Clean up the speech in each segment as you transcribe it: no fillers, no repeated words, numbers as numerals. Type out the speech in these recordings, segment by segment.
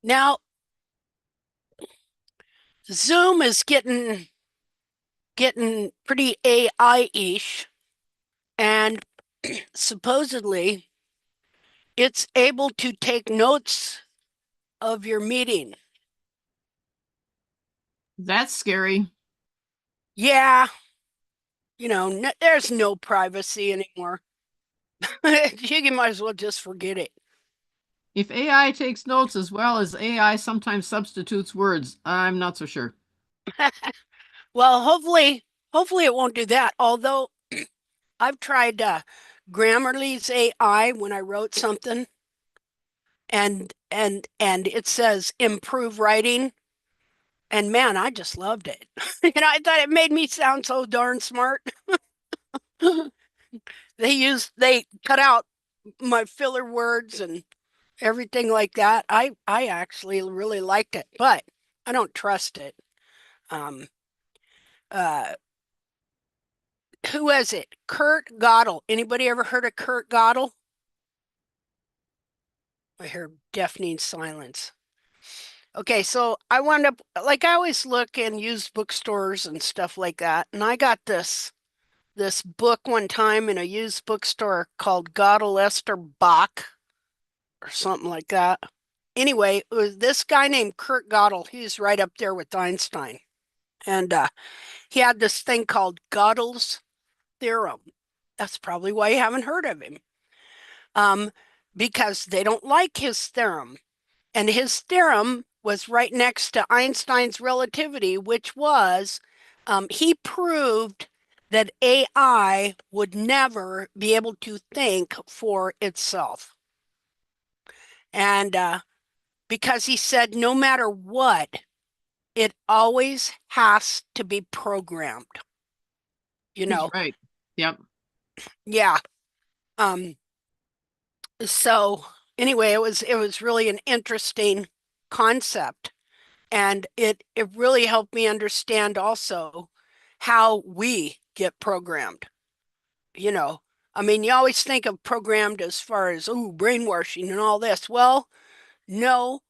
Now, Zoom is getting pretty AI-ish, and supposedly it's able to take notes of your meeting. That's scary. Yeah, there's no privacy anymore. You might as well just forget it. If AI takes notes as well as AI sometimes substitutes words, I'm not so sure. Well, hopefully it won't do that. Although I've tried Grammarly's AI when I wrote something, and it says improve writing. And man, I just loved it. I thought it made me sound so darn smart. They cut out my filler words and everything like that. I actually really liked it, but I don't trust it. Um, uh, who is it? Kurt Godel. Anybody ever heard of Kurt Godel? I hear deafening silence. Okay, so I wound up like I always look in used bookstores and stuff like that, and I got this book one time in a used bookstore called Godel Esther Bach or something like that. Anyway, it was this guy named Kurt Godel. He's right up there with Einstein. And he had this thing called Godel's theorem. That's probably why you haven't heard of him. Um, because they don't like his theorem. And his theorem was right next to Einstein's relativity, which was he proved that AI would never be able to think for itself. And because he said no matter what, it always has to be programmed, you He's know. right. Yep. Yeah. Um, so anyway, it was really an interesting concept. And it really helped me understand also how we get programmed. You know, I mean, you always think of programmed as far as, oh, brainwashing and all this. Well, no,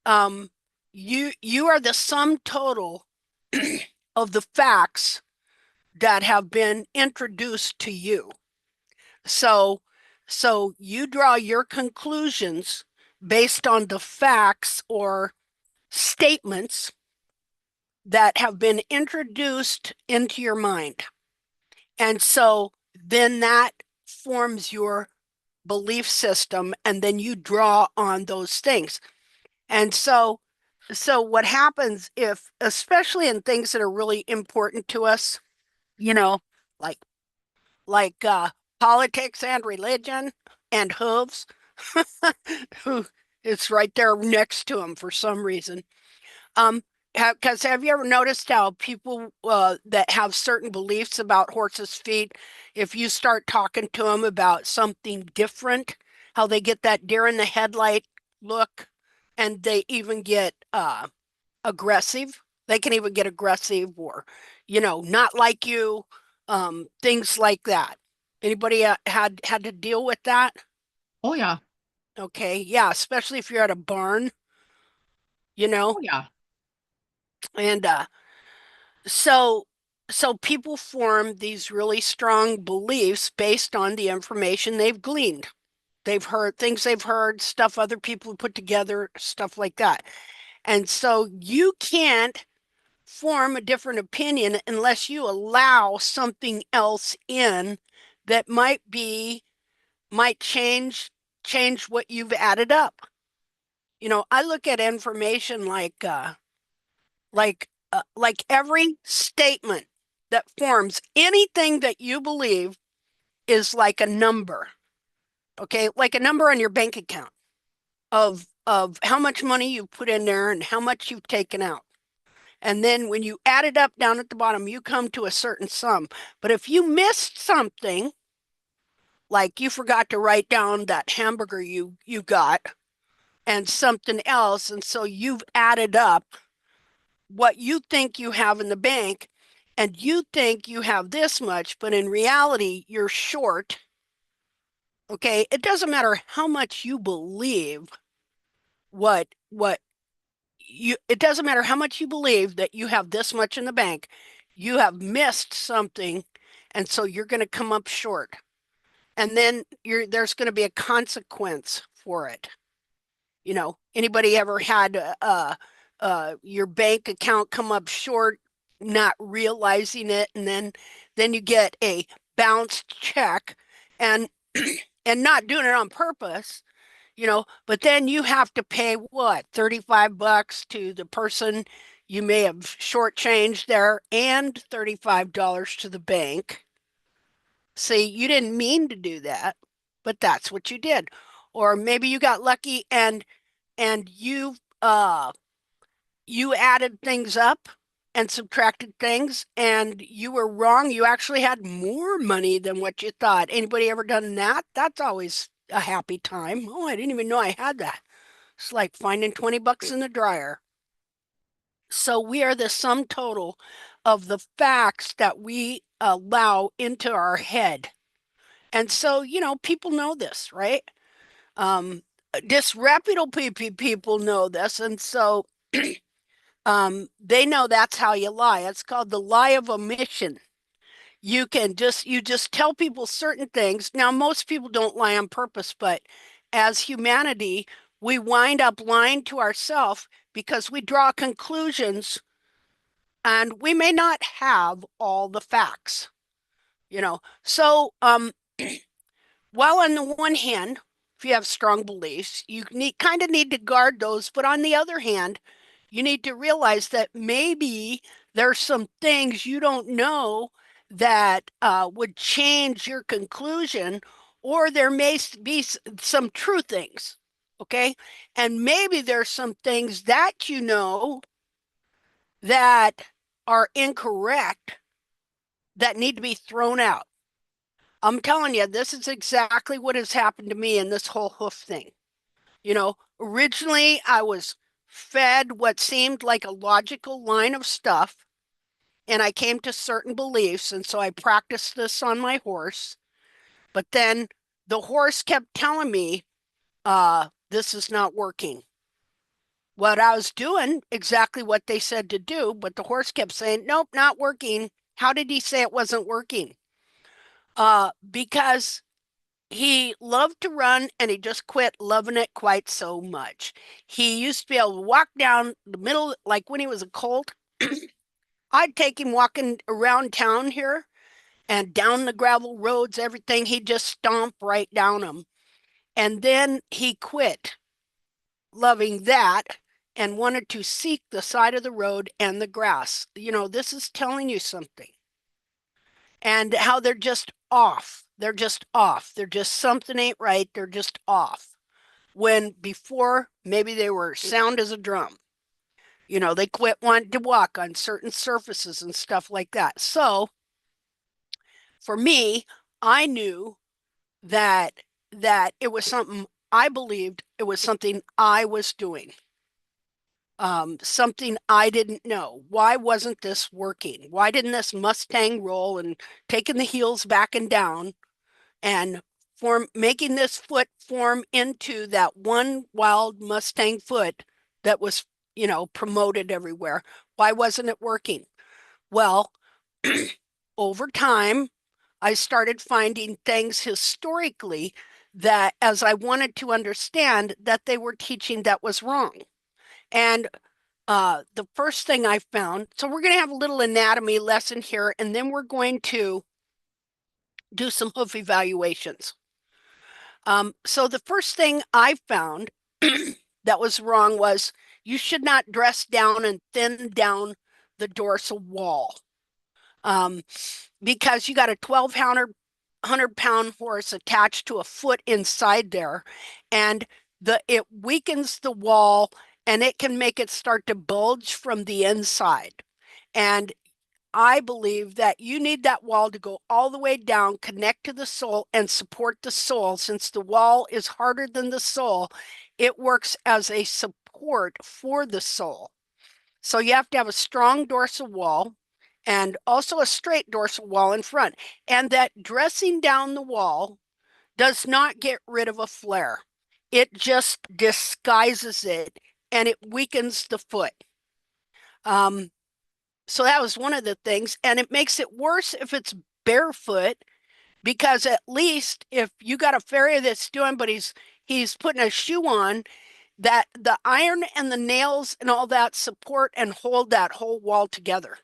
um, you are the sum total of the facts that have been introduced to you. So, so you draw your conclusions based on the facts or statements that have been introduced into your mind. And so then that forms your belief system, and then you draw on those things. And so what happens if, especially in things that are really important to us, you know, like like politics and religion and hooves, who it's right there next to them for some reason. Because have you ever noticed how people that have certain beliefs about horses' feet, if you start talking to them about something different, how they get that deer in the headlight look, and they even get aggressive. They can even get aggressive or, not like you, things like that. Anybody had to deal with that? Oh yeah. Okay, yeah, especially if you're at a barn, you know, Oh yeah. and So, so people form these really strong beliefs based on the information they've gleaned. They've heard things they've heard, stuff other people put together, stuff like that. And so you can't form a different opinion unless you allow something else in that might change what you've added up. I look at information like every statement that forms anything that you believe is like a number, okay? Like a number on your bank account of how much money you put in there and how much you've taken out. And then when you add it up down at the bottom, you come to a certain sum. But if you missed something, like you forgot to write down that hamburger you got and something else, and so you've added up what you think you have in the bank, and you think you have this much, but in reality, you're short. Okay. It doesn't matter how much you believe what it doesn't matter how much you believe that you have this much in the bank, you have missed something, and so you're going to come up short. And then there's going to be a consequence for it. Anybody ever had your bank account come up short, not realizing it, and then you get a bounced check and and not doing it on purpose, but then you have to pay what, $35 to the person you may have shortchanged there and $35 to the bank. See, you didn't mean to do that, but that's what you did. Or maybe you got lucky and you added things up and subtracted things and you were wrong. You actually had more money than what you thought. Anybody ever done that? That's always a happy time. Oh, I didn't even know I had that. It's like finding 20 bucks in the dryer. So we are the sum total of the facts that we allow into our head. And so, people know this, right? Um, Disreputable people know this. And so they know that's how you lie. It's called the lie of omission. You just tell people certain things. Now, most people don't lie on purpose, but as humanity, we wind up lying to ourselves because we draw conclusions and we may not have all the facts, So, while on the one hand, if you have strong beliefs, you need to guard those, but on the other hand, you need to realize that maybe there's some things you don't know that would change your conclusion, or there may be some true things, okay? And maybe there's some things that you know that are incorrect that need to be thrown out. I'm telling you, this is exactly what has happened to me in this whole hoof thing. Originally I was fed what seemed like a logical line of stuff, and I came to certain beliefs, and so I practiced this on my horse. But then the horse kept telling me, this is not working. What I was doing exactly what they said to do, but the horse kept saying, nope, not working. How did he say it wasn't working? Because he loved to run and he just quit loving it quite so much. He used to be able to walk down the middle, like when he was a colt. I'd take him walking around town here and down the gravel roads, everything. He'd just stomp right down them. And then he quit loving that and wanted to seek the side of the road and the grass. This is telling you something. And how they're just off. They're just off. They're just something ain't right. They're just off. When before, maybe they were sound as a drum. They quit wanting to walk on certain surfaces and stuff like that. So for me, I knew that it was something I believed it was something I was doing. Something I didn't know. Why wasn't this working? Why didn't this Mustang roll and taking the heels back and down and making this foot form into that one wild Mustang foot that was, promoted everywhere? Why wasn't it working? Well, over time, I started finding things historically that as I wanted to understand that they were teaching that was wrong. And the first thing I found, so we're going to have a little anatomy lesson here, and then we're going to do some hoof evaluations. So the first thing I found that was wrong was you should not dress down and thin down the dorsal wall. Because you got a 1,200-pound horse attached to a foot inside there, and it weakens the wall and it can make it start to bulge from the inside. And I believe that you need that wall to go all the way down, connect to the sole, and support the sole. Since the wall is harder than the sole, it works as a support for the sole. So you have to have a strong dorsal wall and also a straight dorsal wall in front. And that dressing down the wall does not get rid of a flare. It just disguises it and it weakens the foot. Um, so that was one of the things, and it makes it worse if it's barefoot, because at least if you got a farrier that's doing, but he's putting a shoe on, that the iron and the nails and all that support and hold that whole wall together,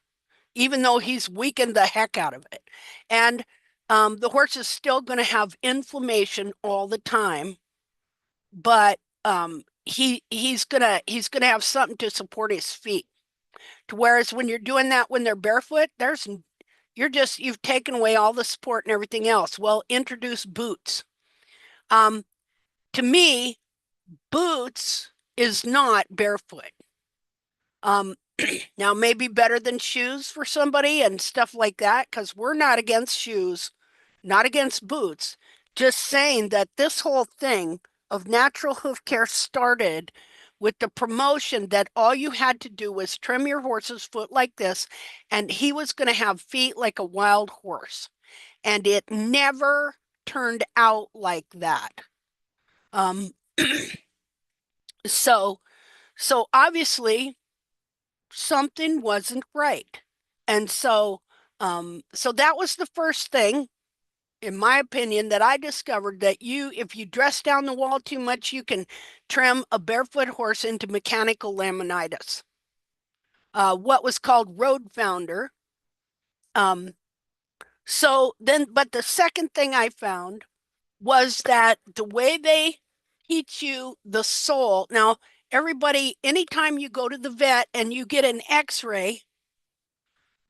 even though he's weakened the heck out of it. And the horse is still going to have inflammation all the time, but he's gonna have something to support his feet. Whereas when you're doing that when they're barefoot, you've taken away all the support and everything else. Well, introduce boots. Um, to me, boots is not barefoot. Um, now maybe better than shoes for somebody and stuff like that, because we're not against shoes, not against boots. Just saying that this whole thing of natural hoof care started with the promotion that all you had to do was trim your horse's foot like this, and he was going to have feet like a wild horse. And it never turned out like that. Um, so so obviously something wasn't right. And so that was the first thing, in my opinion, that I discovered, that if you dress down the wall too much, you can trim a barefoot horse into mechanical laminitis, what was called road founder. Um, but the second thing I found was that the way they teach you the sole. Now, everybody, anytime you go to the vet and you get an x-ray,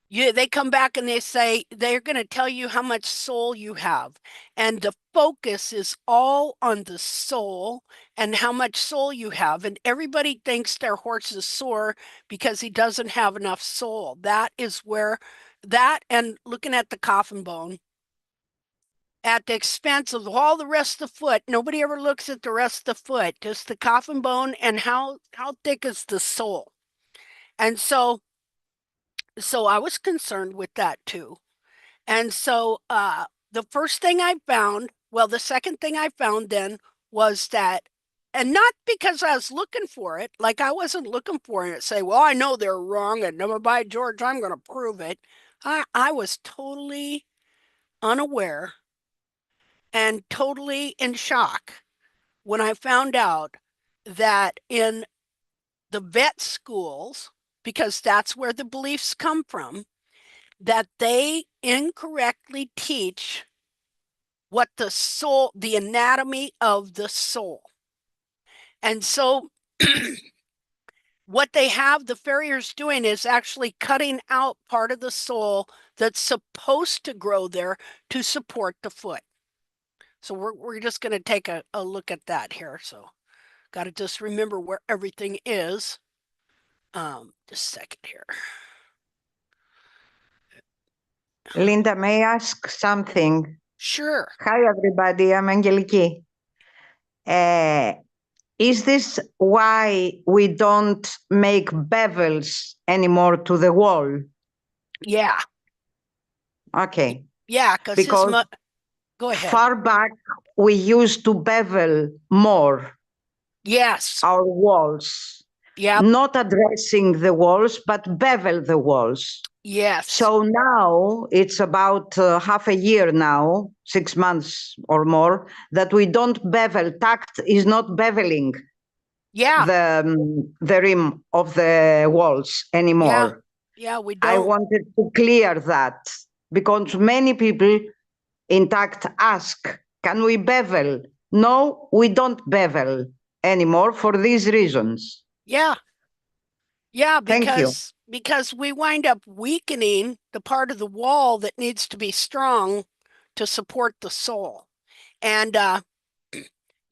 they come back and they say they're going to tell you how much sole you have. And the focus is all on the sole and how much sole you have. And everybody thinks their horse is sore because he doesn't have enough sole. That is where that, and looking at the coffin bone, at the expense of all the rest of the foot. Nobody ever looks at the rest of the foot, just the coffin bone and how thick is the sole. And so I was concerned with that too. And so the first thing I found, well, the second thing I found then was that, and not because I was looking for it, like I wasn't looking for it, say, well, I know they're wrong, and never by George, I'm going to prove it. I was totally unaware and totally in shock when I found out that in the vet schools, because that's where the beliefs come from, that they incorrectly teach what the anatomy of the sole. And so what they have the farriers doing is actually cutting out part of the sole that's supposed to grow there to support the foot. So we're just going to take a look at that here. So got to just remember where everything is. Just a second here. Linda, may I ask something? Sure. Hi, everybody. I'm Angeliki. Is this why we don't make bevels anymore to the wall? Yeah. Okay. Yeah, because go ahead. Far back, we used to bevel more Yes. our walls. Yeah. Not addressing the walls, but bevel the walls. Yes. So now it's about half a year now, 6 months or more, that we don't bevel. Tact is not beveling the rim of the walls anymore. Yeah, we don't. I wanted to clear that because many people in Tact ask, can we bevel? No, we don't bevel anymore for these reasons. Yeah. Yeah, Thank you. because we wind up weakening the part of the wall that needs to be strong to support the sole. And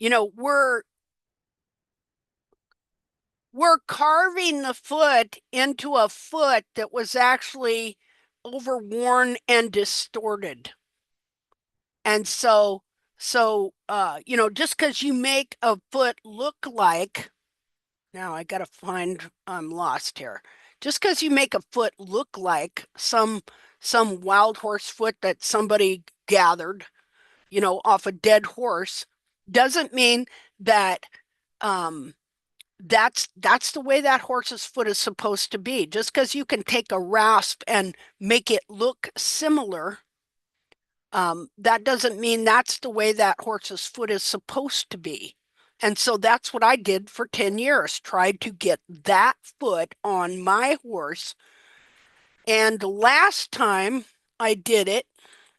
we're carving the foot into a foot that was actually overworn and distorted. And so just because you make a foot look like, now I gotta find, I'm lost here. Just because you make a foot look like some wild horse foot that somebody gathered, off a dead horse, doesn't mean that that's the way that horse's foot is supposed to be. Just because you can take a rasp and make it look similar, that doesn't mean that's the way that horse's foot is supposed to be. And so that's what I did for 10 years, tried to get that foot on my horse. And last time I did it,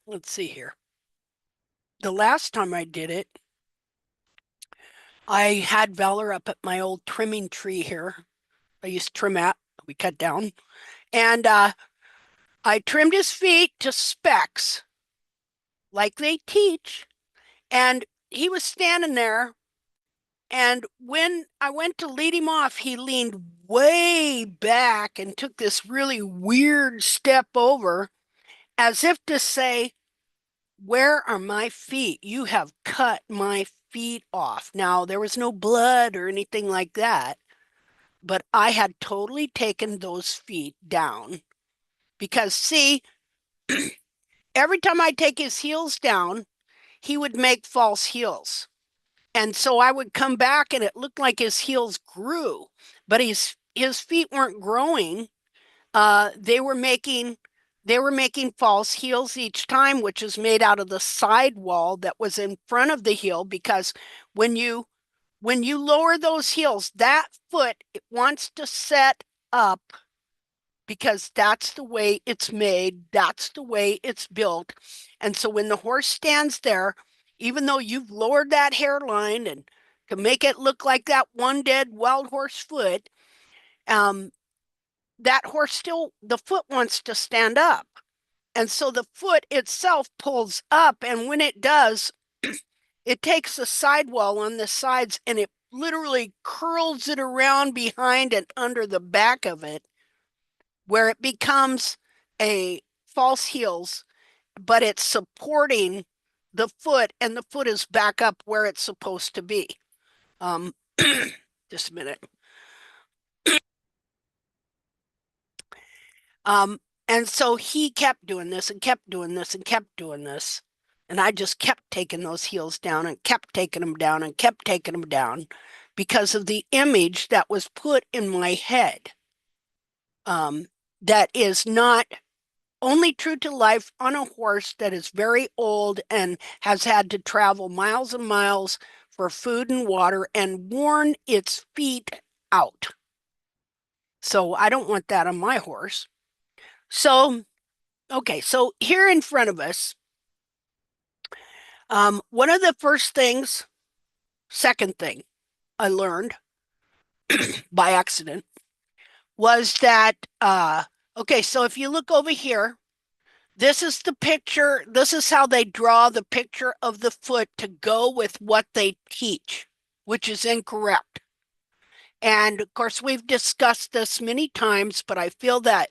let's see here. The last time I did it, I had Valor up at my old trimming tree here. I used to trim at, we cut down. And I trimmed his feet to specs, like they teach. And he was standing there. And when I went to lead him off, he leaned way back and took this really weird step over, as if to say, "Where are my feet? You have cut my feet off." Now, there was no blood or anything like that, but I had totally taken those feet down. Because, see, every time I take his heels down, he would make false heels. And so I would come back and it looked like his heels grew, but his feet weren't growing. They were making false heels each time, which is made out of the sidewall that was in front of the heel, because when you lower those heels, that foot, it wants to set up because that's the way it's made, that's the way it's built. And so when the horse stands there, even though you've lowered that hairline and to make it look like that one dead wild horse foot, that horse still, the foot wants to stand up. And so the foot itself pulls up, and when it does, it takes the sidewall on the sides and it literally curls it around behind and under the back of it, where it becomes a false heels, but it's supporting the foot and the foot is back up where it's supposed to be. Just a minute. And so he kept doing this and kept doing this and kept doing this. And I just kept taking those heels down and kept taking them down and kept taking them down because of the image that was put in my head. That is not only true to life on a horse that is very old and has had to travel miles and miles for food and water and worn its feet out. So I don't want that on my horse. So, okay, so here in front of us, one of the first things, second thing I learned by accident was that, okay, so if you look over here, this is the picture. This is how they draw the picture of the foot to go with what they teach, which is incorrect. And of course, we've discussed this many times, but I feel that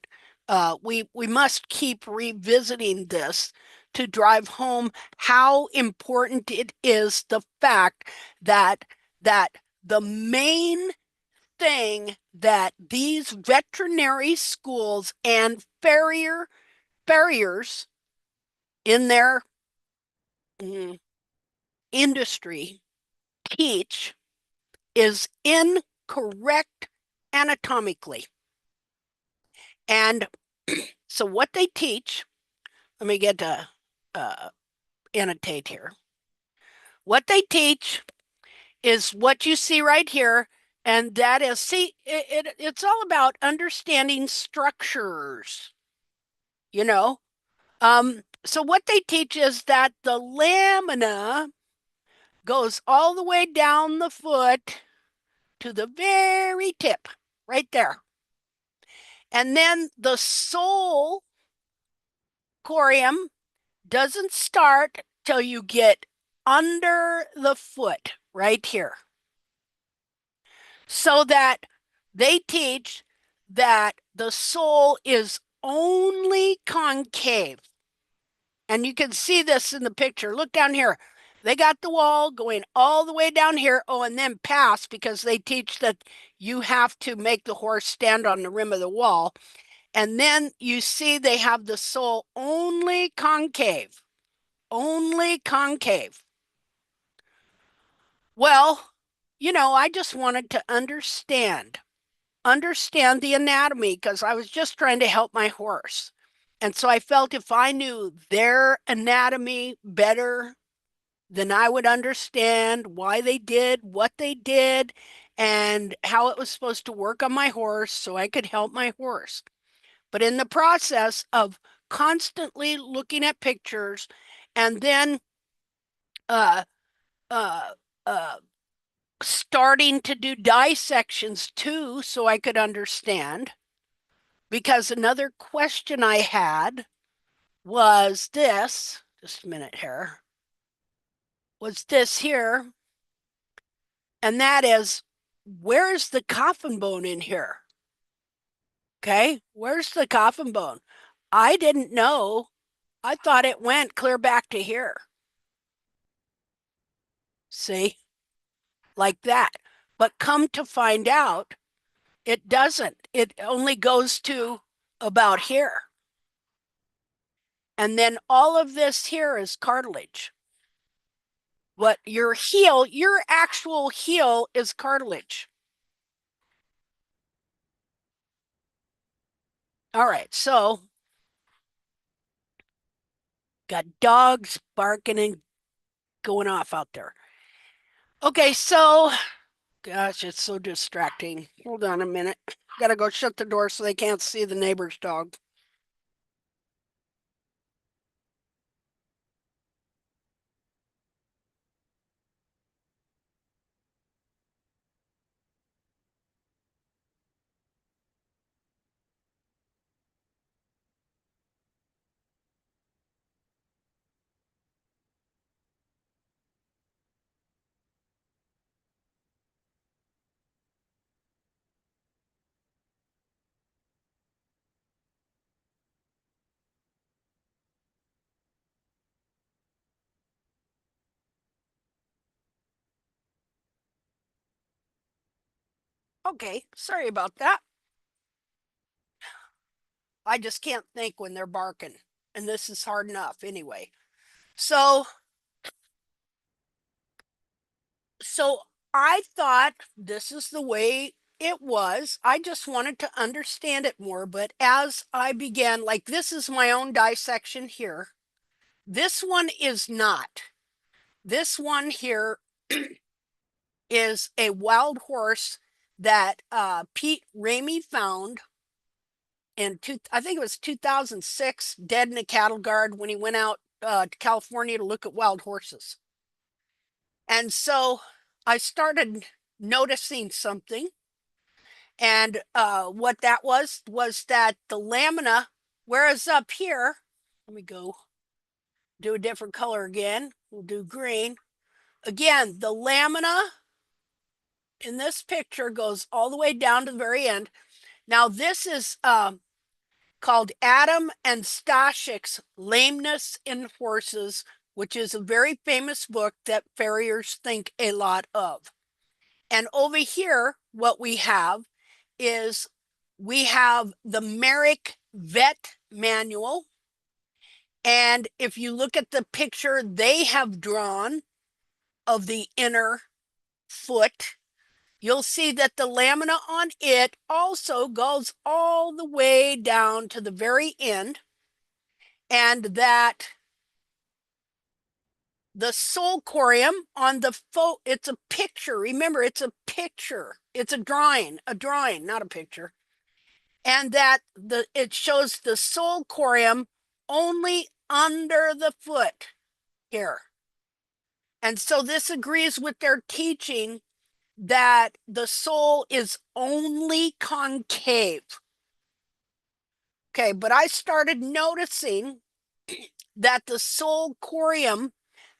we must keep revisiting this to drive home how important it is, the fact that the main thing that these veterinary schools and farriers in their industry teach is incorrect anatomically. And so what they teach, let me get to annotate here. What they teach is what you see right here, and that is, see, it's all about understanding structures, you know. So what they teach is that the lamina goes all the way down the foot to the very tip, right there. And then the sole corium doesn't start till you get under the foot, right here. So that they teach that the sole is only concave. And you can see this in the picture. Look down here. They got the wall going all the way down here. Oh, and then pass, because they teach that you have to make the horse stand on the rim of the wall. And then you see they have the sole only concave. Only concave. Well, I just wanted to understand the anatomy because I was just trying to help my horse. And so I felt if I knew their anatomy better, then I would understand why they did what they did and how it was supposed to work on my horse so I could help my horse. But in the process of constantly looking at pictures and then uh, uh, uh, starting to do dissections too, so I could understand. Because another question I had was this, just a minute here, was this here, and that is, where's the coffin bone in here? Okay, where's the coffin bone? I didn't know. I thought it went clear back to here. See, like that. But come to find out, it doesn't. It only goes to about here. And then all of this here is cartilage. What your actual heel is cartilage. All right, so got dogs barking and going off out there. Okay, so gosh, it's so distracting. Hold on a minute. Gotta go shut the door so they can't see the neighbor's dog. Okay, sorry about that. I just can't think when they're barking, and this is hard enough anyway. So I thought this is the way it was. I just wanted to understand it more, but as I began, like this is my own dissection here. This one is not. This one here is a wild horse that Pete Ramey found in I think it was 2006, dead in a cattle guard when he went out to California to look at wild horses. And so I started noticing something. And what that was that the lamina, whereas up here, let me go do a different color again. We'll do green. Again, the lamina in this picture goes all the way down to the very end. Now, this is called Adam and Stashik's Lameness in Horses, which is a very famous book that farriers think a lot of. And over here, what we have is we have the Merrick Vet Manual. And if you look at the picture they have drawn of the inner foot, you'll see that the lamina on it also goes all the way down to the very end, and that the sole corium on the it's a picture. Remember, it's a picture. It's a drawing, not a picture. And that it shows the sole corium only under the foot here. And so this agrees with their teaching that the sole is only concave. Okay, but I started noticing that the sole corium,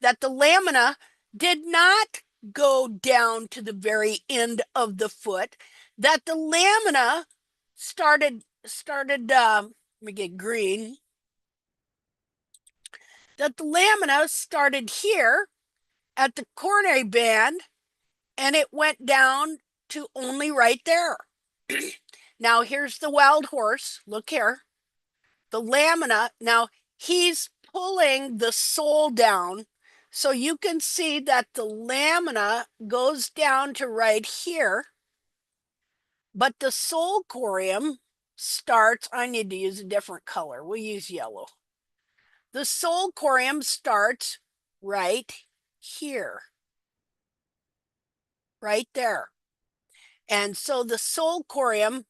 that the lamina did not go down to the very end of the foot, that the lamina started let me get green, that the lamina started here at the coronary band and it went down to only right there. Now here's the wild horse. Look here. The lamina, now he's pulling the sole down So you can see that the lamina goes down to right here, but the sole corium starts, I need to use a different color. We'll use yellow. The sole corium starts right here, right there. And so the sole corium,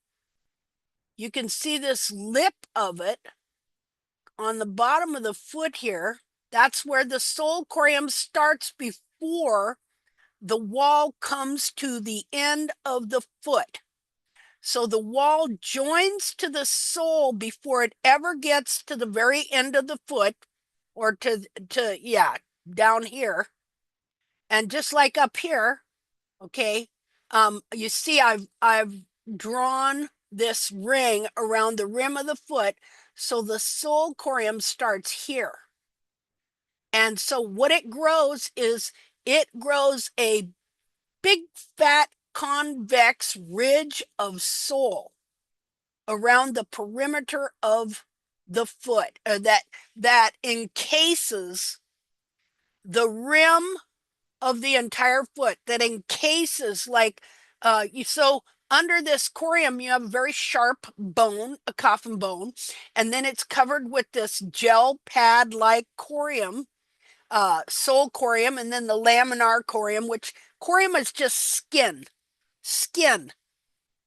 you can see this lip of it on the bottom of the foot here. That's where the sole corium starts before the wall comes to the end of the foot. So the wall joins to the sole before it ever gets to the very end of the foot, or yeah, down here. And just like up here, okay, you see I've drawn this ring around the rim of the foot, so the sole corium starts here. And so what it grows is it grows a big fat convex ridge of sole around the perimeter of the foot, that encases the rim of the entire foot, that encases like so under this corium you have a very sharp bone, a coffin bone, and then it's covered with this gel pad like corium, sole corium, and then the laminar corium, which corium is just skin.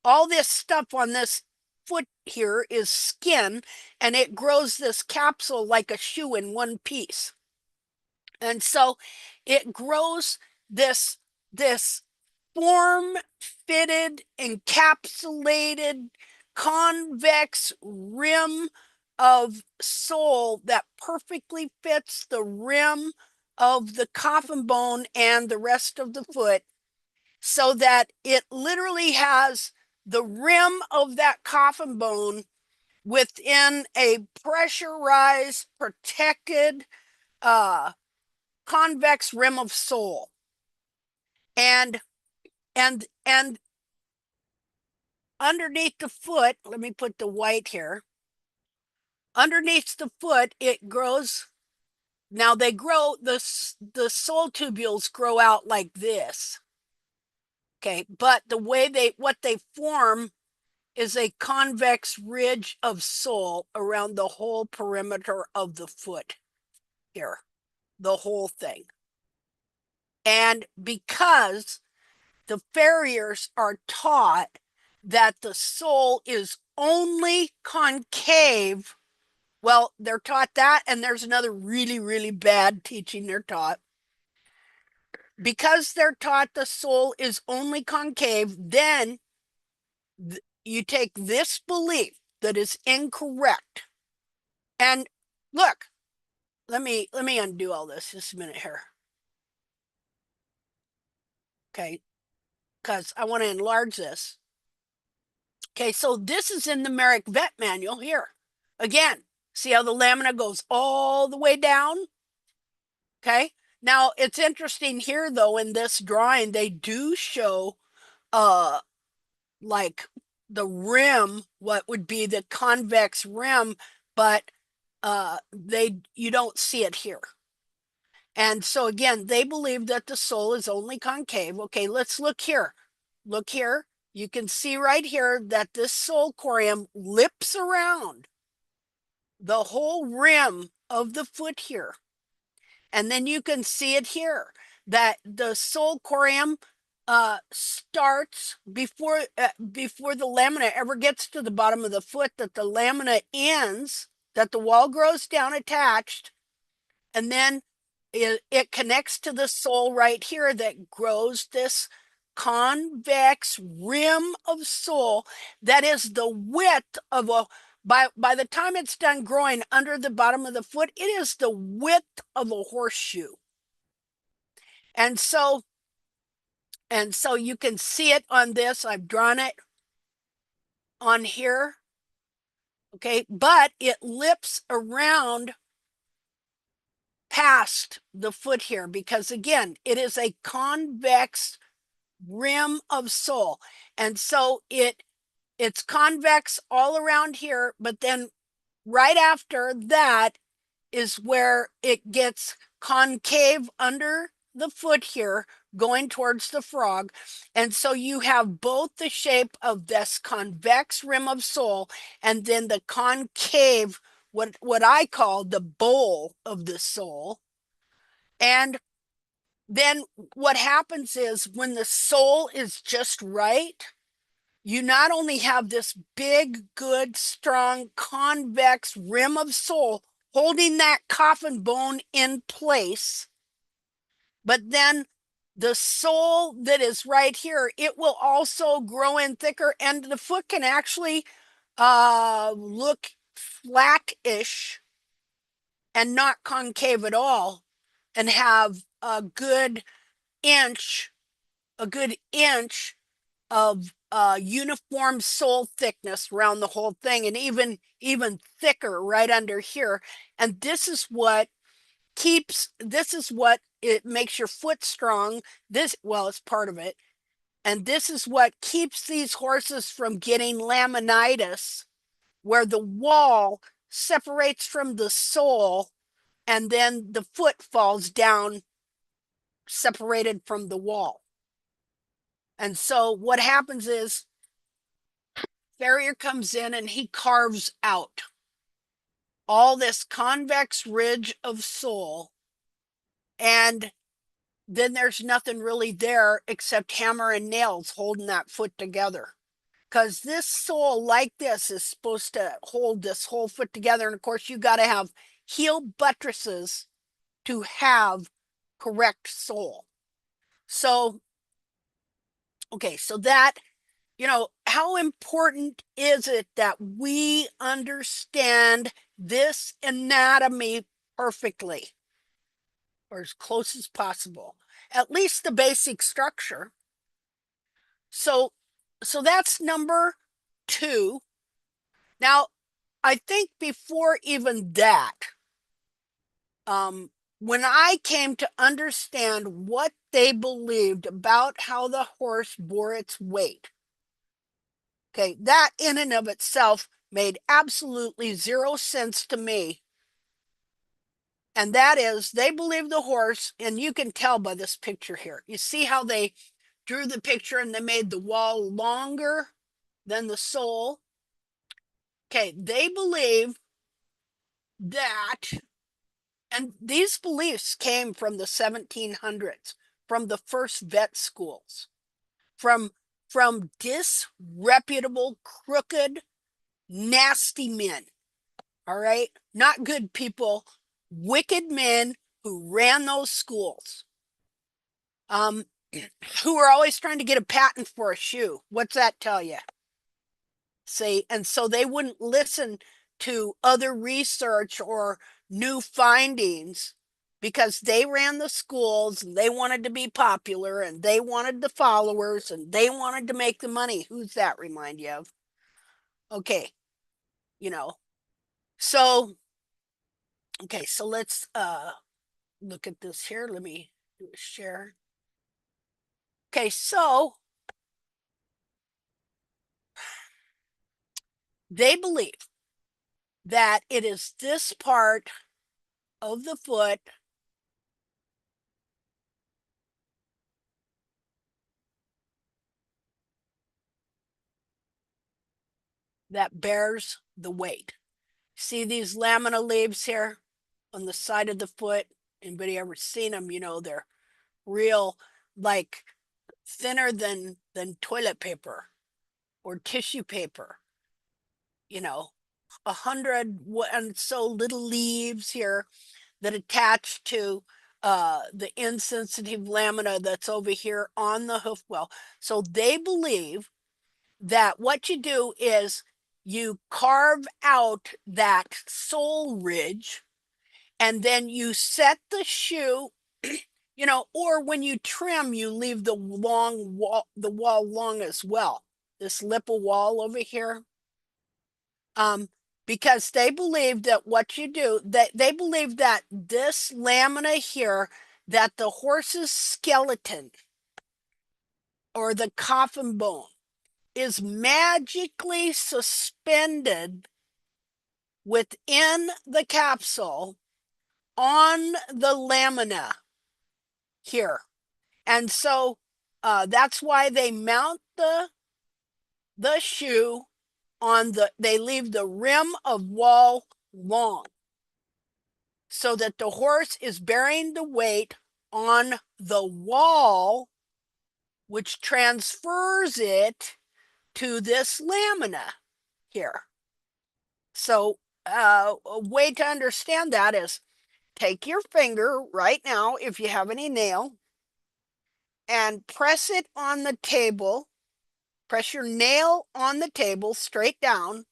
All this stuff on this foot here is skin, and it grows this capsule like a shoe in one piece. And so it grows this form-fitted, encapsulated, convex rim of sole that perfectly fits the rim of the coffin bone and the rest of the foot, so that it literally has the rim of that coffin bone within a pressurized, protected, convex rim of sole. And underneath the foot, let me put the white here. Underneath the foot, it grows. Now they grow, the sole tubules grow out like this. Okay, but the way what they form is a convex ridge of sole around the whole perimeter of the foot here, the whole thing. And because the farriers are taught that the sole is only concave, well, they're taught that, and there's another really, really bad teaching they're taught. Because they're taught the sole is only concave, then you take this belief that is incorrect. And look, let me undo all this just a minute here. Okay, because I want to enlarge this. Okay, so this is in the Merrick Vet Manual here. Again, see how the lamina goes all the way down? Okay, now it's interesting here though, in this drawing, they do show like the rim, what would be the convex rim, but you don't see it here. And so again, they believe that the sole is only concave. Okay, let's look here. Look here. You can see right here that this sole corium lips around the whole rim of the foot here. And then you can see it here, that the sole corium starts before the lamina ever gets to the bottom of the foot, that the lamina ends, that the wall grows down attached, and then it connects to the sole right here that grows this convex rim of sole that is the width of a, by the time it's done growing under the bottom of the foot, it is the width of a horseshoe. And so you can see it on this. I've drawn it on here. Okay, but it lips around past the foot here, because again, it is a convex rim of sole. And so it's convex all around here, but then right after that is where it gets concave under the foot here going towards the frog. And so you have both the shape of this convex rim of sole and then the concave, what I call the bowl of the sole. And then what happens is when the sole is just right, you not only have this big, good, strong, convex rim of sole holding that coffin bone in place, but then the sole that is right here, it will also grow in thicker, and the foot can actually look flat-ish and not concave at all, and have a good inch of uniform sole thickness around the whole thing, and even thicker right under here. And this is what it makes your foot strong. Well, it's part of it. And this is what keeps these horses from getting laminitis, where the wall separates from the sole and then the foot falls down separated from the wall. And so what happens is farrier comes in and he carves out all this convex ridge of sole, and then there's nothing really there except hammer and nails holding that foot together. Because this sole like this is supposed to hold this whole foot together. And of course, you got to have heel buttresses to have correct sole. So, okay, so that, how important is it that we understand this anatomy perfectly, or as close as possible, at least the basic structure? So that's number 2. Now, I think before even that, when I came to understand what they believed about how the horse bore its weight, okay, that in and of itself made absolutely 0 sense to me. And that is, they believe the horse, and you can tell by this picture here. You see how they drew the picture and they made the wall longer than the sole? Okay, they believe that, and these beliefs came from the 1700s, from the first vet schools, from disreputable, crooked, nasty men. All right, not good people, wicked men who ran those schools, who were always trying to get a patent for a shoe. What's that tell you? See, and so they wouldn't listen to other research or new findings because they ran the schools and they wanted to be popular and they wanted the followers and they wanted to make the money. Who's that remind you of? Okay, so okay, so let's look at this here. Let me do a share. Okay, so they believe that it is this part of the foot that bears the weight. See these lamina leaves here on the side of the foot? Anybody ever seen them? They're real, like thinner than toilet paper or tissue paper. 100 and so little leaves here that attach to the insensitive lamina that's over here on the hoof well. So they believe that what you do is you carve out that sole ridge, and then you set the shoe, or when you trim, you leave the wall long as well. This lip of wall over here. Because they believe that what you do, that they believe that this lamina here, that the horse's skeleton or the coffin bone is magically suspended within the capsule on the lamina here. And so that's why they mount the shoe on they leave the rim of wall long so that the horse is bearing the weight on the wall, which transfers it to this lamina here. So a way to understand that is take your finger right now, if you have any nail, and press it on the table. Press your nail on the table straight down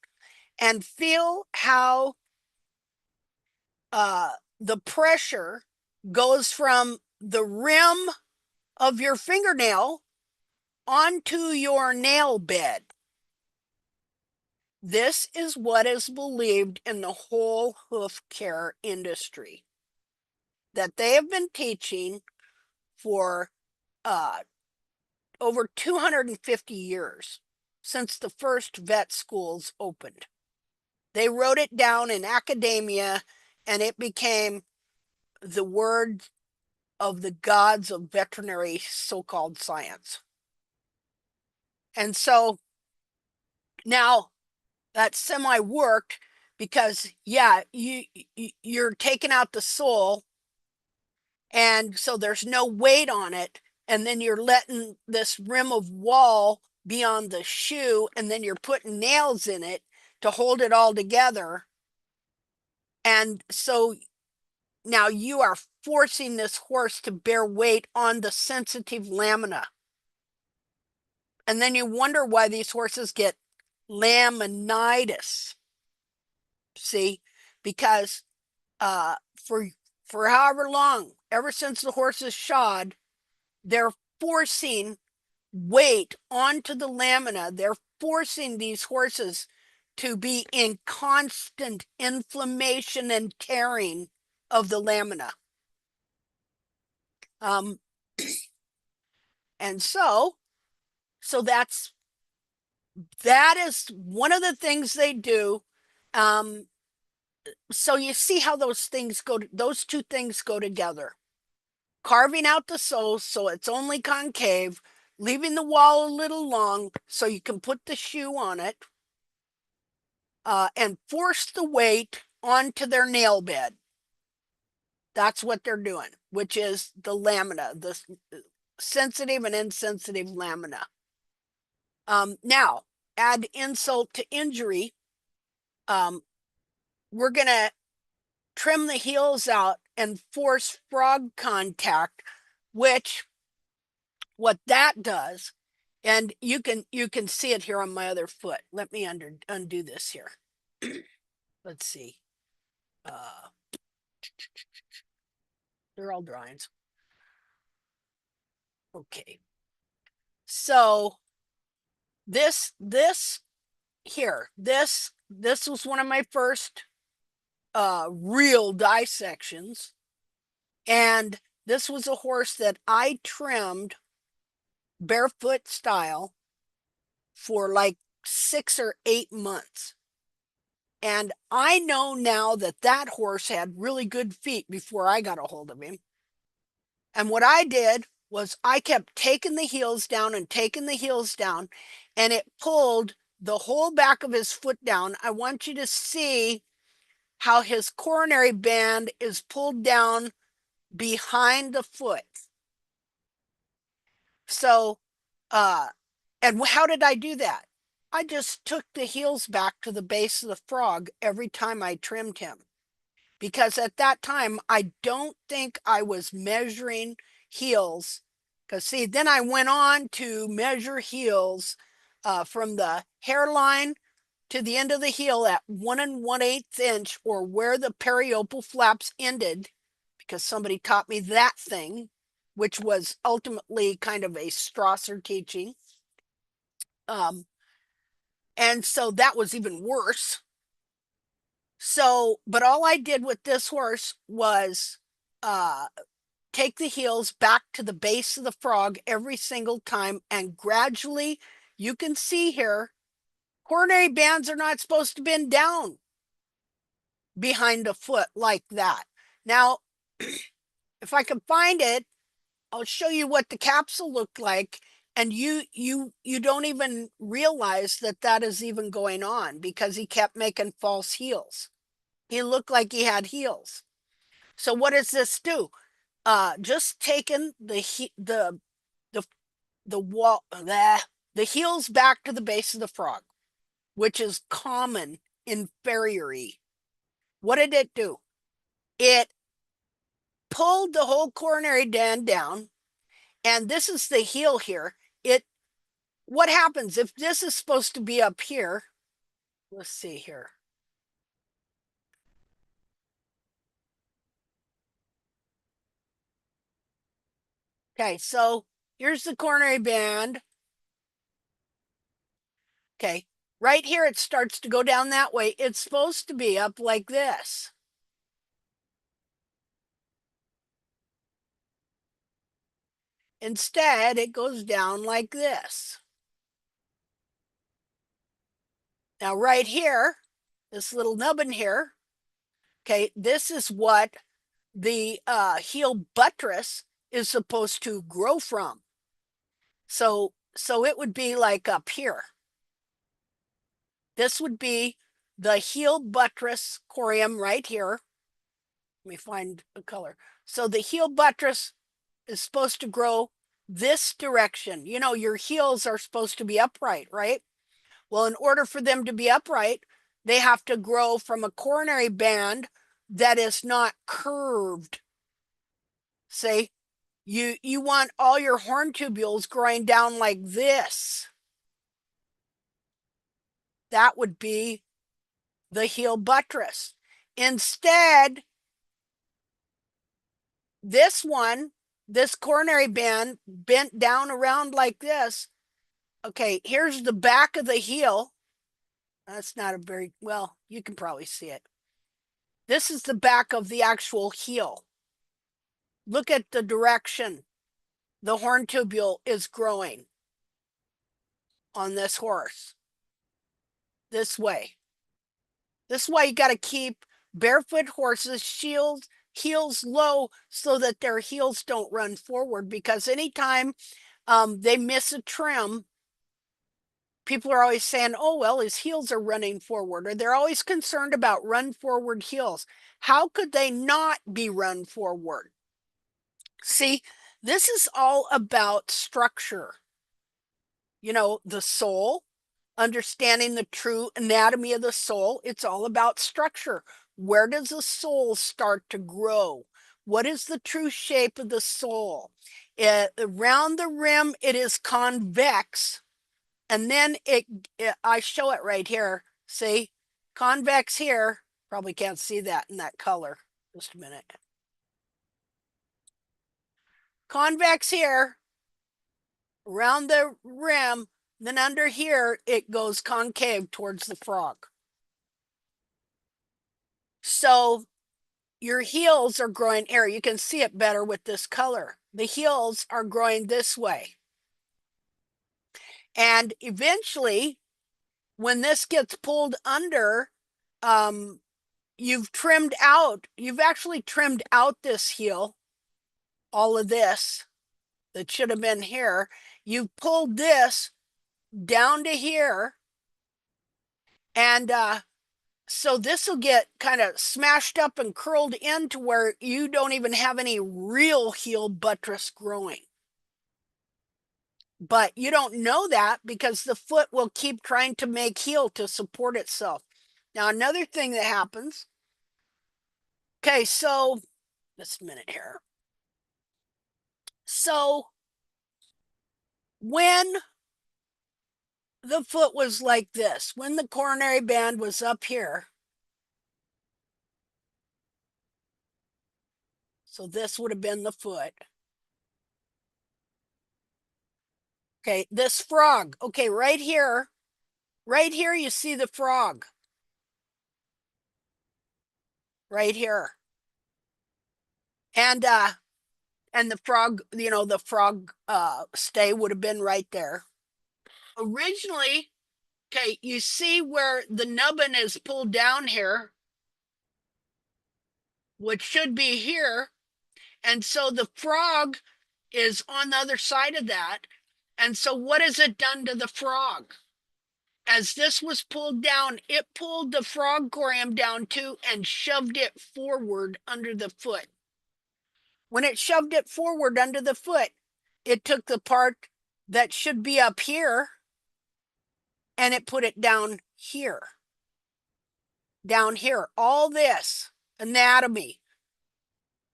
and feel how the pressure goes from the rim of your fingernail onto your nail bed. This is what is believed in the whole hoof care industry, that they have been teaching for over 250 years, since the first vet schools opened. They wrote it down in academia, and it became the word of the gods of veterinary so-called science. And so now that semi worked because, yeah, you're taking out the sole, and so there's no weight on it, and then you're letting this rim of wall be on the shoe, and then you're putting nails in it to hold it all together. And so now you are forcing this horse to bear weight on the sensitive lamina. And then you wonder why these horses get laminitis. See, because for however long, ever since the horse is shod, they're forcing weight onto the lamina. They're forcing these horses to be in constant inflammation and tearing of the lamina. And so that is one of the things they do. So you see how those two things go together. Carving out the sole so it's only concave, leaving the wall a little long so you can put the shoe on it, and force the weight onto their nail bed. That's what they're doing, which is the lamina, the sensitive and insensitive lamina. Now, add insult to injury. We're going to trim the heels out and force frog contact, which what that does, and you can see it here on my other foot. Let me undo this here. Let's see. They're all drawings. Okay. So this here, this was one of my first real dissections, and this was a horse that I trimmed barefoot style for like 6 or 8 months. And I know now that that horse had really good feet before I got a hold of him. And what I did was I kept taking the heels down and taking the heels down, and it pulled the whole back of his foot down. I want you to see how his coronary band is pulled down behind the foot. So, and how did I do that? I just took the heels back to the base of the frog every time I trimmed him. Because at that time, I don't think I was measuring heels. Because see, then I went on to measure heels from the hairline to the end of the heel at 1 1/8 inch, or where the periopal flaps ended, because somebody taught me that thing, which was ultimately kind of a Strasser teaching. And so that was even worse. So, but all I did with this horse was take the heels back to the base of the frog every single time, and gradually, you can see here, coronary bands are not supposed to bend down behind a foot like that. Now, if I can find it, I'll show you what the capsule looked like. And you don't even realize that that is even going on because he kept making false heels. He looked like he had heels. So what does this do? Just taking the wall, the heels back to the base of the frog, which is common in farriery. What did it do? It pulled the whole coronary band down, and this is the heel here. What happens if this is supposed to be up here? Let's see here. Okay, so here's the coronary band. Okay, right here it starts to go down that way. It's supposed to be up like this. Instead, it goes down like this. Now, right here, this little nubbin here, okay, this is what the heel buttress is supposed to grow from. So it would be like up here. This would be the heel buttress corium right here. Let me find a color. So the heel buttress is supposed to grow this direction. You know, your heels are supposed to be upright, right? Well, in order for them to be upright, they have to grow from a coronary band that is not curved. Say, you want all your horn tubules growing down like this. That would be the heel buttress. Instead, this one, this coronary band bent down around like this. Okay, here's the back of the heel. That's not a very, well, you can probably see it. This is the back of the actual heel. Look at the direction the horn tubule is growing on this horse. This way. This is why you got to keep barefoot horses' heels low so that their heels don't run forward, because anytime they miss a trim, people are always saying, oh, well, his heels are running forward, or they're always concerned about run forward heels. How could they not be run forward? See, this is all about structure. You know, the soul, understanding the true anatomy of the soul. It's all about structure. Where does the soul start to grow? What is the true shape of the soul? Around the rim, it is convex. And then I show it right here. See, convex here. Probably can't see that in that color. Just a minute. Convex here, around the rim. Then under here, it goes concave towards the frog. So your heels are growing here. You can see it better with this color. The heels are growing this way. And eventually, when this gets pulled under, you've actually trimmed out this heel, all of this that should have been here. You've pulled this down to here, and so this will get kind of smashed up and curled into where you don't even have any real heel buttress growing. But you don't know that because the foot will keep trying to make heel to support itself. Now, another thing that happens. Okay, so just a minute here. So when the foot was like this, when the coronary band was up here, so this would have been the foot. Okay, this frog. Okay, right here you see the frog. Right here. And the frog, you know, the frog stay would have been right there. Originally, okay, you see where the nubbin is pulled down here. which should be here. And so the frog is on the other side of that. And so what has it done to the frog? As this was pulled down, it pulled the frog corium down too and shoved it forward under the foot. When it shoved it forward under the foot, it took the part that should be up here and it put it down here. Down here, all this anatomy,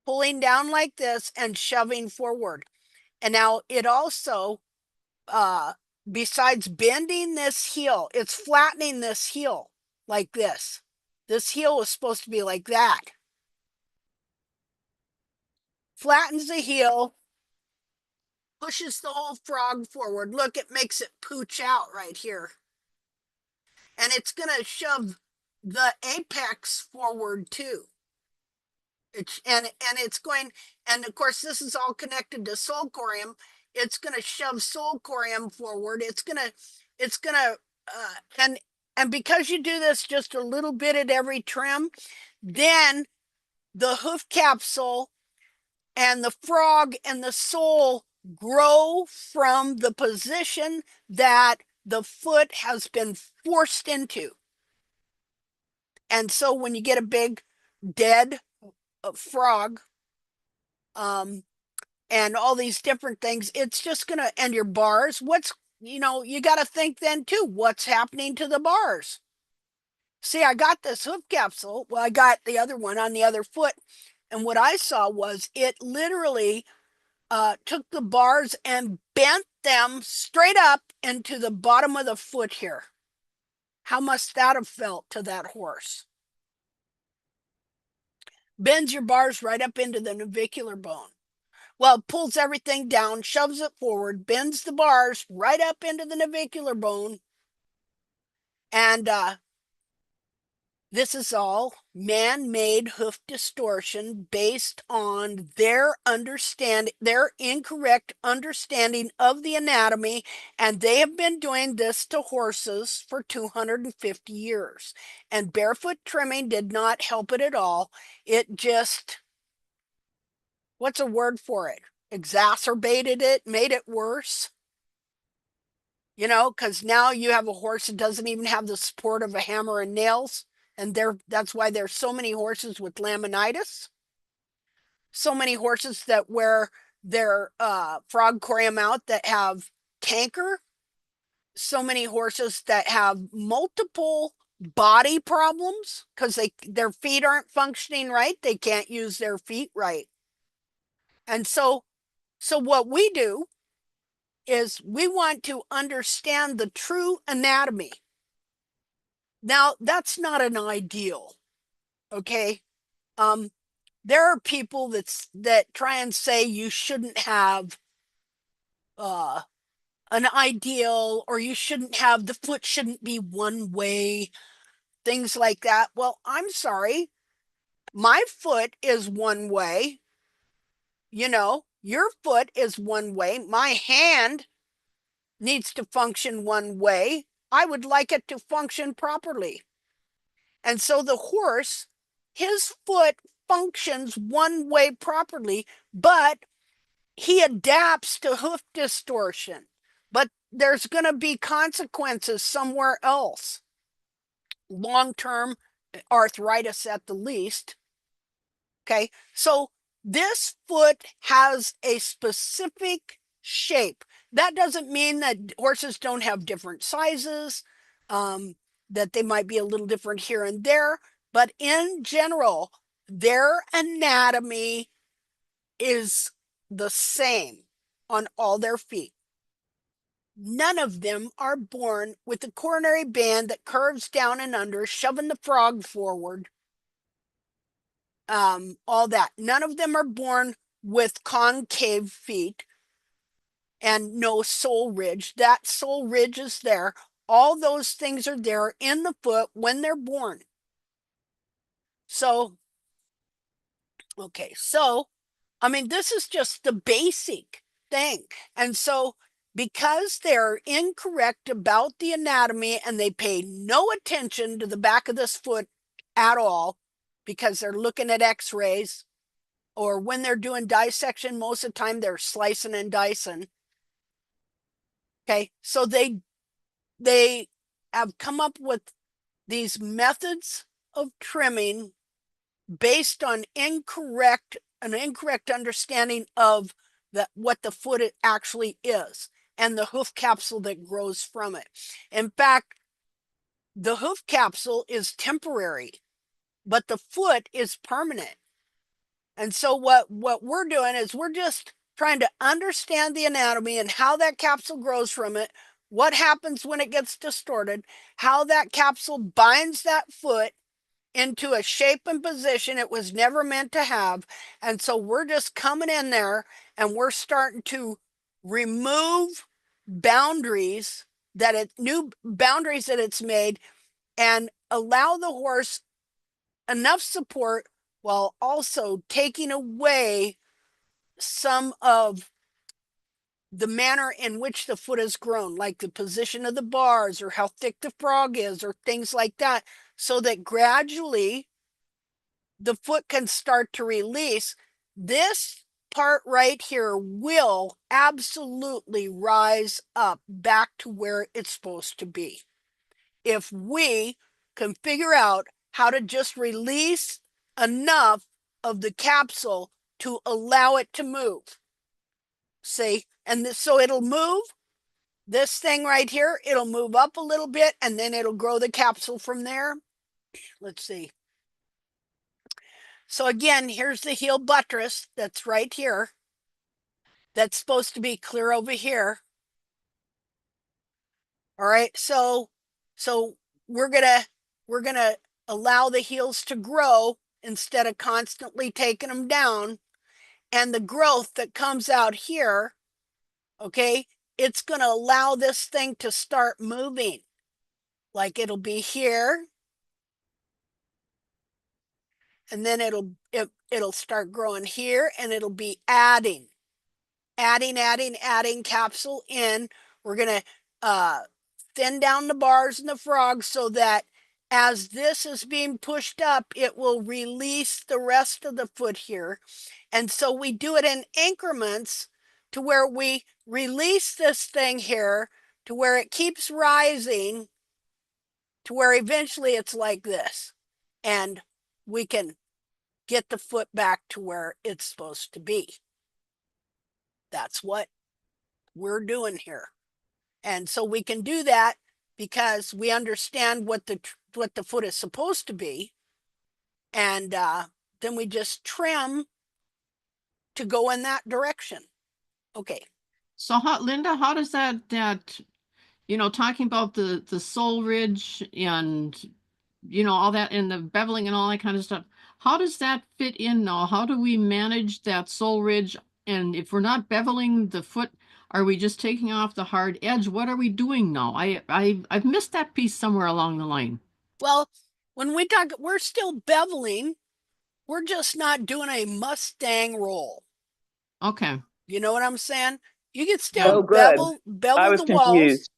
pulling down like this and shoving forward. And now it also, besides bending this heel, it's flattening this heel like this. This heel was supposed to be like that. Flattens the heel, pushes the whole frog forward. Look, it makes it pooch out right here. And it's going to shove the apex forward too. And it's going, and of course this is all connected to soul corium. It's going to shove soul corium forward. It's going to and because you do this just a little bit at every trim, then the hoof capsule and the frog and the sole grow from the position that the foot has been forced into. And so when you get a big dead frog, and all these different things, it's just gonna, and your bars, you got to think then too, what's happening to the bars? See, I got this hoof capsule. Well, I got the other one on the other foot. And what I saw was it literally took the bars and bent them straight up into the bottom of the foot here. How must that have felt to that horse? Bends your bars right up into the navicular bone. Well, it pulls everything down, shoves it forward, bends the bars right up into the navicular bone. And this is all man-made hoof distortion based on their incorrect understanding of the anatomy. And they have been doing this to horses for 250 years. And barefoot trimming did not help it at all. It just, what's a word for it? Exacerbated it, made it worse. Because now you have a horse that doesn't even have the support of a hammer and nails. And that's why there's so many horses with laminitis. So many horses that wear their frog corium out that have canker. So many horses that have multiple body problems because their feet aren't functioning right. They can't use their feet right. And so what we do is we want to understand the true anatomy. Now, that's not an ideal, okay? There are people that try and say you shouldn't have an ideal, or you shouldn't have, the foot shouldn't be one way, things like that. Well, I'm sorry. My foot is one way. Your foot is one way. My hand needs to function one way. I would like it to function properly. And so the horse, his foot functions one way properly, but he adapts to hoof distortion. But there's going to be consequences somewhere else. Long-term arthritis at the least. Okay, so this foot has a specific shape. That doesn't mean that horses don't have different sizes, that they might be a little different here and there, but in general, their anatomy is the same on all their feet. None of them are born with a coronary band that curves down and under, shoving the frog forward. All that. None of them are born with concave feet and no sole ridge. That sole ridge is there. All those things are there in the foot when they're born. So, okay, so, this is just the basic thing. And so, because they're incorrect about the anatomy and they pay no attention to the back of this foot at all, because they're looking at x-rays, or when they're doing dissection, most of the time they're slicing and dicing. Okay, so they have come up with these methods of trimming based on an incorrect understanding of what the foot actually is and the hoof capsule that grows from it. In fact, the hoof capsule is temporary, but the foot is permanent. And so what we're doing is we're just trying to understand the anatomy and how that capsule grows from it, what happens when it gets distorted, how that capsule binds that foot into a shape and position it was never meant to have. And so we're just coming in there and we're starting to remove boundaries new boundaries that it's made, and allow the horse enough support while also taking away some of the manner in which the foot has grown, like the position of the bars or how thick the frog is or things like that, so that gradually the foot can start to release. This part right here will absolutely rise up back to where it's supposed to be. If we can figure out how to just release enough of the capsule to allow it to move. See, and so it'll move. This thing right here, it'll move up a little bit and then it'll grow the capsule from there. Let's see. So again, here's the heel buttress that's right here. That's supposed to be clear over here. All right, so we're gonna allow the heels to grow instead of constantly taking them down. And the growth that comes out here, okay, it's gonna allow this thing to start moving. Like it'll be here, and then it'll start growing here, and it'll be adding capsule in. We're gonna thin down the bars and the frogs so that as this is being pushed up, it will release the rest of the foot here. And so we do it in increments to where we release this thing here to where it keeps rising to where eventually it's like this. And we can get the foot back to where it's supposed to be. That's what we're doing here. And so we can do that because we understand what the foot is supposed to be. And then we just trim to go in that direction. Okay. So Linda, how does that talking about the sole ridge and all that and the beveling and all that kind of stuff, how does that fit in now? How do we manage that sole ridge? And if we're not beveling the foot, are we just taking off the hard edge? What are we doing now? I've missed that piece somewhere along the line. Well, when we talk, we're still beveling. We're just not doing a Mustang roll. Okay. You know what I'm saying? You can Yeah. still Oh, good. I bevel was the walls. confused.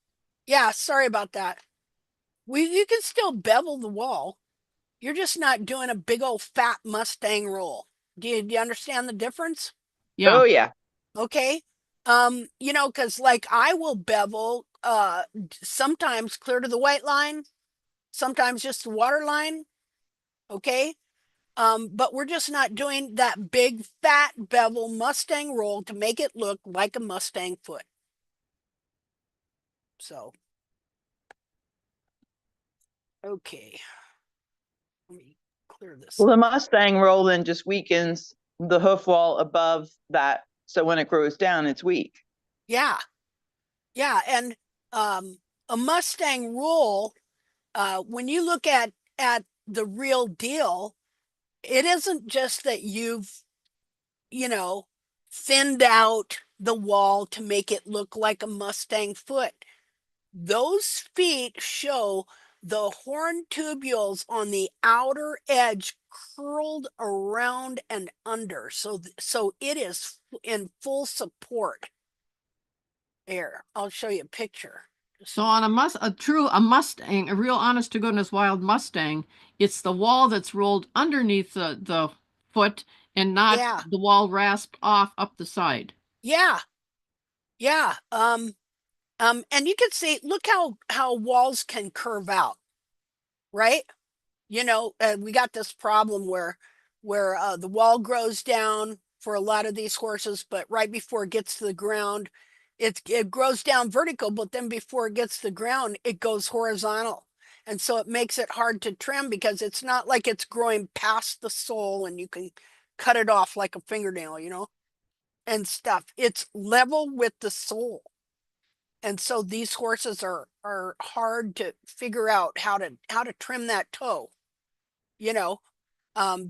Yeah, sorry about that. You can still bevel the wall. You're just not doing a big old fat Mustang roll. Do you understand the difference? Yeah. Oh, yeah. Okay. Because like I will bevel sometimes clear to the white line, sometimes just the water line. Okay. But we're just not doing that big fat bevel Mustang roll to make it look like a Mustang foot. So, okay. Let me clear this Well, up. the Mustang roll then just weakens the hoof wall above that. So when it grows down, it's weak. Yeah. Yeah. And a Mustang roll, when you look at the real deal, it isn't just that you've, thinned out the wall to make it look like a Mustang foot. Those feet show the horn tubules on the outer edge curled around and under. So it is in full support. Here, I'll show you a picture. So on a Mustang, a real honest to goodness wild Mustang, it's the wall that's rolled underneath the foot and not Yeah. the wall rasped off up the side. Yeah. Yeah. And you can see, look how walls can curve out, right? You know, we got this problem where the wall grows down for a lot of these horses, but right before it gets to the ground, it grows down vertical, but then before it gets to the ground, it goes horizontal. And so it makes it hard to trim because it's not like it's growing past the sole and you can cut it off like a fingernail, you know, and stuff. It's level with the sole. And so these horses are hard to figure out how to trim that toe, you know,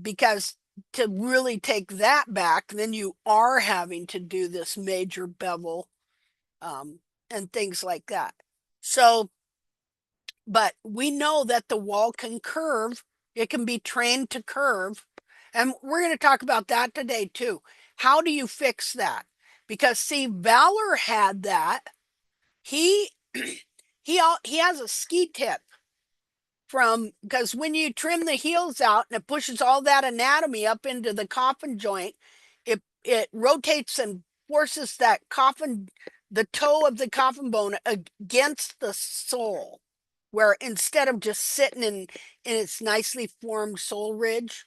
because to really take that back, then you are having to do this major bevel, and things like that. So, but we know that the wall can curve. It can be trained to curve. And we're going to talk about that today too. How do you fix that? Because see, Valor had that. He he has a ski tip from, because when you trim the heels out and it pushes all that anatomy up into the coffin joint, it rotates and forces that coffin, the toe of the coffin bone against the sole, where instead of just sitting in its nicely formed sole ridge,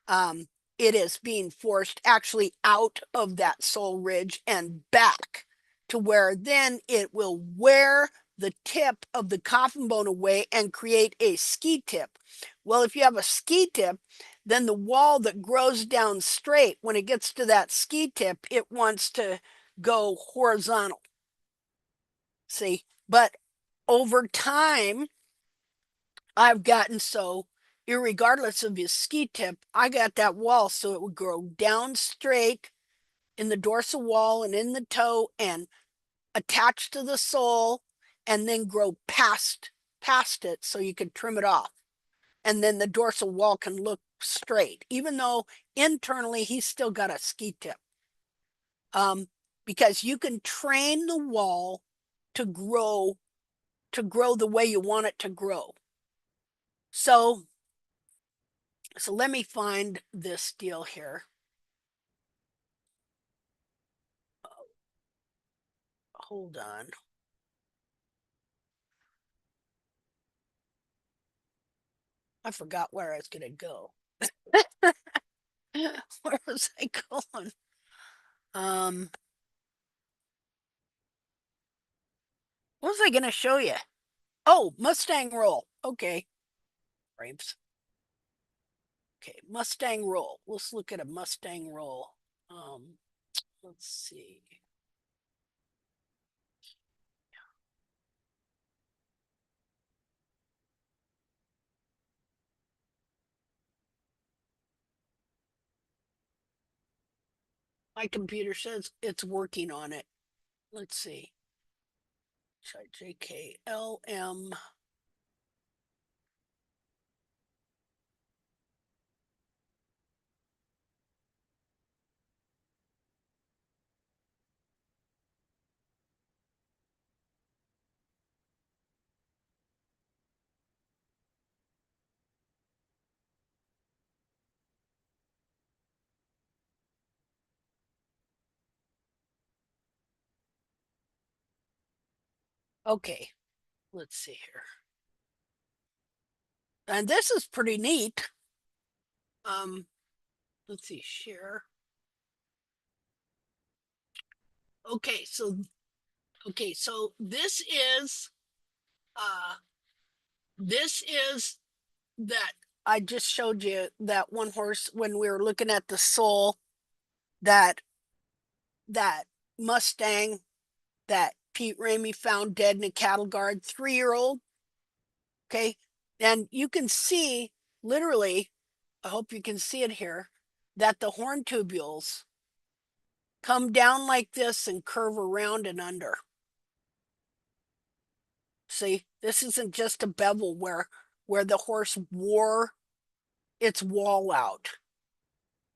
um, it is being forced actually out of that sole ridge and back to where then it will wear the tip of the coffin bone away and create a ski tip. Well, if you have a ski tip, then the wall that grows down straight, when it gets to that ski tip, it wants to go horizontal. See, but over time, I've gotten so, irregardless of his ski tip, I got that wall so it would grow down straight in the dorsal wall and in the toe and attach to the sole and then grow past it so you could trim it off. And then the dorsal wall can look straight, even though internally he's still got a ski tip. Because you can train the wall to grow the way you want it to grow. So let me find this deal here. Hold on. I forgot where I was going to go. Where was I going? What was I going to show you? Oh, Mustang roll. Okay. Frames. Okay, Mustang roll. Let's look at a Mustang roll. Let's see. My computer says it's working on it. Let's see. JKLM. Okay, let's see here. And this is pretty neat. Let's see, share. Okay, so this is that I just showed you that one horse when we were looking at the sole, that Mustang that Pete Ramey found dead in a cattle guard, 3-year-old. Okay. And you can see literally, I hope you can see it here, that the horn tubules come down like this and curve around and under. See, this isn't just a bevel where the horse wore its wall out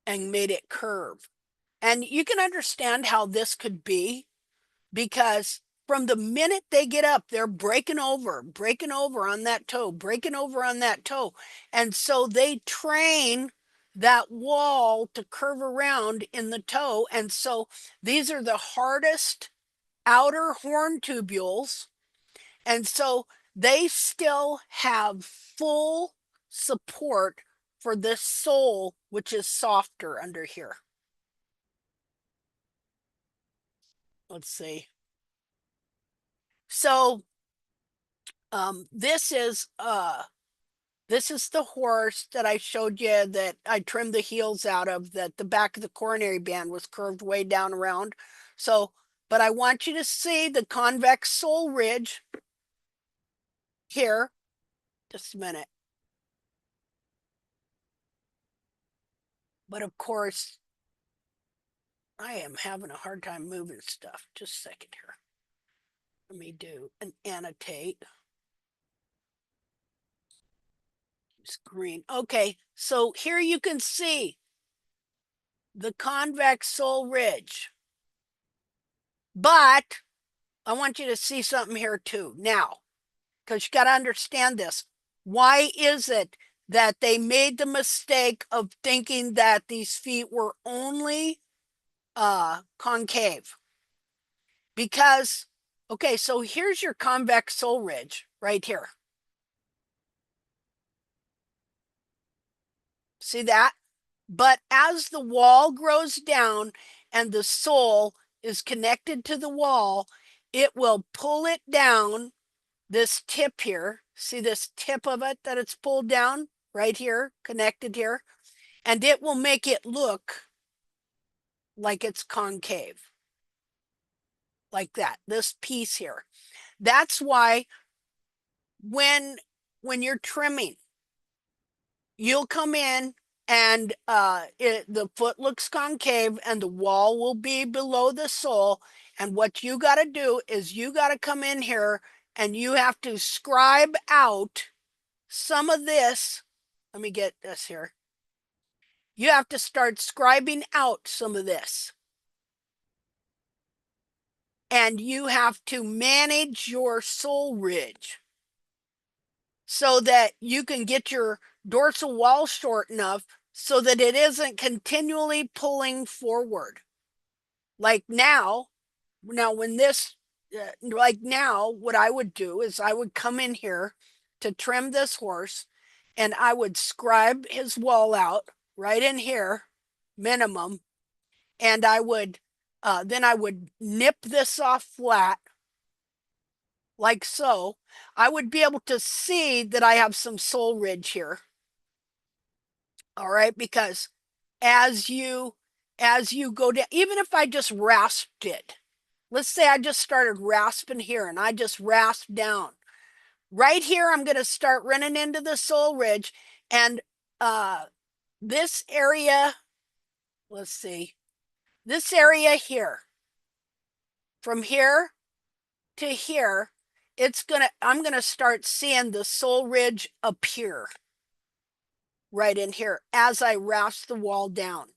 and made it curve. And you can understand how this could be because from the minute they get up, they're breaking over on that toe, breaking over on that toe. And so they train that wall to curve around in the toe. And so these are the hardest outer horn tubules. And so they still have full support for this sole, which is softer under here. Let's see. So this is the horse that I showed you that I trimmed the heels out of, that the back of the coronary band was curved way down around. So, but I want you to see the convex sole ridge here. Just a minute. But of course, I am having a hard time moving stuff. Just a second here. Let me do an annotate. It's green. Okay, so here you can see the convex sole ridge. But I want you to see something here too now, because you got to understand this. Why is it that they made the mistake of thinking that these feet were only concave? Because, okay, so here's your convex sole ridge right here. See that? But as the wall grows down and the sole is connected to the wall, it will pull it down this tip here. See this tip of it that it's pulled down right here, connected here, and it will make it look like it's concave, like that, this piece here. That's why when you're trimming, you'll come in and the foot looks concave and the wall will be below the sole. And what you got to do is you got to come in here and you have to scribe out some of this. Let me get this here. You have to start scribing out some of this. And you have to manage your sole ridge so that you can get your dorsal wall short enough so that it isn't continually pulling forward. Like now when this, like now, what I would do is I would come in here to trim this horse and I would scribe his wall out right in here, minimum. And I would, then I would nip this off flat like so. I would be able to see that I have some sole ridge here. All right, because as you go down, even if I just rasped it, let's say I just started rasping here and I just rasped down. Right here, I'm going to start running into the sole ridge, and this area, let's see, this area here, from here to here, I'm going to start seeing the sole ridge appear right in here as I rasp the wall down.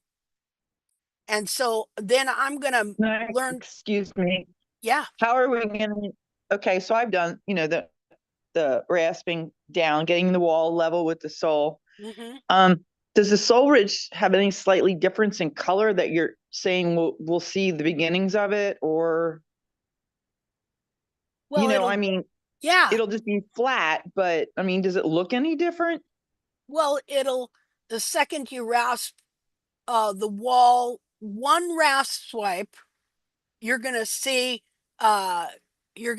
And so then I'm going to learn. Excuse me. Yeah. How are we going to, okay, so I've done, the rasping down, getting the wall level with the sole. Mm-hmm. Does the sole ridge have any slightly difference in color that you're saying we'll see the beginnings of it, or Well, I mean, yeah. it'll just be flat, but I mean, does it look any different? Well, the second you rasp the wall, one rasp swipe, you're gonna see well, you're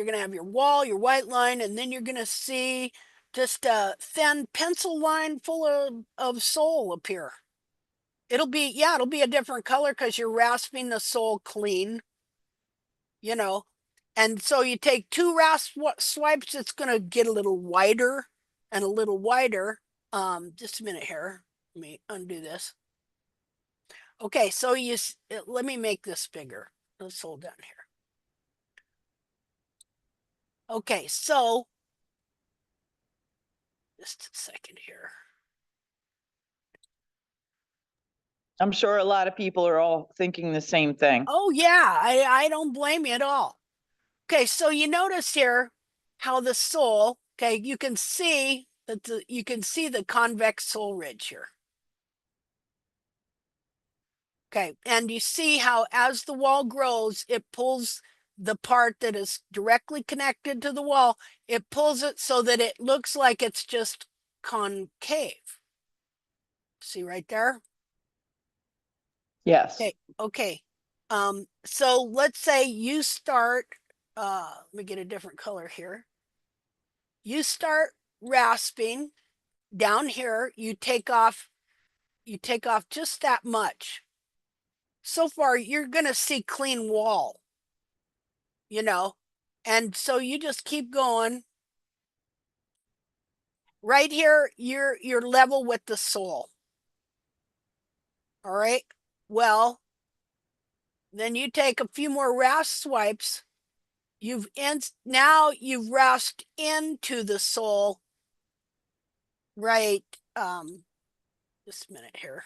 gonna have your wall, your white line, and then you're gonna see just a thin pencil line full of sole appear. It'll be a different color because you're rasping the sole clean, and so you take two rasp swipes, it's gonna get a little wider and a little wider. Just a minute here, let me undo this. Okay, so let me make this bigger. Let's hold down here. Okay, so just a second here. I'm sure a lot of people are all thinking the same thing. Oh yeah, I don't blame you at all. Okay, so you notice here how the sole, okay, you can see that you can see the convex sole ridge here. Okay, and you see how as the wall grows, it pulls the part that is directly connected to the wall, it pulls it so that it looks like it's just concave. See right there? Yes. Okay. So let's say you start, let me get a different color here. You start rasping down here, you take off just that much. So far, you're gonna see clean wall, you know, and so you just keep going. Right here, you're level with the sole. All right. Well, then you take a few more rasp swipes. Now you've rasped into the sole. Right. Just a minute here.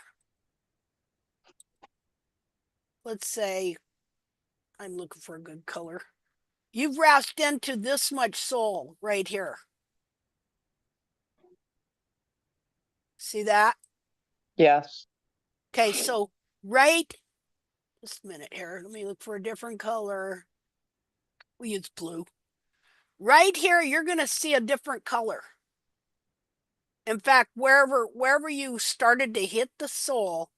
Let's say I'm looking for a good color. You've rasped into this much sole right here. See that? Yes. Okay, so right, just a minute here. Let me look for a different color. We use blue. Right here, you're going to see a different color. In fact, wherever you started to hit the sole,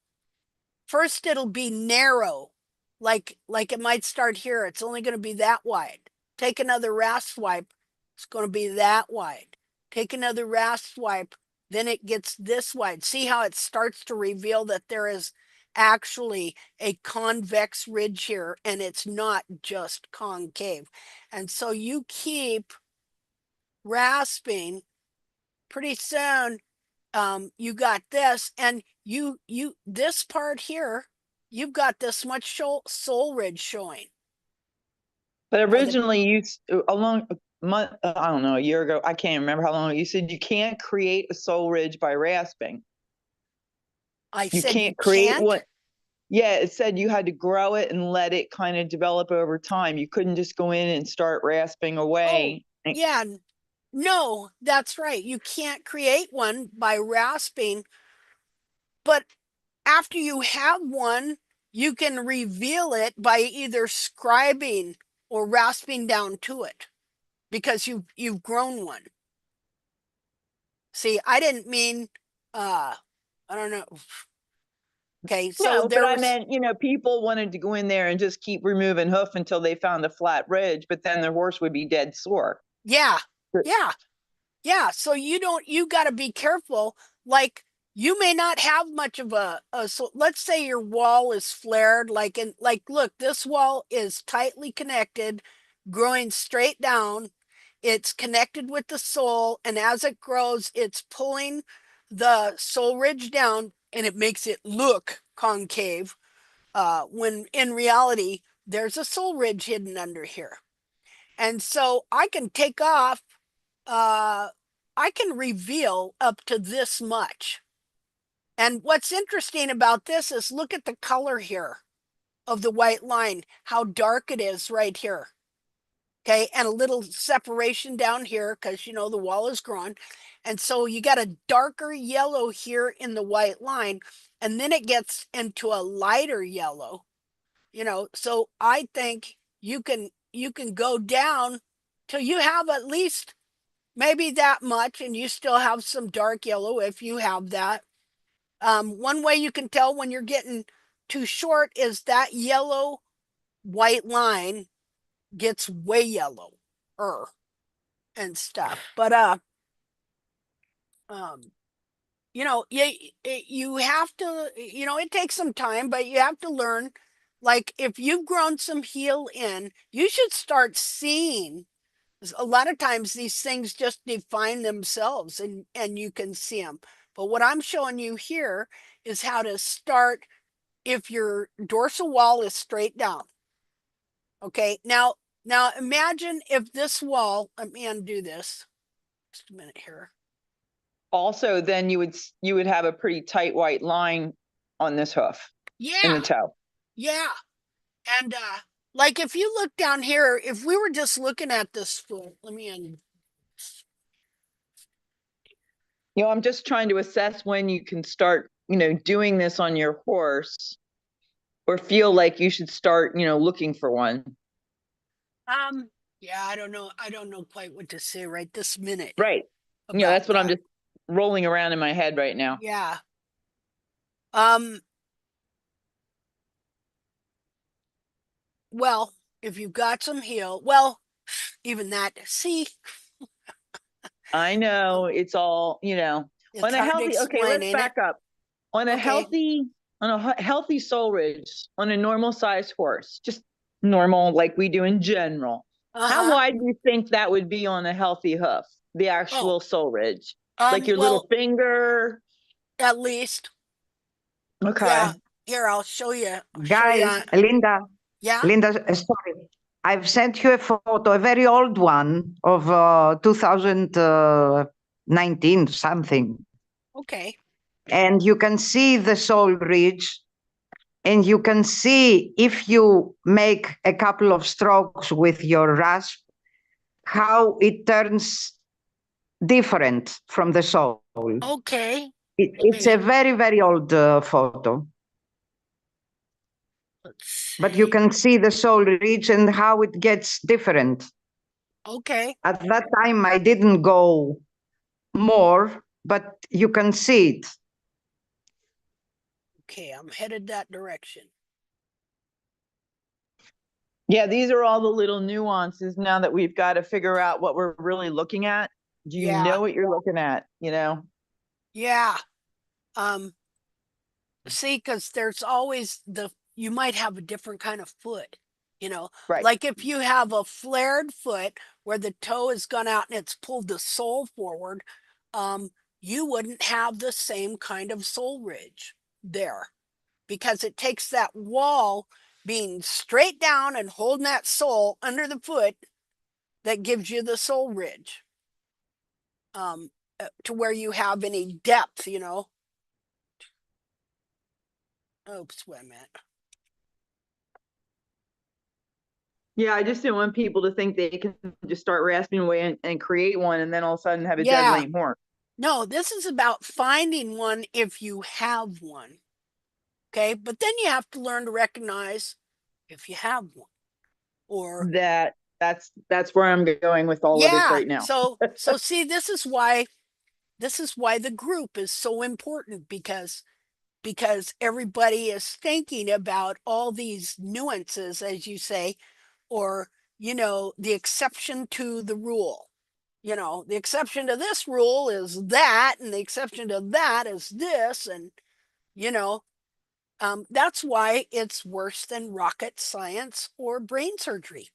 first it'll be narrow, like it might start here. It's only going to be that wide. Take another rasp swipe, it's going to be that wide. Take another rasp swipe, then it gets this wide. See how it starts to reveal that there is actually a convex ridge here, and it's not just concave. And so you keep rasping. Pretty soon, you got this, and you this part here, you've got this much sole ridge showing. But originally, along month, I don't know, a year ago, I can't remember how long. You said you can't create a sole ridge by rasping. I You said you can't create can't. one. Yeah, it said you had to grow it and let it kind of develop over time. You couldn't just go in and start rasping Oh, away. yeah. No, that's right. You can't create one by rasping, but after you have one, you can reveal it by either scribing or rasping down to it because you've grown one. See, I didn't mean I don't know. Okay, so No, but there I was, meant, people wanted to go in there and just keep removing hoof until they found a flat ridge, but then their horse would be dead sore. yeah, yeah, yeah. So you got to be careful. Like you may not have much of so let's say your wall is flared, look, this wall is tightly connected, growing straight down. It's connected with the sole, and as it grows, it's pulling the sole ridge down, and it makes it look concave. When in reality, there's a sole ridge hidden under here. And so I can take off, I can reveal up to this much. And what's interesting about this is look at the color here of the white line, how dark it is right here. Okay, and a little separation down here because the wall is grown. And so you got a darker yellow here in the white line, and then it gets into a lighter yellow. So I think you can go down till you have at least maybe that much, and you still have some dark yellow if you have that. One way you can tell when you're getting too short is that yellow white line gets way yellow and stuff. But um you have to, it takes some time, but you have to learn. Like if you've grown some heel in, you should start seeing. A lot of times these things just define themselves, and you can see them. But what I'm showing you here is how to start if your dorsal wall is straight down. Okay, now imagine if this wall, let me undo this. Just a minute here. Also, then you would have a pretty tight white line on this hoof in Yeah, the toe. yeah. And Like if you look down here, if we were just looking at this foot, let me You know, I'm just trying to assess when you can start, doing this on your horse or feel like you should start, looking for one. yeah, I don't know. I don't know quite what to say right this minute Right. about That's what I'm that. just rolling around in my head right now. Yeah. Well, if you've got some heel, well, even that, see, I know it's all, it's on a hard to healthy, okay, explain, let's ain't it? back up. On a Okay. healthy soul ridge, on a normal sized horse, just normal like we do in general. How wide do you think that would be on a healthy hoof? The actual soul ridge, like your little Well, finger. at least, Okay. yeah. Here, I'll show you. Guys, Linda, Yeah. Linda, sorry. I've sent you a photo, a very old one of 2019 something. Okay. And you can see the soul ridge, and you can see if you make a couple of strokes with your rasp, how it turns different from the soul. Okay. It's a very, very old photo. But you can see the soul ridge and how it gets different. Okay. At that time, I didn't go more, but you can see it. Okay, I'm headed that direction. Yeah, these are all the little nuances now that we've got to figure out what we're really looking at. Do you know what you're looking at? Yeah. See, because there's always you might have a different kind of foot, Right. like if you have a flared foot where the toe has gone out and it's pulled the sole forward, you wouldn't have the same kind of sole ridge there because it takes that wall being straight down and holding that sole under the foot that gives you the sole ridge, to where you have any depth, Oops, wait a minute. Yeah, I just didn't want people to think they can just start rasping away and create one and then all of a sudden have a dead lame horn. No, this is about finding one if you have one. Okay, but then you have to learn to recognize if you have one. Or that's where I'm going with all of this right now. So see, this is why the group is so important because everybody is thinking about all these nuances, as you say, or the exception to the rule. The exception to this rule is that, and the exception to that is this, and that's why it's worse than rocket science or brain surgery.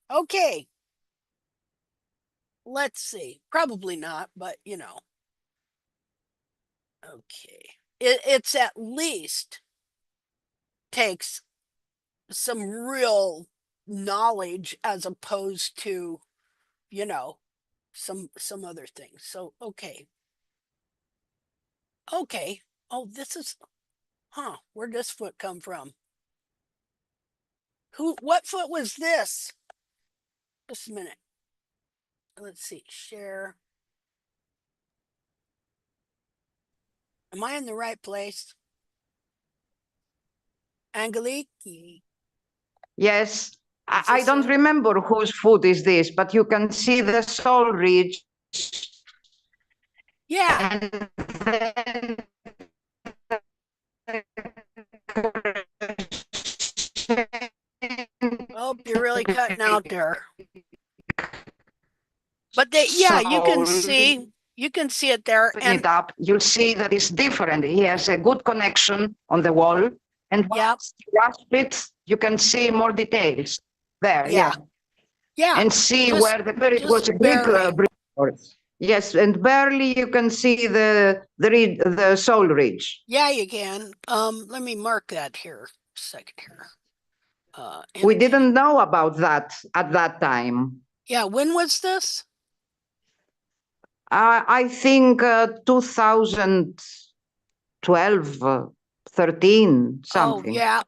Okay, let's see. Probably not, but okay. It's at least takes some real knowledge as opposed to some other things. So okay. Oh, this is where'd this foot come from? What foot was this? Just a minute. Let's see. Share. Am I in the right place? Angelique? Yes, I don't remember whose foot is this, but you can see the soul ridge. Yeah. And then Oh, you're really cutting out there. But you can see it there. And it up, you'll see that it's different. He has a good connection on the wall. And once you grasp it, you can see more details there. Yeah. And see where it was a big yes, and barely you can see the soul ridge. Yeah, you can. Let me mark that here. A second here. We didn't know about that at that time. Yeah, when was this? I think 2012, 13, something. Oh, yeah.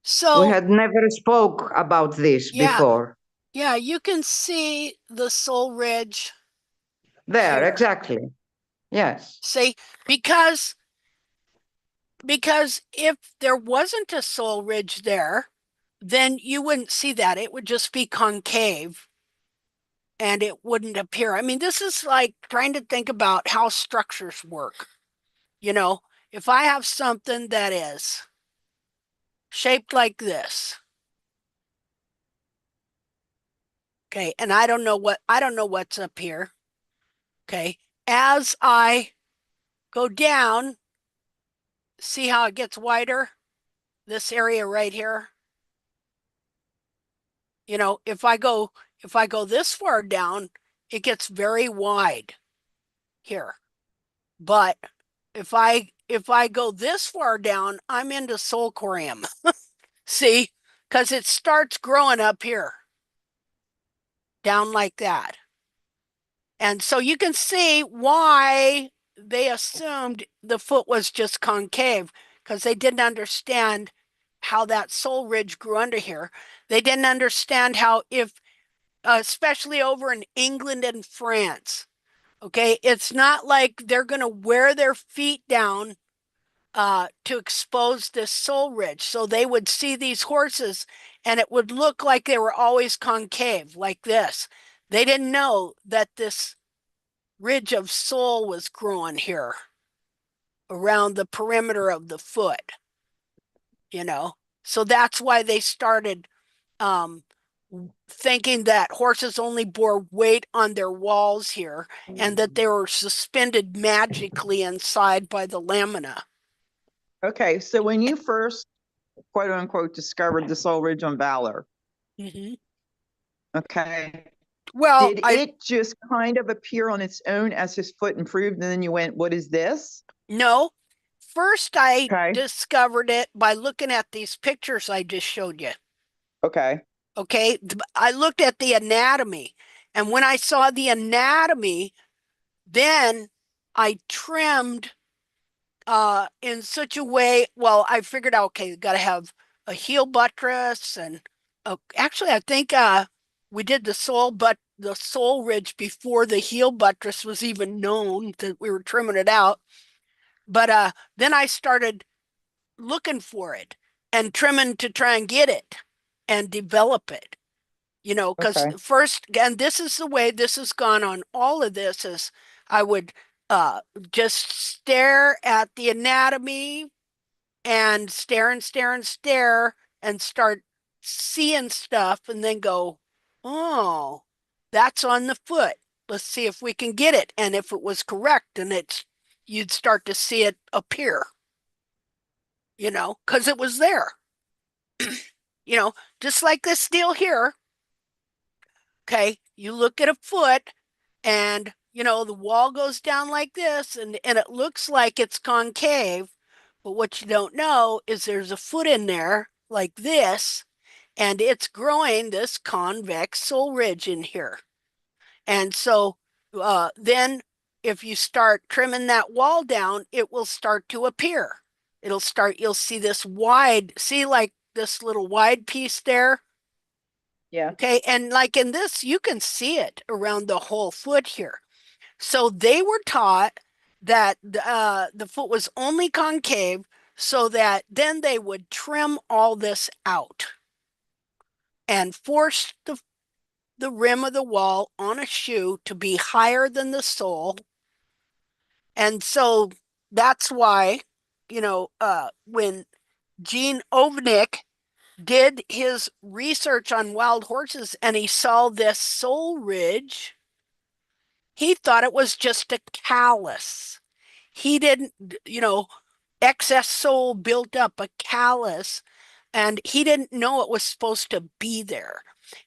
So we had never spoke about this before. Yeah, you can see the sole ridge There, here. exactly. Yes. See, because if there wasn't a sole ridge there, then you wouldn't see that. It would just be concave and it wouldn't appear. I mean, this is like trying to think about how structures work. You know, if I have something that is shaped like this, okay, and I don't know what's up here. Okay, as I go down, see how it gets wider? This area right here. You know, if I go this far down, it gets very wide here. But if I go this far down, I'm into soul corium. See, because it starts growing up here, down like that. And so you can see why they assumed the foot was just concave, because they didn't understand how that sole ridge grew under here. They didn't understand how, if especially over in England and France, okay, it's not like they're going to wear their feet down to expose this sole ridge. So they would see these horses and it would look like they were always concave like this. They didn't know that this ridge of sole was growing here around the perimeter of the foot, you know. So that's why they started thinking that horses only bore weight on their walls here and that they were suspended magically inside by the lamina. Okay, so when you first, quote unquote, discovered the sole ridge on Valor, okay, well, did it just kind of appear on its own as his foot improved, and then you went, "What is this?" No. First, I discovered it by looking at these pictures I just showed you. Okay. Okay, I looked at the anatomy, and when I saw the anatomy, then I trimmed in such a way. Well, I figured out, okay, got to have a heel buttress, and actually, I think we did the sole ridge before the heel buttress was even known, that we were trimming it out. But then I started looking for it and trimming to try and get it and develop it. You know, because first, and this is the way this has gone on all of this, is I would just stare at the anatomy and stare and stare and stare and start seeing stuff and then go, oh, that's on the foot. Let's see if we can get it. And if it was correct, and you'd start to see it appear, you know, because it was there. You know, just like this deal here. Okay, you look at a foot and, you know, the wall goes down like this and it looks like it's concave. But what you don't know is there's a foot in there like this, and it's growing this convex sole ridge in here. And so then if you start trimming that wall down, it will start to appear. You'll see this wide, see like this little wide piece there? Yeah. Okay, and like in this, you can see it around the whole foot here. So they were taught that the foot was only concave, so that then they would trim all this out and force the rim of the wall on a shoe to be higher than the sole. And so that's why, you know, when Gene Ovnick did his research on wild horses and he saw this sole ridge, he thought it was just a callus. He didn't, you know, excess sole built up a callus, and he didn't know it was supposed to be there.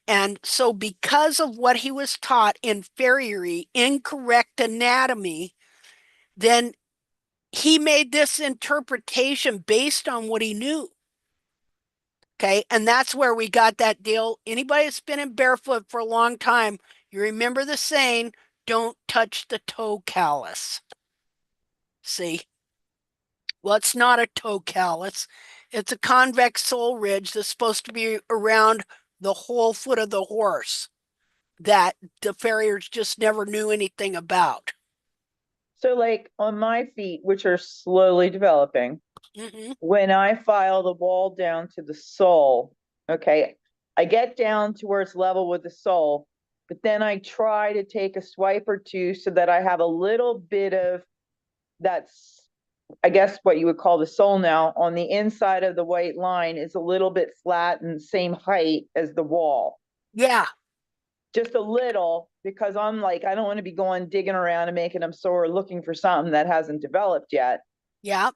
And so because of what he was taught in farriery, incorrect anatomy, then he made this interpretation based on what he knew. Okay, and that's where we got that deal. Anybody that's been in barefoot for a long time, you remember the saying, don't touch the toe callus. See? Well, it's not a toe callus. It's a convex sole ridge that's supposed to be around the whole foot of the horse that the farriers just never knew anything about. So like on my feet, which are slowly developing, when I file the wall down to the sole, okay, I get down to where it's level with the sole, but then I try to take a swipe or two so that I have a little bit of that's, I guess what you would call the sole now on the inside of the white line is a little bit flat and same height as the wall. Yeah. Just a little, because I'm like, I don't want to be going digging around and making them sore looking for something that hasn't developed yet. Yeah.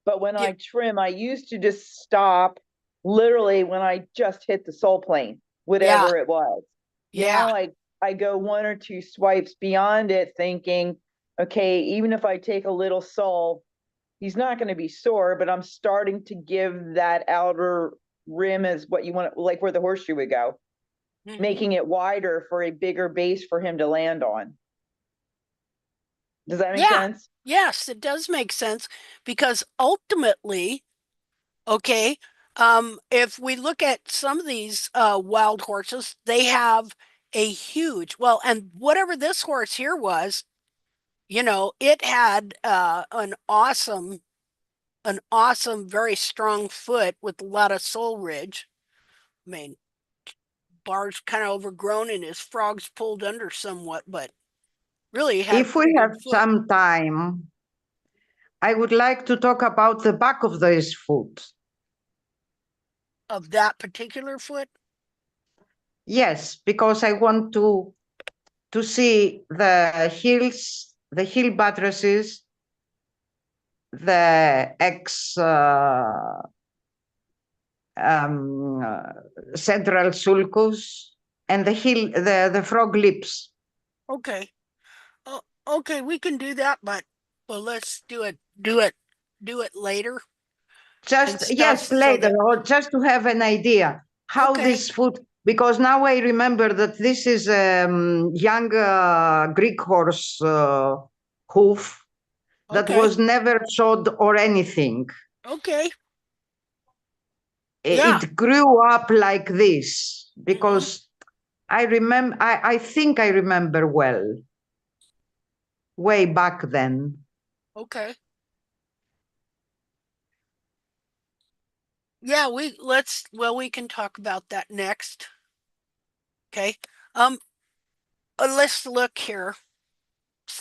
But when I trim, I used to just stop literally when I just hit the sole plane, whatever it was. Now I go one or two swipes beyond it thinking, okay, even if I take a little sole, he's not going to be sore, but I'm starting to give that outer rim as what you want, like where the horseshoe would go, making it wider for a bigger base for him to land on. Does that make sense? Yes, it does make sense, because ultimately, okay, if we look at some of these wild horses, they have a huge, well, and whatever this horse here was, you know, it had an awesome, very strong foot with a lot of sole ridge. I mean, bar's kind of overgrown and his frog's pulled under somewhat, but really had if we have some time, I would like to talk about the back of this foot. Of that particular foot? Yes, because I want to see the heels, the heel buttresses, the central sulcus, and the heel, the frog lips. Okay. Oh, okay, we can do that, but well, let's do it later. Just yes, later, or just to have an idea how this foot. Because now I remember that this is young Greek horse hoof that was never shod or anything. Okay. It grew up like this because I remember. I think I remember well. Way back then. Okay. Yeah, we can talk about that next. Okay. Let's look here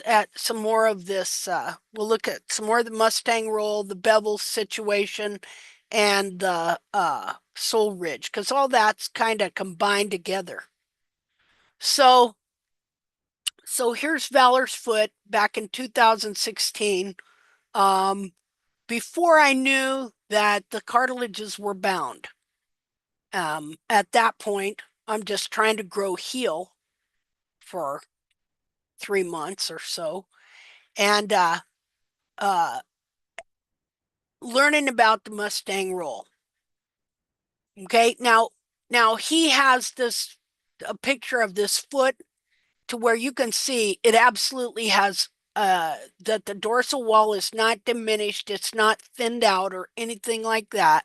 at some more of this. We'll look at some more of the Mustang roll, the bevel situation, and the sole ridge, because all that's kind of combined together. So here's Valor's foot back in 2016. Before I knew that the cartilages were bound. At that point, I'm just trying to grow heel for 3 months or so, and learning about the Mustang roll. Okay, now he has a picture of this foot to where you can see it absolutely has that the dorsal wall is not diminished, it's not thinned out or anything like that.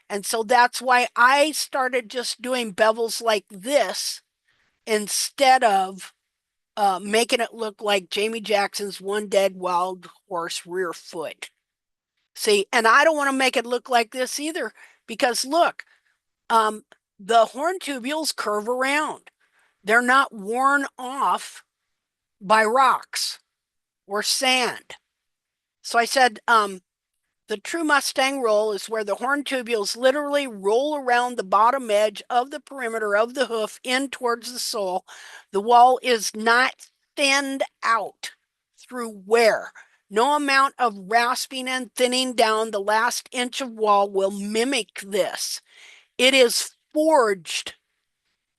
And so that's why I started just doing bevels like this instead of making it look like Jamie Jackson's One Dead Wild Horse rear foot. See, and I don't want to make it look like this either, because look, the horn tubules curve around. They're not worn off by rocks or sand. So I said, the true Mustang roll is where the horn tubules literally roll around the bottom edge of the perimeter of the hoof in towards the sole. The wall is not thinned out through wear. No amount of rasping and thinning down the last inch of wall will mimic this. It is forged.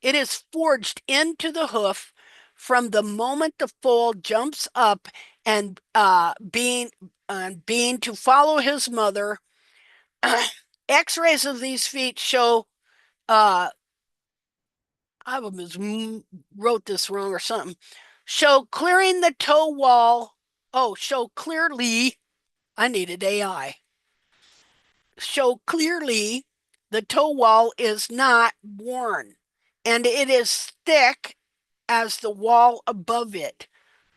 It is forged into the hoof from the moment the foal jumps up and being to follow his mother. X-rays of these feet show I wrote this wrong or something. Show clearing the toe wall. Oh, show clearly. I needed AI. show clearly the toe wall is not worn and it is thick as the wall above it.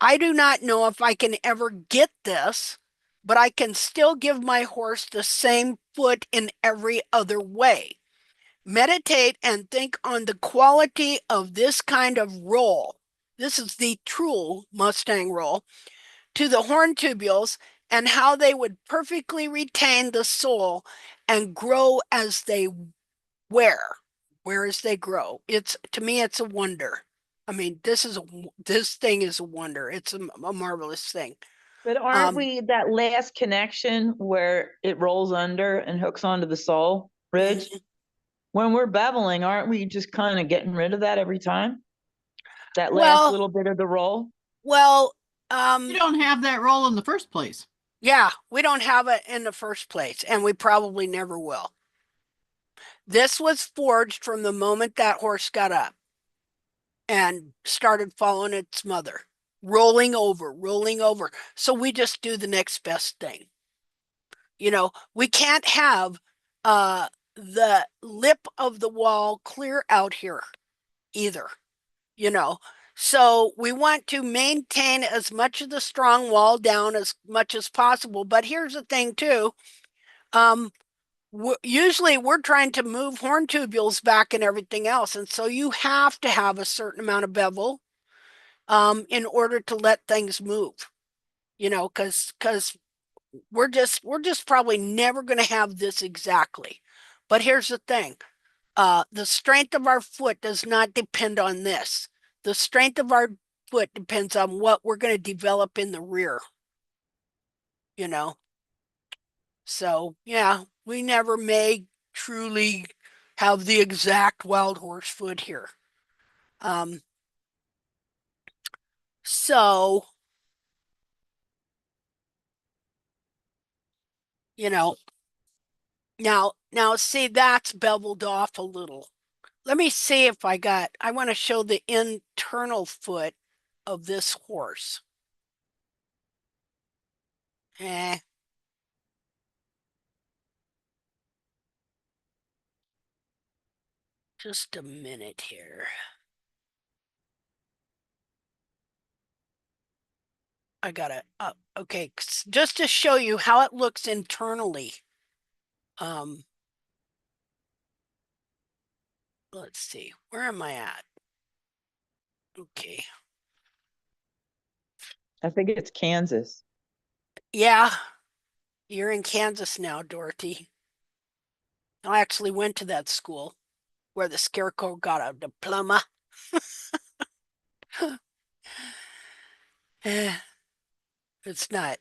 I do not know if I can ever get this, but I can still give my horse the same foot in every other way. Meditate and think on the quality of this kind of roll. This is the true Mustang roll to the horn tubules and how they would perfectly retain the sole and grow as they wear, where as they grow. It's, to me, it's a wonder. I mean, this thing is a wonder. It's a marvelous thing. But aren't we that last connection where it rolls under and hooks onto the sole ridge? Mm-hmm. When we're beveling, aren't we just kind of getting rid of that every time? That last little bit of the roll? Well, you don't have that roll in the first place. Yeah, we don't have it in the first place, and we probably never will. This was forged from the moment that horse got up and started following its mother, rolling over, rolling over. So we just do the next best thing. You know, we can't have the lip of the wall clear out here either, you know. So we want to maintain as much of the strong wall down as much as possible. But here's the thing too. Usually we're trying to move horn tubules back and everything else. And so you have to have a certain amount of bevel in order to let things move, you know, because we're just probably never going to have this exactly. But here's the thing. The strength of our foot does not depend on this. The strength of our foot depends on what we're going to develop in the rear, you know. So, yeah, we never may truly have the exact wild horse foot here. So, you know, now see, that's beveled off a little. Let me see if I want to show the internal foot of this horse. Just a minute here. I gotta, okay, just to show you how it looks internally. Let's see, where am I at? Okay. I think it's Kansas. Yeah, you're in Kansas now, Dorothy. I actually went to that school where the scarecrow got a diploma. It's not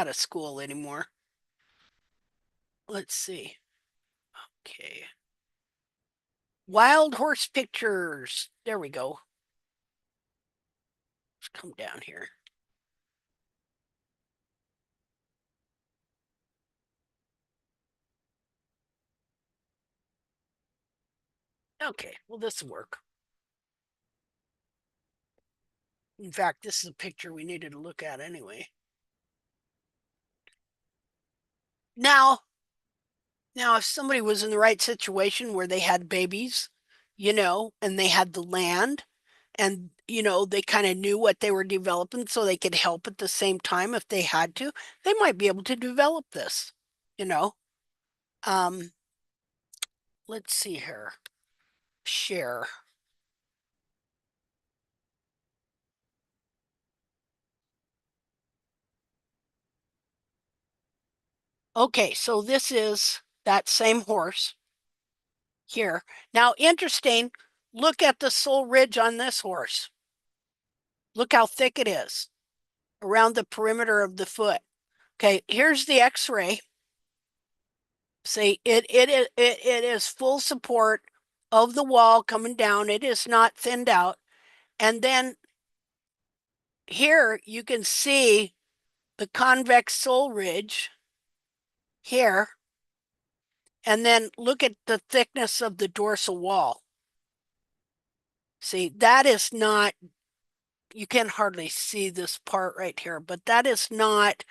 a school anymore. Let's see. Okay. Wild horse pictures. There we go. Let's come down here. Okay, well, this will work. In fact, this is a picture we needed to look at anyway. Now, if somebody was in the right situation where they had babies, you know, and they had the land and, you know, they kind of knew what they were developing so they could help at the same time if they had to, they might be able to develop this, you know. Let's see here. Share. Okay, so this is that same horse here. Now, interesting, look at the sole ridge on this horse. Look how thick it is around the perimeter of the foot. Okay, here's the x-ray. See, it is full support of the wall coming down. It is not thinned out. And then here you can see the convex sole ridge here. And then look at the thickness of the dorsal wall. See, that is not, you can hardly see this part right here, but that is not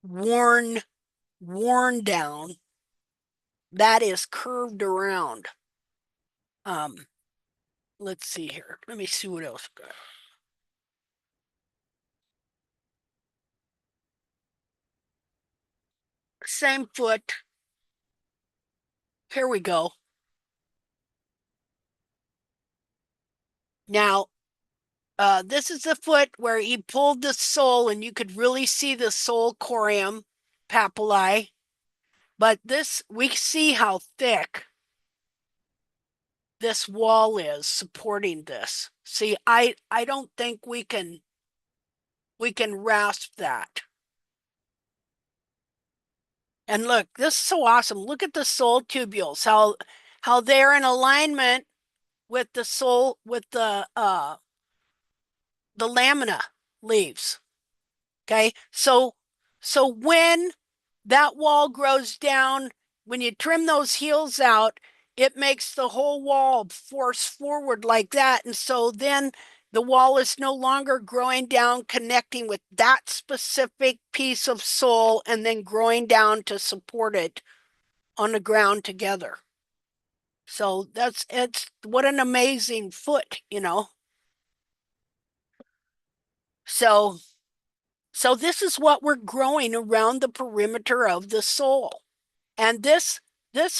worn worn down. That is curved around. Let's see here. Let me see what else. Same foot. Here we go. Now, this is the foot where he pulled the sole, and you could really see the sole corium papillae. But this, we see how thick this wall is supporting this. See, I don't think we can grasp that. And look, this is so awesome. Look at the sole tubules, how they're in alignment with the sole, with the lamina leaves. Okay, so when that wall grows down, when you trim those heels out, it makes the whole wall force forward like that. And so then the wall is no longer growing down, connecting with that specific piece of sole, and then growing down to support it on the ground together. So it's what an amazing foot, you know. So this is what we're growing around the perimeter of the sole. And this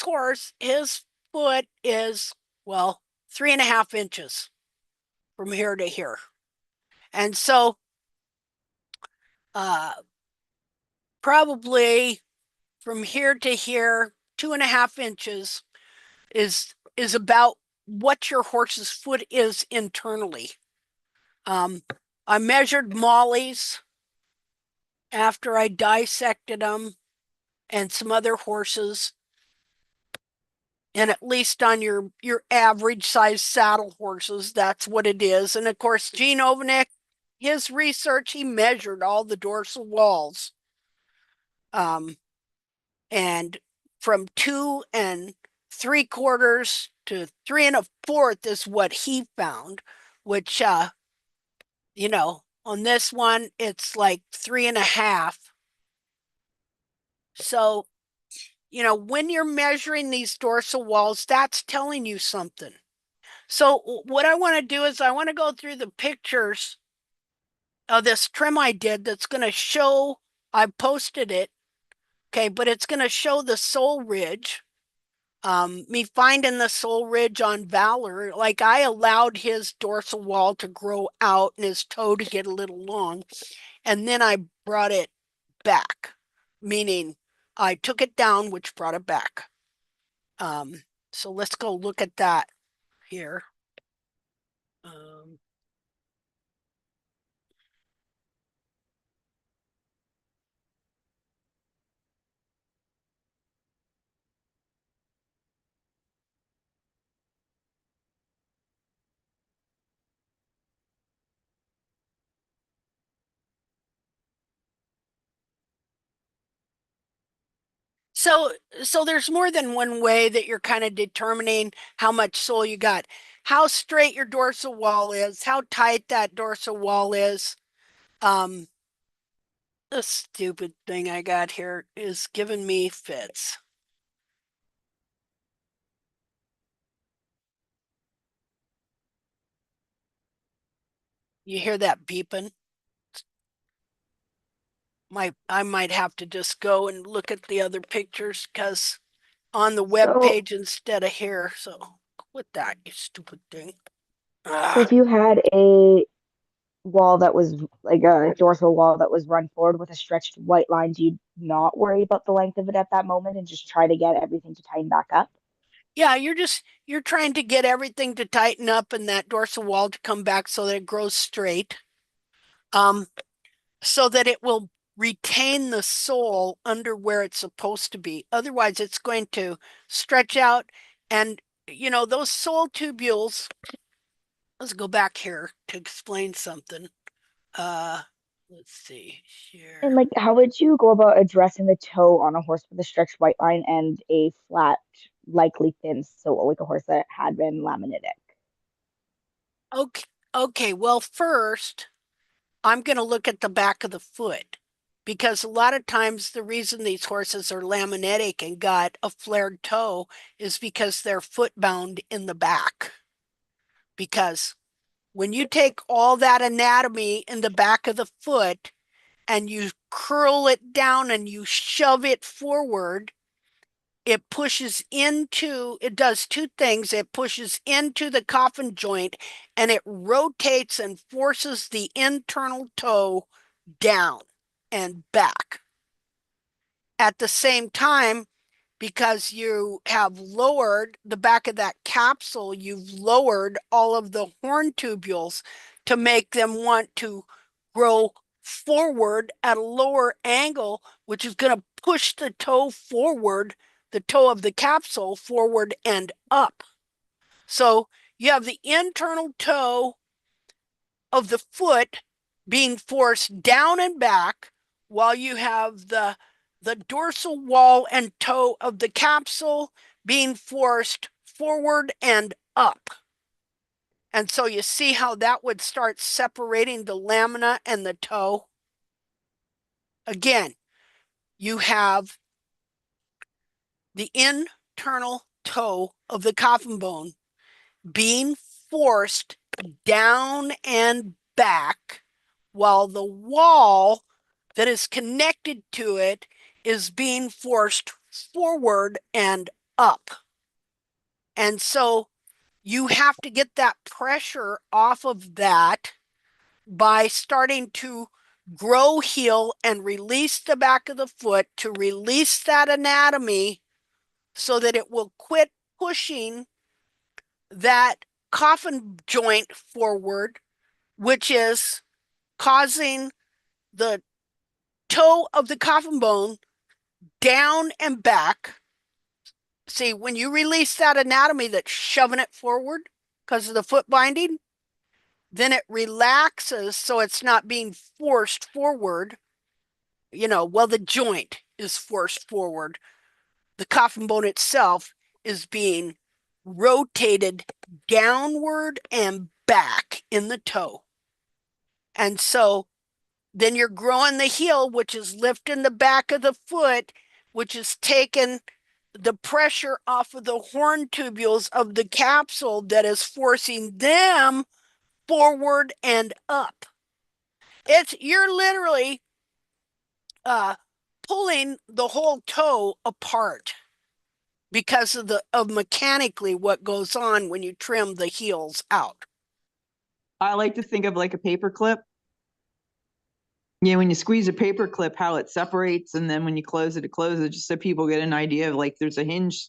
horse, his foot is, well, 3.5 inches from here to here. And so probably from here to here, 2.5 inches is about what your horse's foot is internally. I measured Molly's after I dissected them and some other horses. And at least on your average size saddle horses, that's what it is. And of course, Gene Ovanek, his research, he measured all the dorsal walls. And from 2 3/4 to 3 1/4 is what he found, which, you know, on this one, it's like 3.5. So, you know, when you're measuring these dorsal walls, that's telling you something. So what I want to do is I want to go through the pictures of this trim I did that's going to show, I posted it, okay, but it's going to show the sole ridge. Me finding the sole ridge on Valor, like I allowed his dorsal wall to grow out and his toe to get a little long, and then I brought it back, meaning I took it down, which brought it back. So let's go look at that here. So there's more than one way that you're kind of determining how much sole you got. How straight your dorsal wall is, how tight that dorsal wall is. The stupid thing I got here is giving me fits. You hear that beeping? I might have to just go and look at the other pictures because on the web page instead of here. So quit that, you stupid thing. So if you had a wall that was like a dorsal wall that was run forward with a stretched white line, do you not worry about the length of it at that moment and just try to get everything to tighten back up? Yeah, you're trying to get everything to tighten up and that dorsal wall to come back so that it grows straight. So that it will retain the sole under where it's supposed to be. Otherwise, it's going to stretch out. And, you know, those sole tubules, let's go back here to explain something. Let's see here. And like, how would you go about addressing the toe on a horse with a stretched white line and a flat, likely thin sole, like a horse that had been laminitic? Okay. Well, first, I'm going to look at the back of the foot. because a lot of times the reason these horses are laminitic and got a flared toe is because they're foot bound in the back. Because when you take all that anatomy in the back of the foot and you curl it down and you shove it forward, it pushes into, it does two things. It pushes into the coffin joint and it rotates and forces the internal toe down and back. At the same time, because you have lowered the back of that capsule, you've lowered all of the horn tubules to make them want to grow forward at a lower angle, which is going to push the toe forward, the toe of the capsule forward and up. So you have the internal toe of the foot being forced down and back, while you have the dorsal wall and toe of the capsule being forced forward and up. And so you see how that would start separating the lamina and the toe. Again, you have the internal toe of the coffin bone being forced down and back, while the wall that is connected to it is being forced forward and up. And so you have to get that pressure off of that by starting to grow heel and release the back of the foot to release that anatomy so that it will quit pushing that coffin joint forward, which is causing the toe of the coffin bone down and back. See, when you release that anatomy that's shoving it forward because of the foot binding, then it relaxes so it's not being forced forward. Well, the joint is forced forward. The coffin bone itself is being rotated downward and back in the toe. And so then you're growing the heel, which is lifting the back of the foot, which is taking the pressure off of the horn tubules of the capsule that is forcing them forward and up. You're literally pulling the whole toe apart because of mechanically what goes on when you trim the heels out. I like to think of like a paper clip. When you squeeze a paper clip, how it separates, and then when you close it closes, just so people get an idea of like there's a hinge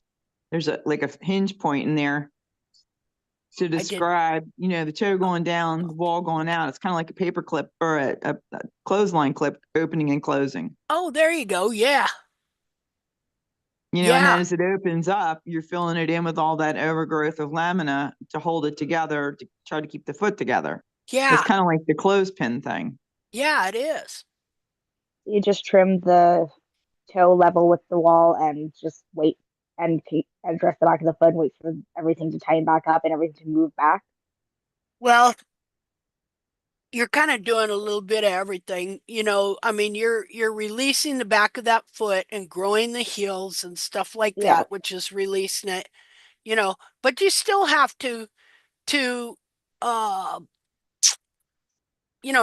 point in there to describe, the toe going down, the wall going out. It's kind of like a paper clip or a clothesline clip opening and closing. Oh, there you go. Yeah. And then as it opens up, you're filling it in with all that overgrowth of lamina to hold it together, to try to keep the foot together. Yeah. It's kind of like the clothespin thing. Yeah, it is. You just trim the toe level with the wall and just wait and dress the back of the foot and wait for everything to tighten back up and everything to move back. Well, you're kind of doing a little bit of everything. You're releasing the back of that foot and growing the heels and stuff like that, which is releasing it, but you still have to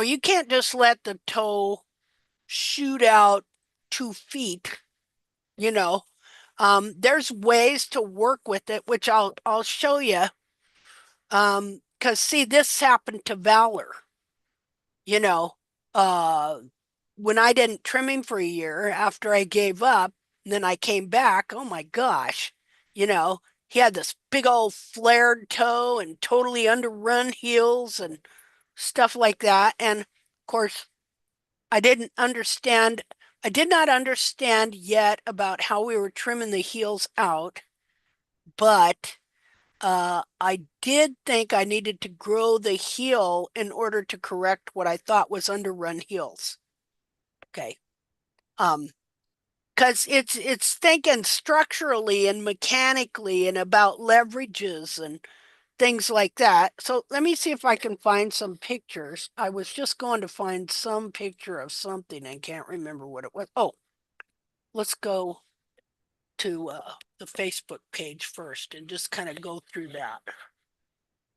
you can't just let the toe shoot out 2 feet. There's ways to work with it, which I'll show you. Because see, this happened to Valor. When I didn't trim him for a year after I gave up, and then I came back, oh my gosh, he had this big old flared toe and totally underrun heels and stuff like that. And of course, I did not understand yet about how we were trimming the heels out, but I did think I needed to grow the heel in order to correct what I thought was underrun heels. Okay. Because it's thinking structurally and mechanically and about leverages and things like that. So let me see if I can find some pictures. I was just going to find some picture of something and can't remember what it was. Oh, let's go to the Facebook page first and just kind of go through that. I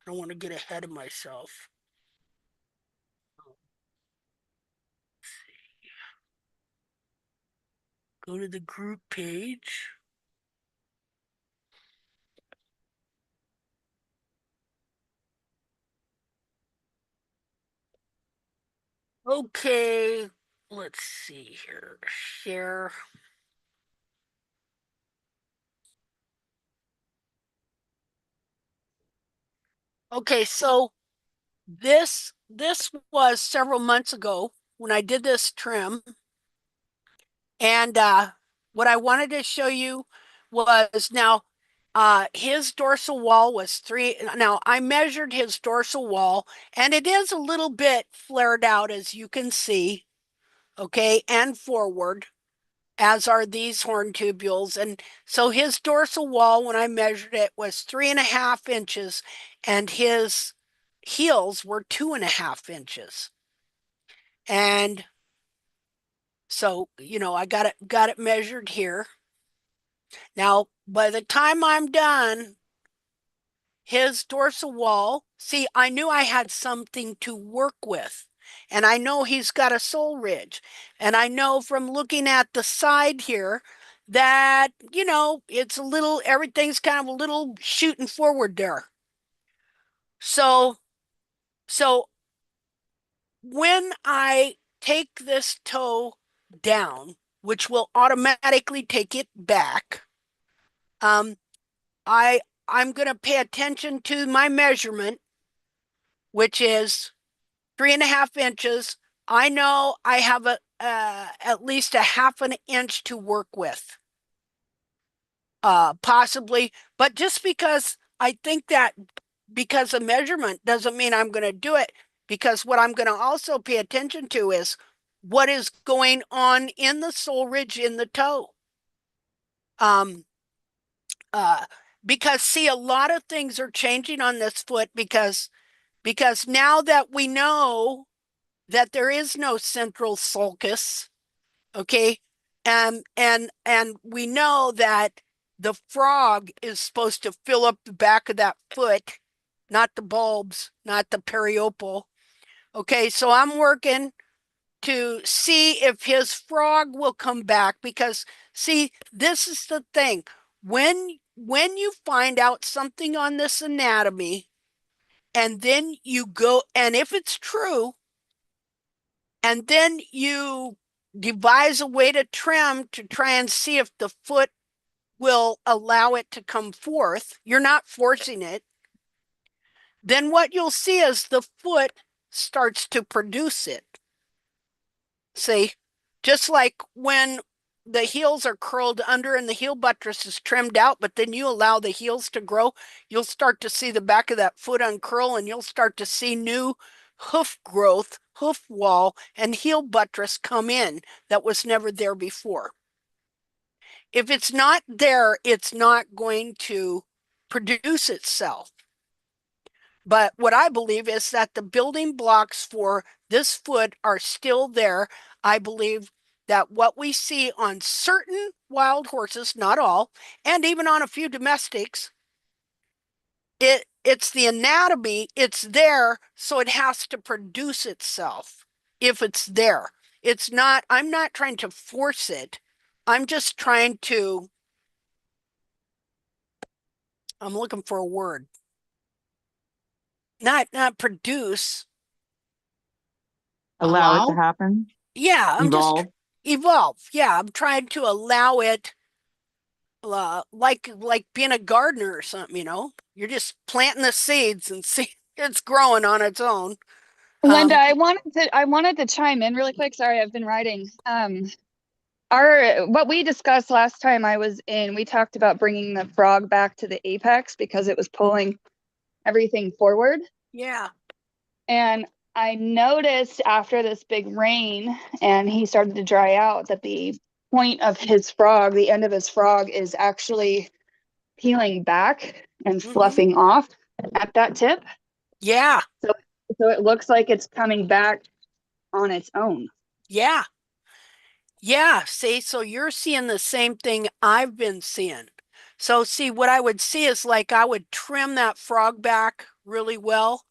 don't want to get ahead of myself. Go to the group page. Okay, let's see here. Share. Okay, so this was several months ago when I did this trim. And what I wanted to show you was now his dorsal wall was 3. Now I measured his dorsal wall and it is a little bit flared out, as you can see, okay, and forward, as are these horn tubules. And so his dorsal wall, when I measured it, was 3.5 inches and his heels were 2.5 inches. And so, you know, I got it measured here. Now, by the time I'm done, his dorsal wall, see, I knew I had something to work with. And I know he's got a sole ridge. And I know from looking at the side here that, you know, it's a little, everything's kind of a little shooting forward there. So when I take this toe down, which will automatically take it back, I'm going to pay attention to my measurement, which is 3.5 inches. I know I have at least 1/2 inch to work with, possibly. But just because I think that because of measurement doesn't mean I'm going to do it, because what I'm going to also pay attention to is what is going on in the sole ridge in the toe. Because see, a lot of things are changing on this foot because now that we know that there is no central sulcus, okay, and we know that the frog is supposed to fill up the back of that foot, not the bulbs, not the periopal. Okay, so I'm working to see if his frog will come back, because see, this is the thing. When you find out something on this anatomy and then you go, and if it's true, and then you devise a way to trim to try and see if the foot will allow it to come forth, you're not forcing it, then what you'll see is the foot starts to produce it. See, just like when the heels are curled under and the heel buttress is trimmed out, but then you allow the heels to grow, you'll start to see the back of that foot uncurl, and you'll start to see new hoof growth, hoof wall, and heel buttress come in that was never there before. If it's not there, it's not going to produce itself. But what I believe is that the building blocks for this foot are still there. I believe that what we see on certain wild horses, not all, and even on a few domestics, it's the anatomy, it's there, so it has to produce itself if it's there. It's not, I'm not trying to force it. I'm just trying to, I'm looking for a word. Not produce. Allow it to happen. Yeah, I'm Evolve. just evolve. Yeah, I'm trying to allow it, like being a gardener or something, you know. You're just planting the seeds and see it's growing on its own. Linda, I wanted to chime in really quick. Sorry, I've been writing. What we discussed last time I was in, we talked about bringing the frog back to the apex because it was pulling everything forward. Yeah. And I noticed after this big rain and he started to dry out that the point of his frog, the end of his frog, is actually peeling back and fluffing off. at that tip. Yeah. So it looks like it's coming back on its own. Yeah. Yeah. See, so you're seeing the same thing I've been seeing. So see, what I would see is like I would trim that frog back really well.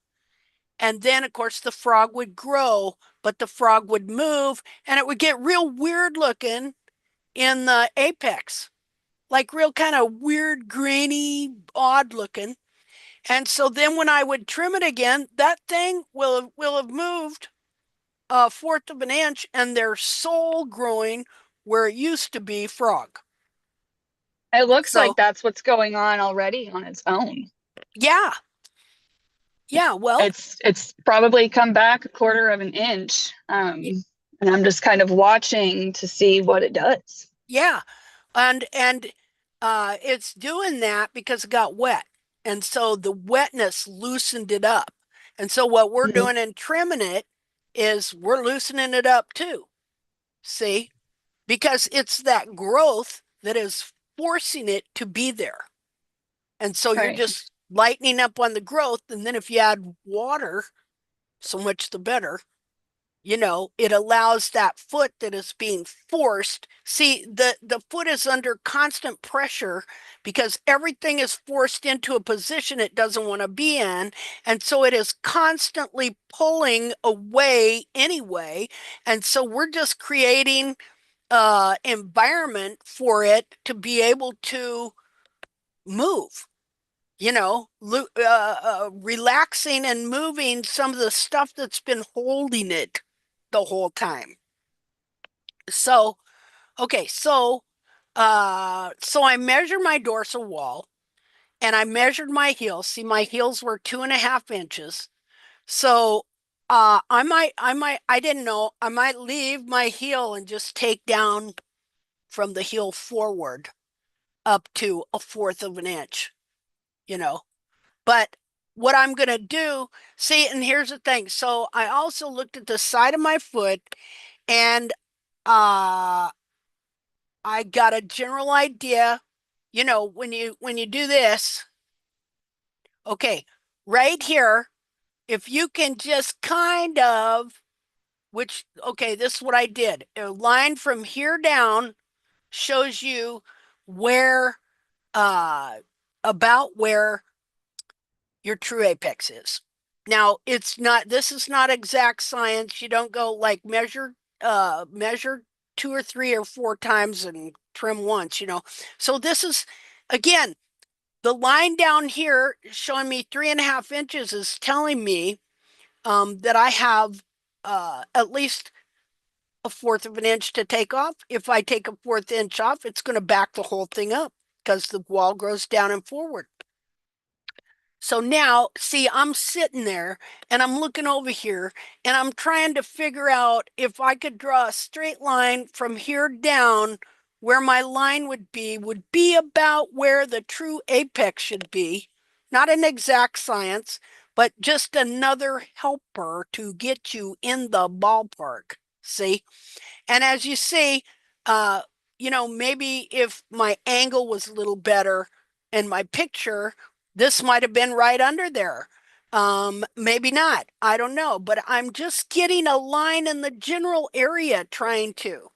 And then, of course, the frog would grow, but the frog would move and it would get real weird looking in the apex, like real kind of weird, grainy, odd looking. And so then when I would trim it again, that thing will have moved a fourth of an inch and their sole growing where it used to be frog. It looks like So that's what's going on already on its own. yeah. Yeah, well, It's probably come back a quarter of an inch. And I'm just kind of watching to see what it does. yeah. And it's doing that because it got wet. And so the wetness loosened it up. And so what we're Mhm. doing in trimming it is we're loosening it up too. See? Because it's that growth that is forcing it to be there. And so you're Right. just lightening up on the growth. And then if you add water, so much the better. You know, it allows that foot that is being forced. See, the foot is under constant pressure because everything is forced into a position it doesn't want to be in. And so it is constantly pulling away anyway. And so we're just creating environment for it to be able to move, you know, relaxing and moving some of the stuff that's been holding it the whole time. So, okay, so I measure my dorsal wall and I measured my heels. See, my heels were 2.5 inches. So I didn't know, I might leave my heel and just take down from the heel forward up to a fourth of an inch, you know. But what I'm going to do, see, and here's the thing. So I also looked at the side of my foot and uh I got a general idea, you know, when you do this, okay, right here, if you can just kind of, which, okay, this is what I did. A line from here down shows you where, uh, about where your true apex is. Now, it's not, this is not exact science. You don't go like measure 2 or 3 or 4 times and trim once, you know. So this is, again, the line down here showing me 3.5 inches is telling me that I have at least a fourth of an inch to take off. If I take a fourth inch off, it's going to back the whole thing up because the wall grows down and forward. So now, see, I'm sitting there and I'm looking over here and I'm trying to figure out if I could draw a straight line from here down where my line would be about where the true apex should be. Not an exact science, but just another helper to get you in the ballpark. See? And as you see, uh, you know, maybe if my angle was a little better in my picture, this might have been right under there. Maybe not. I don't know. But I'm just getting a line in the general area trying to.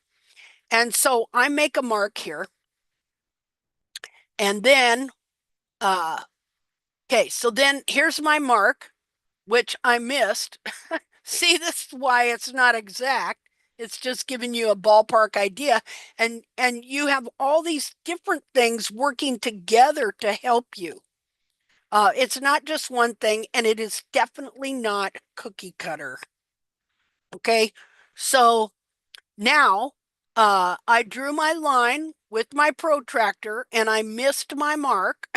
And so I make a mark here. And then, okay, so then here's my mark, which I missed. See, this is why it's not exact. It's just giving you a ballpark idea. And you have all these different things working together to help you. It's not just one thing, and it is definitely not cookie cutter. Okay, so now I drew my line with my protractor and I missed my mark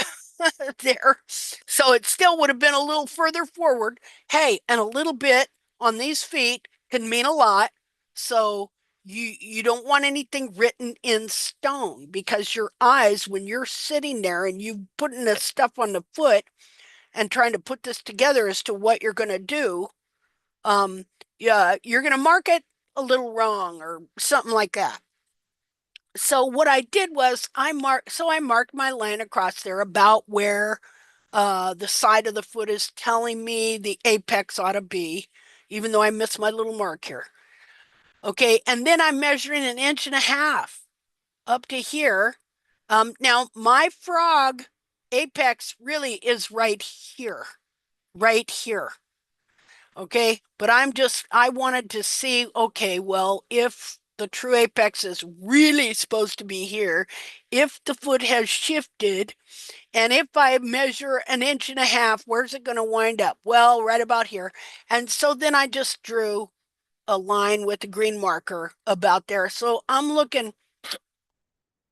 there. So it still would have been a little further forward. Hey, and a little bit on these feet can mean a lot. So you don't want anything written in stone because your eyes, when you're sitting there and you putting this stuff on the foot and trying to put this together as to what you're going to do, yeah, you're going to mark it a little wrong or something like that. So what I did was I marked my line across there about where The side of the foot is telling me the apex ought to be, even though I missed my little mark here. Okay, and then I'm measuring 1.5 inches up to here. Now my frog apex really is right here, right here. Okay, but I wanted to see, okay, well, if the true apex is really supposed to be here, if the foot has shifted, and if I measure 1.5 inches, where's it going to wind up? Well, right about here. And so then I just drew a line with the green marker about there. So I'm looking,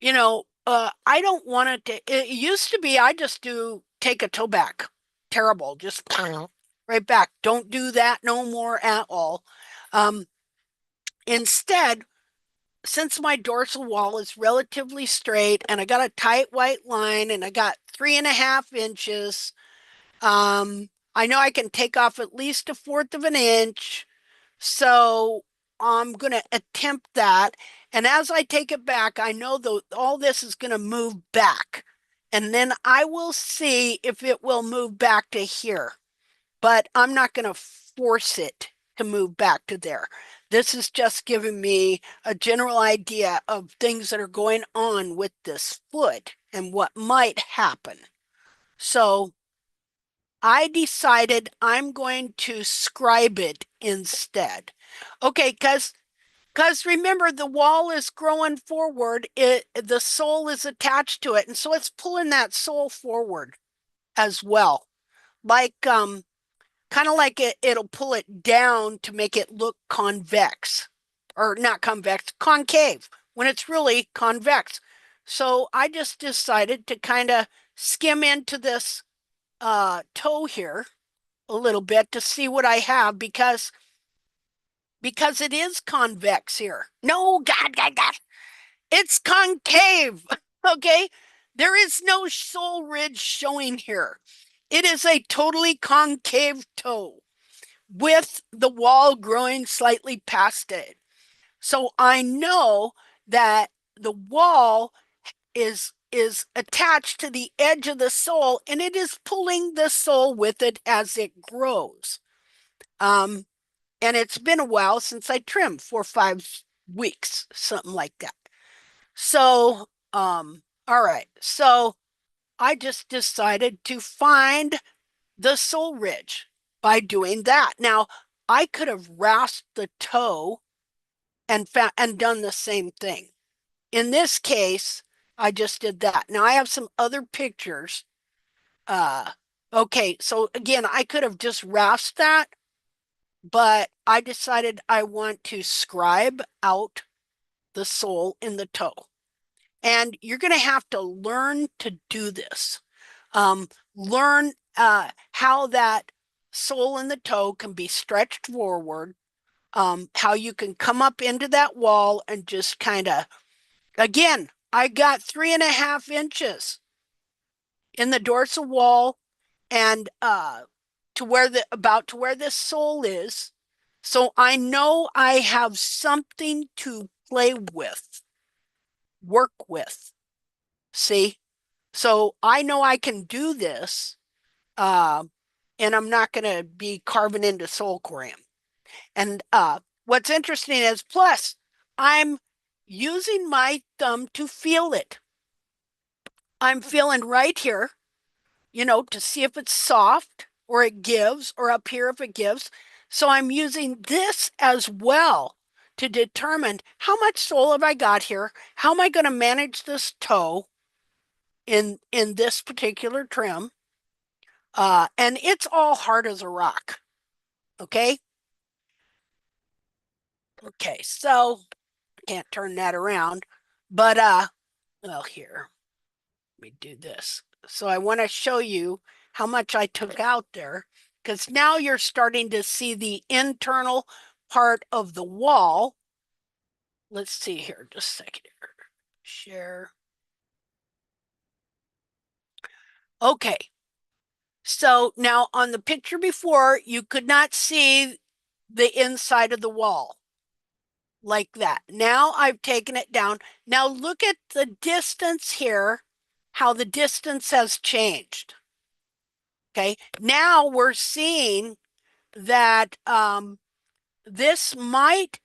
I don't want it to, it used to be I just take a toe back. Terrible, just right back. Don't do that no more at all. Instead, since my dorsal wall is relatively straight and I got a tight white line and I got 3.5 inches, I know I can take off at least 1/4 of an inch. So I'm going to attempt that. And as I take it back, I know all this is going to move back. And then I will see if it will move back to here. But I'm not going to force it to move back to there. This is just giving me a general idea of things that are going on with this foot and what might happen. So I decided I'm going to scribe it instead. Okay, because remember the wall is growing forward, the sole is attached to it, and so it's pulling that sole forward as well. Like kind of like it'll pull it down to make it look convex. Or not convex, concave, when it's really convex. So I just decided to kind of skim into this toe here a little bit to see what I have because it is convex here. No, God, it's concave. Okay, there is no sole ridge showing here. It is a totally concave toe with the wall growing slightly past it. So I know that the wall is attached to the edge of the sole and it is pulling the sole with it as it grows. And it's been a while since I trimmed, 4 or 5 weeks, something like that. So, all right. So I just decided to find the sole ridge by doing that. Now, I could have rasped the toe and done the same thing. In this case, I just did that. Now I have some other pictures. Okay, so again, I could have just rasped that, but I decided I want to scribe out the sole in the toe. And you're going to have to learn to do this. Learn how that sole in the toe can be stretched forward, how you can come up into that wall and just kind of, again, I got 3.5 inches in the dorsal wall and to where this sole is. So I know I have something to play with, work with. See? So I know I can do this, and I'm not going to be carving into sole corium. And what's interesting is, plus, I'm using my thumb to feel it. I'm feeling right here, to see if it's soft or it gives, or up here if it gives. So I'm using this as well to determine how much sole have I got here? How am I going to manage this toe in this particular trim? And it's all hard as a rock. Okay. Okay, so I can't turn that around, but well, here, let me do this. So I want to show you how much I took out there, because now you're starting to see the internal part of the wall. Let's see here, just a second here. Share. Okay. So now on the picture before, you could not see the inside of the wall like that. Now I've taken it down. Now look at the distance here, how the distance has changed. Okay, now we're seeing that this might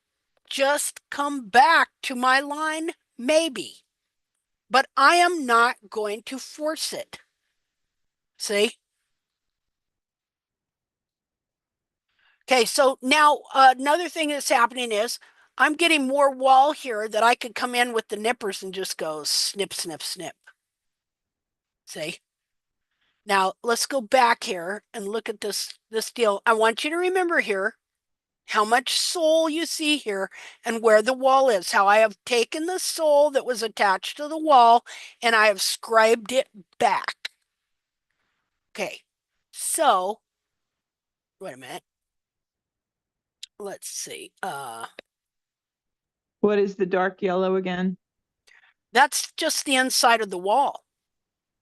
just come back to my line, maybe, but I am not going to force it. See? Okay, so now another thing that's happening is I'm getting more wall here that I could come in with the nippers and just go snip, snip, snip. See? Now let's go back here and look at this deal. I want you to remember here how much sole you see here and where the wall is. How I have taken the sole that was attached to the wall and I have scribed it back. Okay, so wait a minute. Let's see. What is the dark yellow again? That's just the inside of the wall.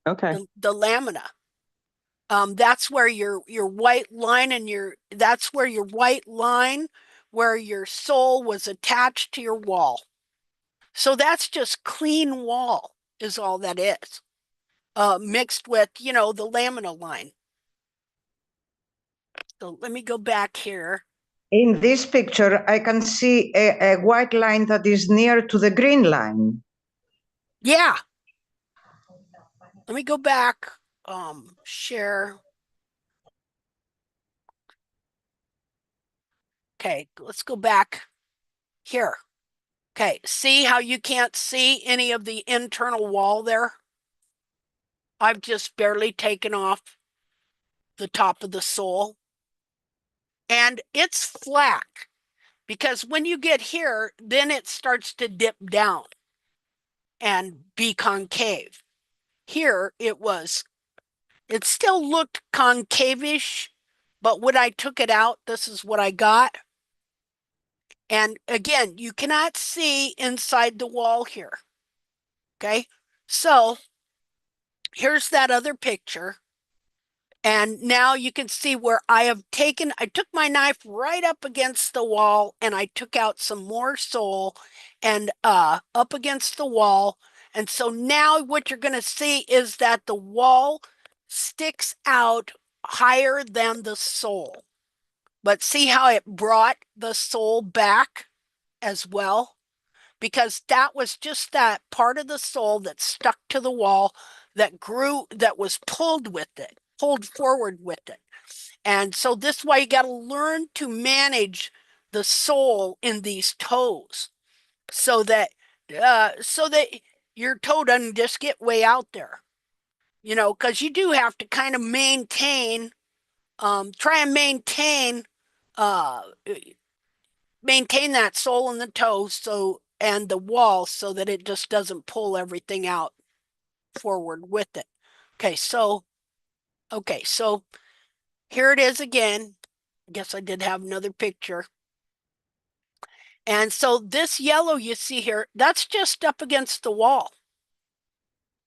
Okay. The lamina. That's where your white line and that's where your white line where your sole was attached to your wall. So that's just clean wall is all that is. Mixed with, you know, the lamina line. So let me go back here. In this picture, I can see a white line that is near to the green line. Yeah. Let me go back, share. Okay, let's go back here. Okay, see how you can't see any of the internal wall there? I've just barely taken off the top of the sole. And it's flat because when you get here, then it starts to dip down and be concave. Here it still looked concave-ish, but when I took it out, this is what I got. And again, you cannot see inside the wall here. Okay, so here's that other picture. And now you can see where I took my knife right up against the wall and I took out some more sole and up against the wall. And so now what you're going to see is that the wall sticks out higher than the sole. But see how it brought the sole back as well? Because that was just that part of the sole that stuck to the wall that grew, that was pulled forward with it. And so this is why you got to learn to manage the sole in these toes so that your toe doesn't just get way out there, you know, because you do have to kind of try and maintain that sole in the toe and the wall so that it just doesn't pull everything out forward with it. Okay, so here it is again. I guess I did have another picture. And so this yellow you see here, that's just up against the wall.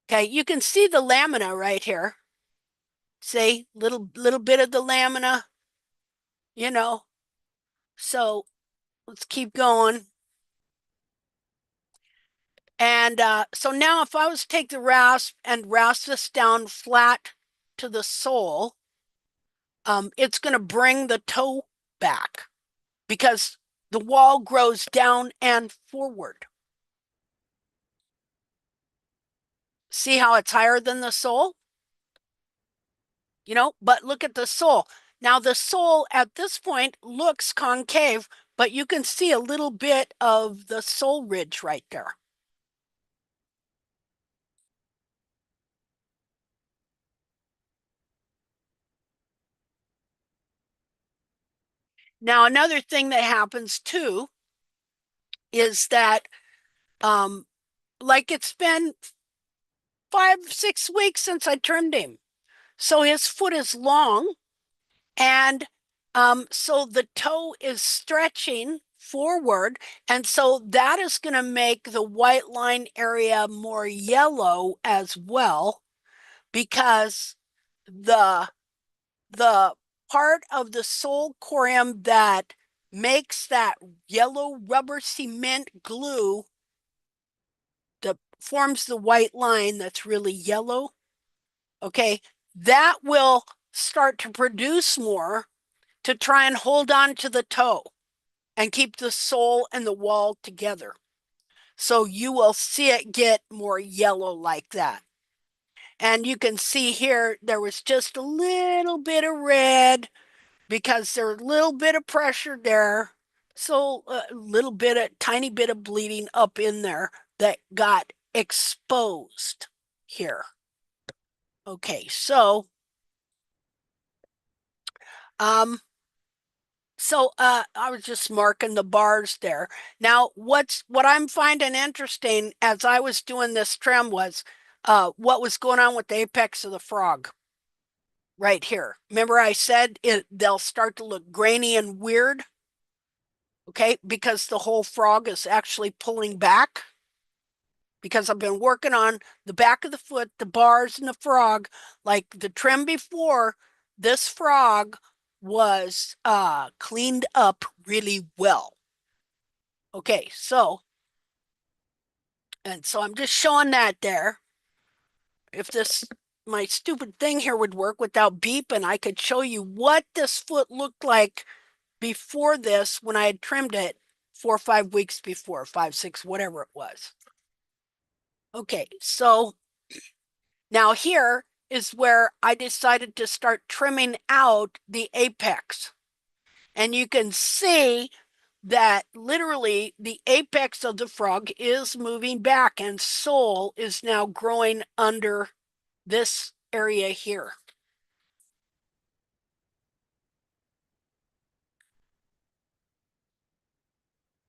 Okay, you can see the lamina right here. See, little bit of the lamina, you know. So let's keep going. And so now if I was to take the rasp and rasp this down flat to the sole, it's going to bring the toe back because the wall grows down and forward. See how it's higher than the sole? You know, but look at the sole. Now the sole at this point looks concave, but you can see a little bit of the sole ridge right there. Now, another thing that happens too is that, like it's been 5-6 weeks since I trimmed him. So his foot is long and so the toe is stretching forward. And so that is going to make the white line area more yellow as well because the part of the sole corium that makes that yellow rubber cement glue that forms the white line that's really yellow, okay, that will start to produce more to try and hold on to the toe and keep the sole and the wall together. So you will see it get more yellow like that. And you can see here, there was just a little bit of red because there's a little bit of pressure there. So a little bit, a tiny bit of bleeding up in there that got exposed here. Okay, so I was just marking the bars there. Now, what I'm finding interesting as I was doing this trim was what was going on with the apex of the frog right here. Remember I said they'll start to look grainy and weird, okay, because the whole frog is actually pulling back. Because I've been working on the back of the foot, the bars, and the frog. Like the trim before, this frog was cleaned up really well. Okay, so I'm just showing that there. If my stupid thing here would work without beeping, I could show you what this foot looked like before this when I had trimmed it 4 or 5 weeks before, 5, 6, whatever it was. Okay, so now here is where I decided to start trimming out the apex. And you can see that literally the apex of the frog is moving back and sole is now growing under this area here.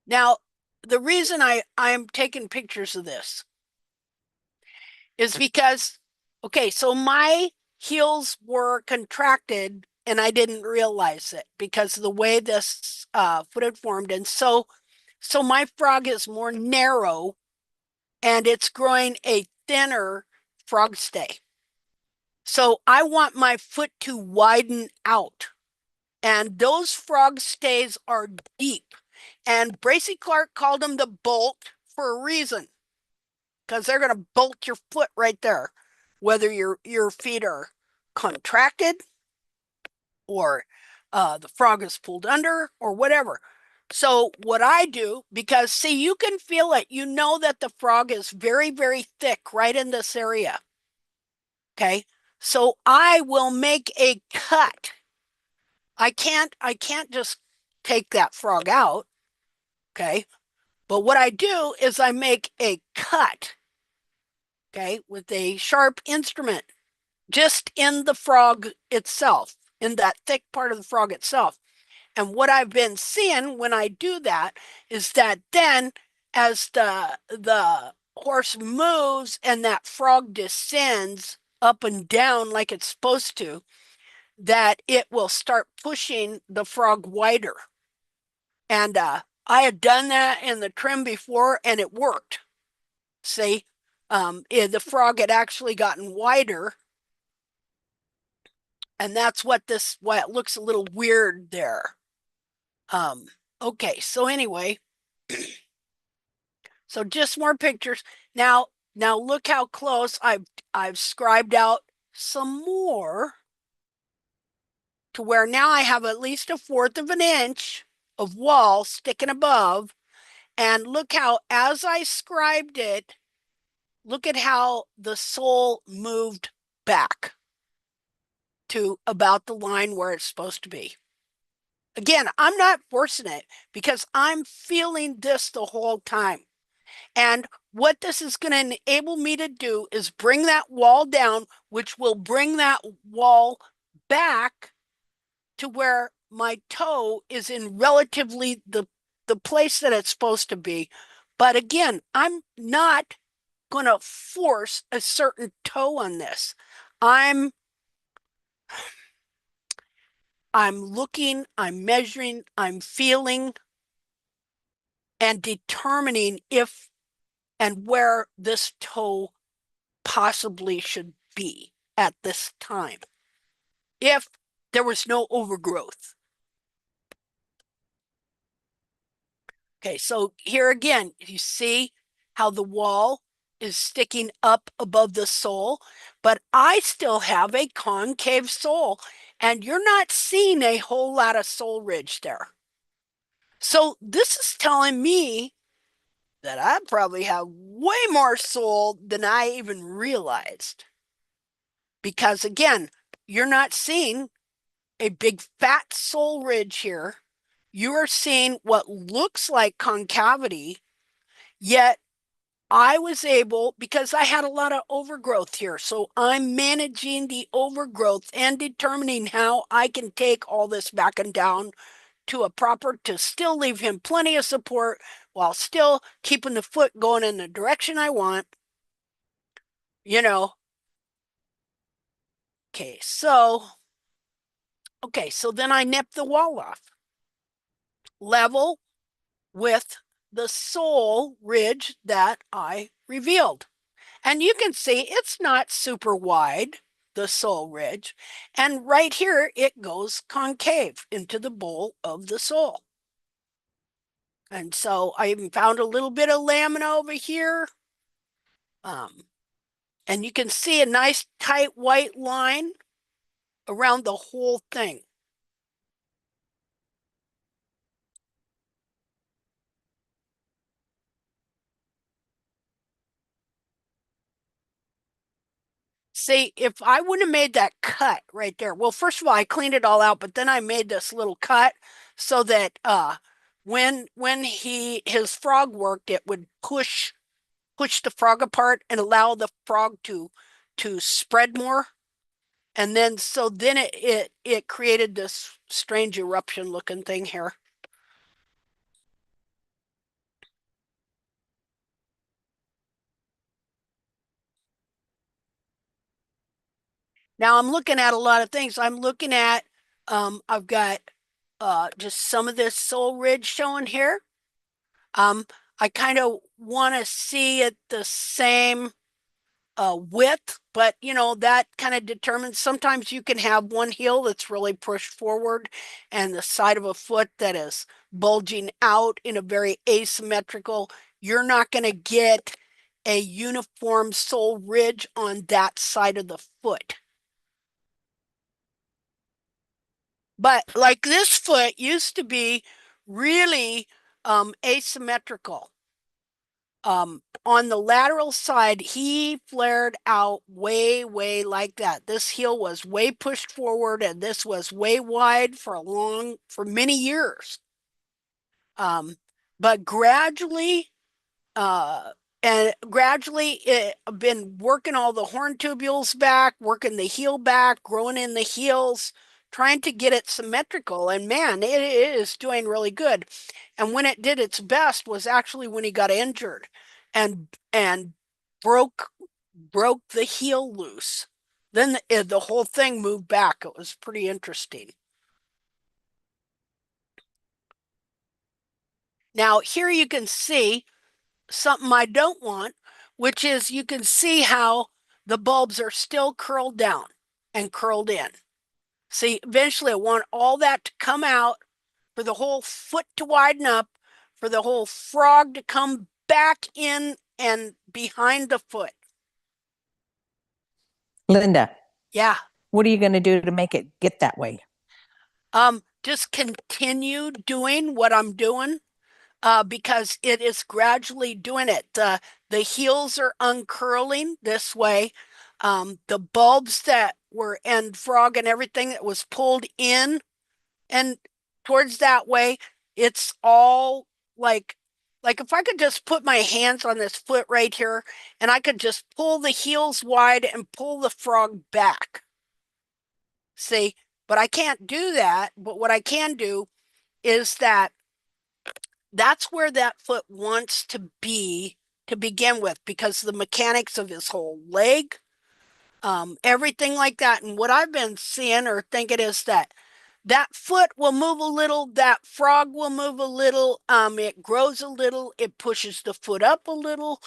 Now, the reason I'm taking pictures of this is because, okay, so my heels were contracted and I didn't realize it because of the way this foot had formed. And so my frog is more narrow and it's growing a thinner frog stay. So I want my foot to widen out. And those frog stays are deep. And Bracy Clark called them the bolt for a reason, because they're going to bolt your foot right there, whether your feet are contracted or the frog is pulled under or whatever. So what I do, because see, you can feel it. You know that the frog is very, very thick right in this area. Okay. So I will make a cut. I can't just take that frog out. Okay. But what I do is I make a cut, okay, with a sharp instrument just in the frog itself, in that thick part of the frog itself. And what I've been seeing when I do that is that then as the horse moves and that frog descends up and down like it's supposed to, that it will start pushing the frog wider. And I had done that in the trim before and it worked. See, the frog had actually gotten wider. And that's why it looks a little weird there. Okay, so anyway, so just more pictures. Now look how close I've scribed out some more to where now I have at least 1/4 of an inch of wall sticking above. And look how, as I scribed it, look at how the sole moved back to about the line where it's supposed to be. Again, I'm not forcing it because I'm feeling this the whole time. And what this is going to enable me to do is bring that wall down, which will bring that wall back to where my toe is in relatively the place that it's supposed to be. But again, I'm not going to force a certain toe on this. I'm looking, I'm measuring, I'm feeling, and determining if and where this toe possibly should be at this time, if there was no overgrowth. Okay, so here again, you see how the wall is sticking up above the sole, but I still have a concave sole, and you're not seeing a whole lot of sole ridge there. So this is telling me that I probably have way more sole than I even realized. Because again, you're not seeing a big fat sole ridge here. You are seeing what looks like concavity, yet I was able, because I had a lot of overgrowth here, so I'm managing the overgrowth and determining how I can take all this back and down to a proper, to still leave him plenty of support while still keeping the foot going in the direction I want, you know. Okay, so then I nip the wall off. Level with the sole ridge that I revealed. And you can see it's not super wide, the sole ridge. And right here, it goes concave into the bowl of the sole. And so I even found a little bit of lamina over here. And you can see a nice tight white line around the whole thing. See, if I wouldn't have made that cut right there, well, first of all, I cleaned it all out, but then I made this little cut so that when his frog worked, it would push the frog apart and allow the frog to spread more. And then it created this strange eruption looking thing here. Now I'm looking at a lot of things. I'm looking at, I've got just some of this sole ridge showing here. I kind of want to see it the same width, but you know, that kind of determines, sometimes you can have one heel that's really pushed forward and the side of a foot that is bulging out in a very asymmetrical. You're not going to get a uniform sole ridge on that side of the foot. But like this foot used to be really asymmetrical. On the lateral side, he flared out way like that. This heel was way pushed forward and this was way wide for many years. But gradually, I've been working all the horn tubules back, working the heel back, growing in the heels, trying to get it symmetrical. And man, it is doing really good. And when it did its best was actually when he got injured and broke the heel loose. Then the whole thing moved back. It was pretty interesting. Now here you can see something I don't want, which is you can see how the bulbs are still curled down and curled in. See, eventually I want all that to come out, for the whole foot to widen up, for the whole frog to come back in and behind the foot. Linda. Yeah. What are you going to do to make it get that way? Just continue doing what I'm doing. Because it is gradually doing it. The heels are uncurling this way. The bulbs that were, and frog and everything that was pulled in and towards that way, it's all like if I could just put my hands on this foot right here and I could just pull the heels wide and pull the frog back. See, but I can't do that. But what I can do is that's where that foot wants to be to begin with, because the mechanics of his whole leg, everything like that. And what I've been seeing or thinking is that foot will move a little, that frog will move a little, it grows a little, it pushes the foot up a little.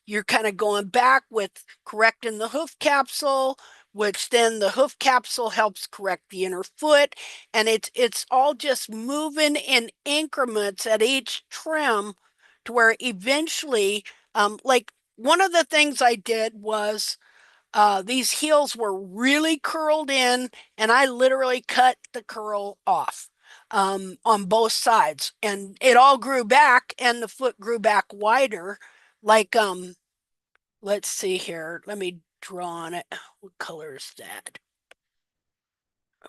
You're kind of going back with correcting the hoof capsule, which then the hoof capsule helps correct the inner foot. And it's all just moving in increments at each trim to where eventually, like one of the things I did was these heels were really curled in, and I literally cut the curl off on both sides, and it all grew back, and the foot grew back wider. Like, let's see here. Let me draw on it. What color is that?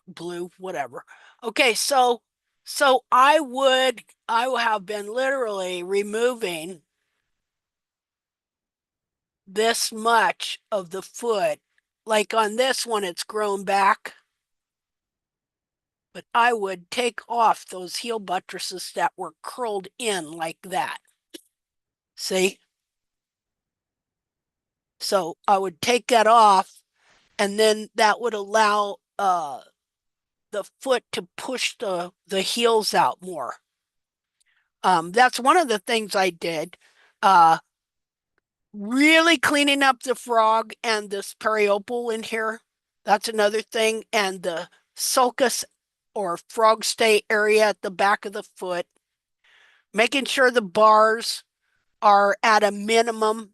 Blue, whatever. Okay, so I would have been literally removing this much of the foot. Like on this one, it's grown back. But I would take off those heel buttresses that were curled in like that. See? So I would take that off, and then that would allow the foot to push the heels out more. That's one of the things I did. Really cleaning up the frog and this periopal in here. That's another thing. And the sulcus or frog stay area at the back of the foot. Making sure the bars are at a minimum,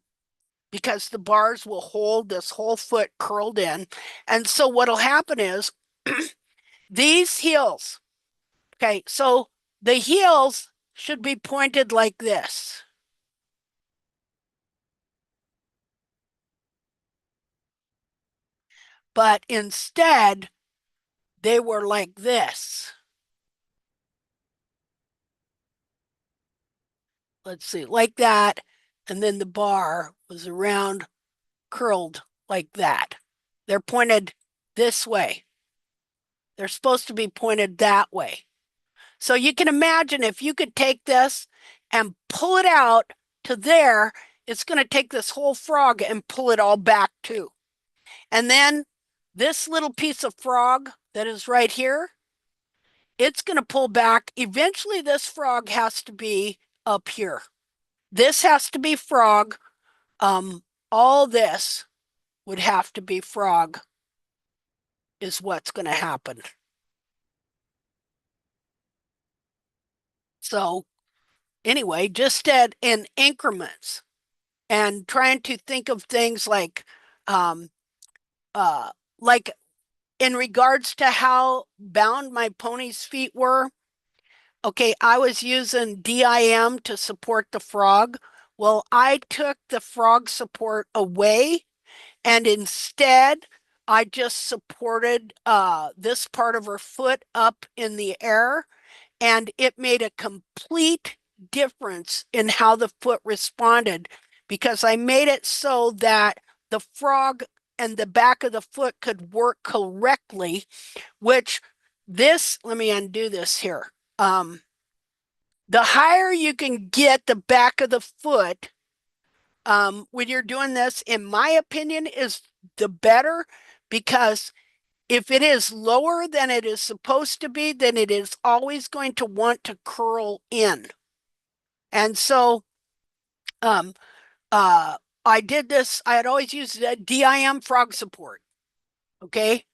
because the bars will hold this whole foot curled in. And so what'll happen is these heels, okay, so the heels should be pointed like this. But instead, they were like this. Let's see, like that. And then the bar was around, curled like that. They're pointed this way. They're supposed to be pointed that way. So you can imagine if you could take this and pull it out to there, it's going to take this whole frog and pull it all back too. And then this little piece of frog that is right here, it's going to pull back. Eventually this frog has to be up here. This has to be frog. All this would have to be frog is what's going to happen. So anyway, just in increments, and trying to think of things like like in regards to how bound my pony's feet were. Okay, I was using DIM to support the frog. Well, I took the frog support away, and instead I just supported this part of her foot up in the air, and it made a complete difference in how the foot responded, because I made it so that the frog and the back of the foot could work correctly, which this, let me undo this here. The higher you can get the back of the foot when you're doing this, in my opinion, is the better, because if it is lower than it is supposed to be, then it is always going to want to curl in. And so I did this. I had always used a DIM frog support. Okay.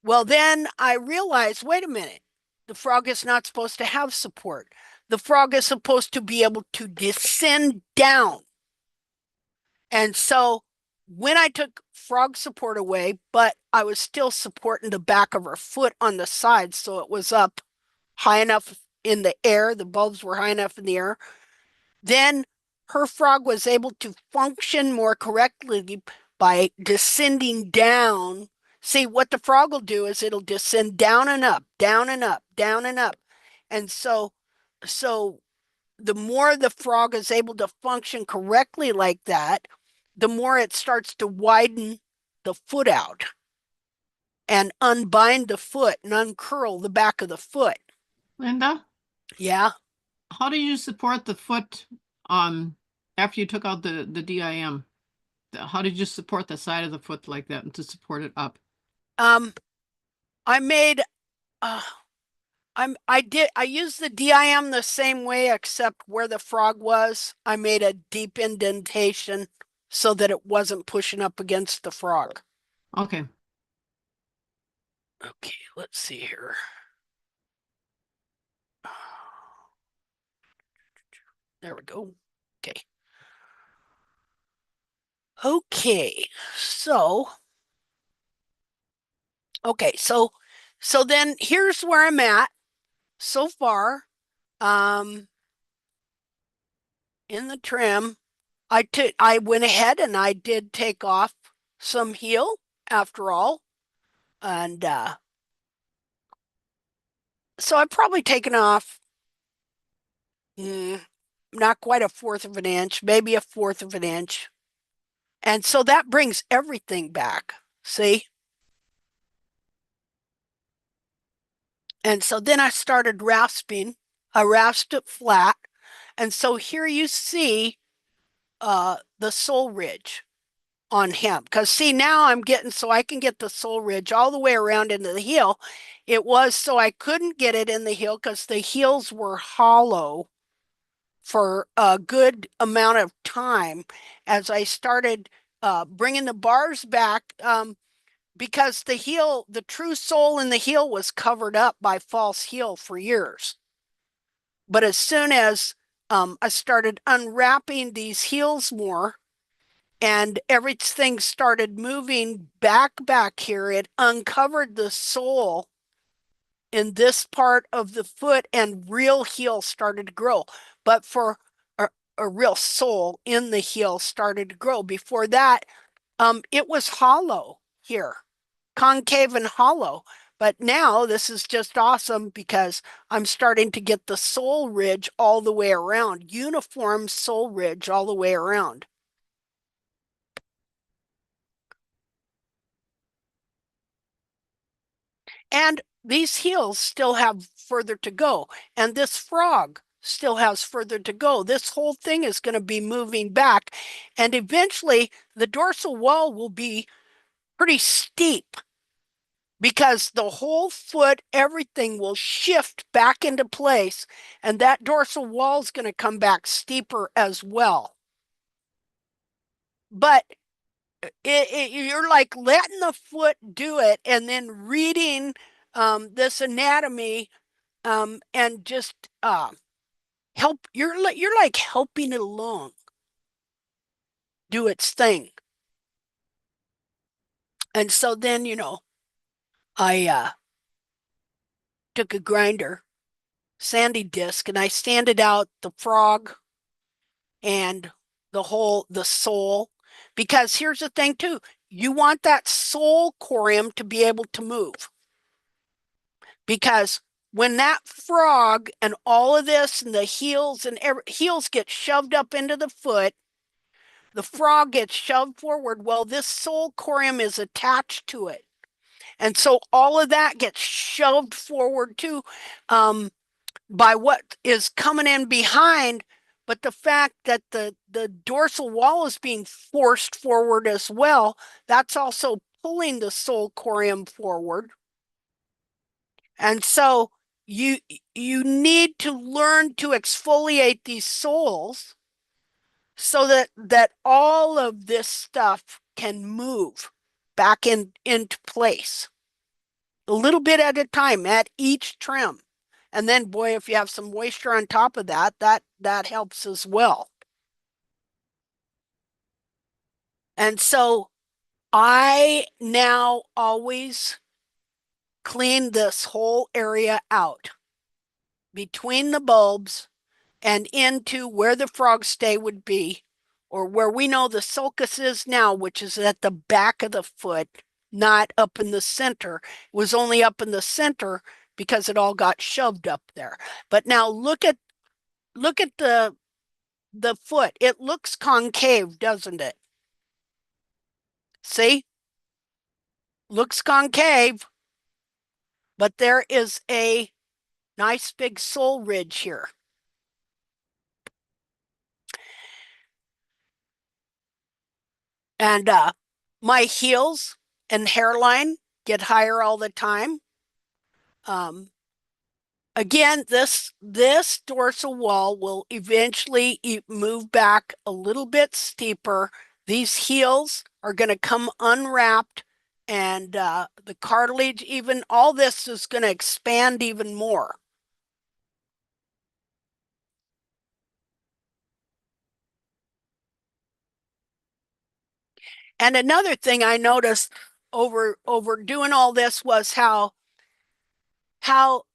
Well, then I realized, wait a minute, the frog is not supposed to have support. The frog is supposed to be able to descend down. And so when I took frog support away, but I was still supporting the back of her foot on the side, so it was up high enough in the air, the bulbs were high enough in the air, then her frog was able to function more correctly by descending down. See, what the frog will do is it'll descend down and up, down and up, down and up. And so the more the frog is able to function correctly like that, the more it starts to widen the foot out and unbind the foot and uncurl the back of the foot. Linda? Yeah. How do you support the foot after you took out the DIM? How did you support the side of the foot like that and to support it up? I made I used the DIM the same way, except where the frog was, I made a deep indentation so that it wasn't pushing up against the frog. Okay. Okay, let's see here. There we go. Okay. Okay, so so then here's where I'm at so far. In the trim, I went ahead and I did take off some heel after all. And so I've probably taken off not quite a fourth of an inch, maybe a fourth of an inch. And so that brings everything back. See? And so then I started rasping. I rasped it flat. And so here you see the sole ridge on him. Because see, now I'm getting, so I can get the sole ridge all the way around into the heel. It was so I couldn't get it in the heel because the heels were hollow for a good amount of time as I started bringing the bars back. Because the true sole in the heel was covered up by false heel for years. But as soon as I started unwrapping these heels more and everything started moving back here, it uncovered the sole in this part of the foot and real heel started to grow. But for a real sole in the heel started to grow. Before that, it was hollow here, concave and hollow. But now this is just awesome because I'm starting to get the sole ridge all the way around, uniform sole ridge all the way around. And these heels still have further to go. And this frog still has further to go. This whole thing is going to be moving back. And eventually the dorsal wall will be pretty steep because the whole foot, everything will shift back into place. And that dorsal wall is going to come back steeper as well. But you're like letting the foot do it and then reading this anatomy and just help. You're like helping it along do its thing. And so then, I took a grinder, sandy disc, and I sanded out the frog and the sole, because here's the thing too, you want that sole corium to be able to move, because when that frog and all of this and the heels and heels get shoved up into the foot, the frog gets shoved forward. Well, this sole corium is attached to it. And so all of that gets shoved forward too by what is coming in behind. But the fact that the dorsal wall is being forced forward as well, that's also pulling the sole corium forward. And so you need to learn to exfoliate these soles so that all of this stuff can move back into place a little bit at a time at each trim. And then, boy, if you have some moisture on top of that, that helps as well. And so I now always clean this whole area out between the bulbs and into where the frog stay would be, or where we know the sulcus is now, which is at the back of the foot, not up in the center. It was only up in the center because it all got shoved up there. But now look at the foot. It looks concave, doesn't it? See? Looks concave, but there is a nice big sole ridge here. And my heels and hairline get higher all the time. Again, this dorsal wall will eventually move back a little bit steeper. These heels are going to come unwrapped, and the cartilage, even all this is going to expand even more. And another thing I noticed over doing all this was how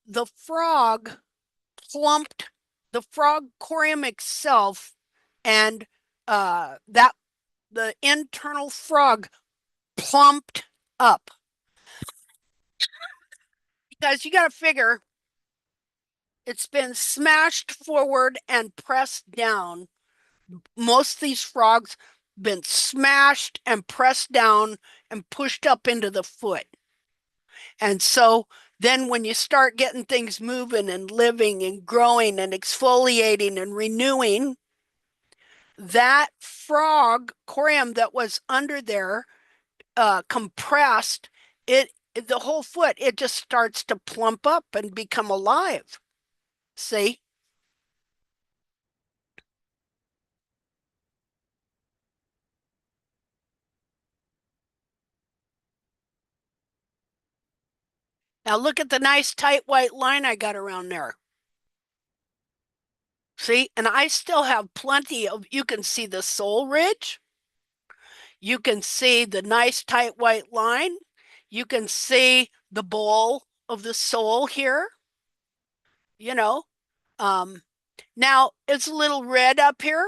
the frog plumped, the frog corium itself, and that the internal frog plumped up. Because you got to figure it's been smashed forward and pressed down. Most of these frogs been smashed and pressed down and pushed up into the foot. And so then when you start getting things moving and living and growing and exfoliating and renewing, that frog corium that was under there, compressed, the whole foot, it just starts to plump up and become alive. See? Now look at the nice tight white line I got around there. See? And I still have plenty of, you can see the sole ridge. You can see the nice tight white line. You can see the bowl of the sole here. You know, now it's a little red up here,